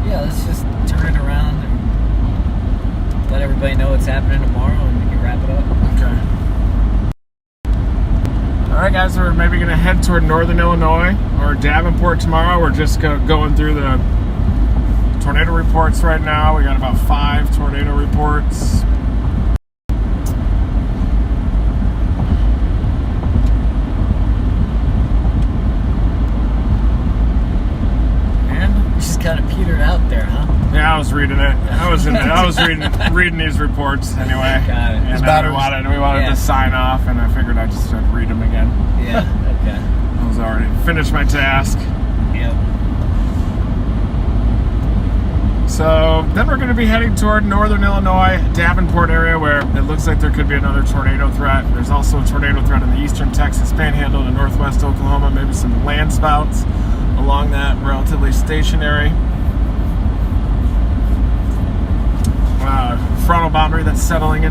Yeah, let's just turn it around and let everybody know what's happening tomorrow, and we can wrap it up. Okay. All right, guys, we're maybe going to head toward northern Illinois or Davenport tomorrow. We're just going through the tornado reports right now. We got about 5 tornado reports. You just kind of petered out there, huh? Yeah, I was reading it. I was reading these reports anyway. Got it. And we wanted to sign off, and I figured I'd just read them again. Yeah, okay. I was already finished my task. Yep. So then we're going to be heading toward northern Illinois, Davenport area, where it looks like there could be another tornado threat. There's also a tornado threat in the eastern Texas Panhandle to northwest Oklahoma, maybe some land spouts along that relatively stationary frontal boundary that's settling in.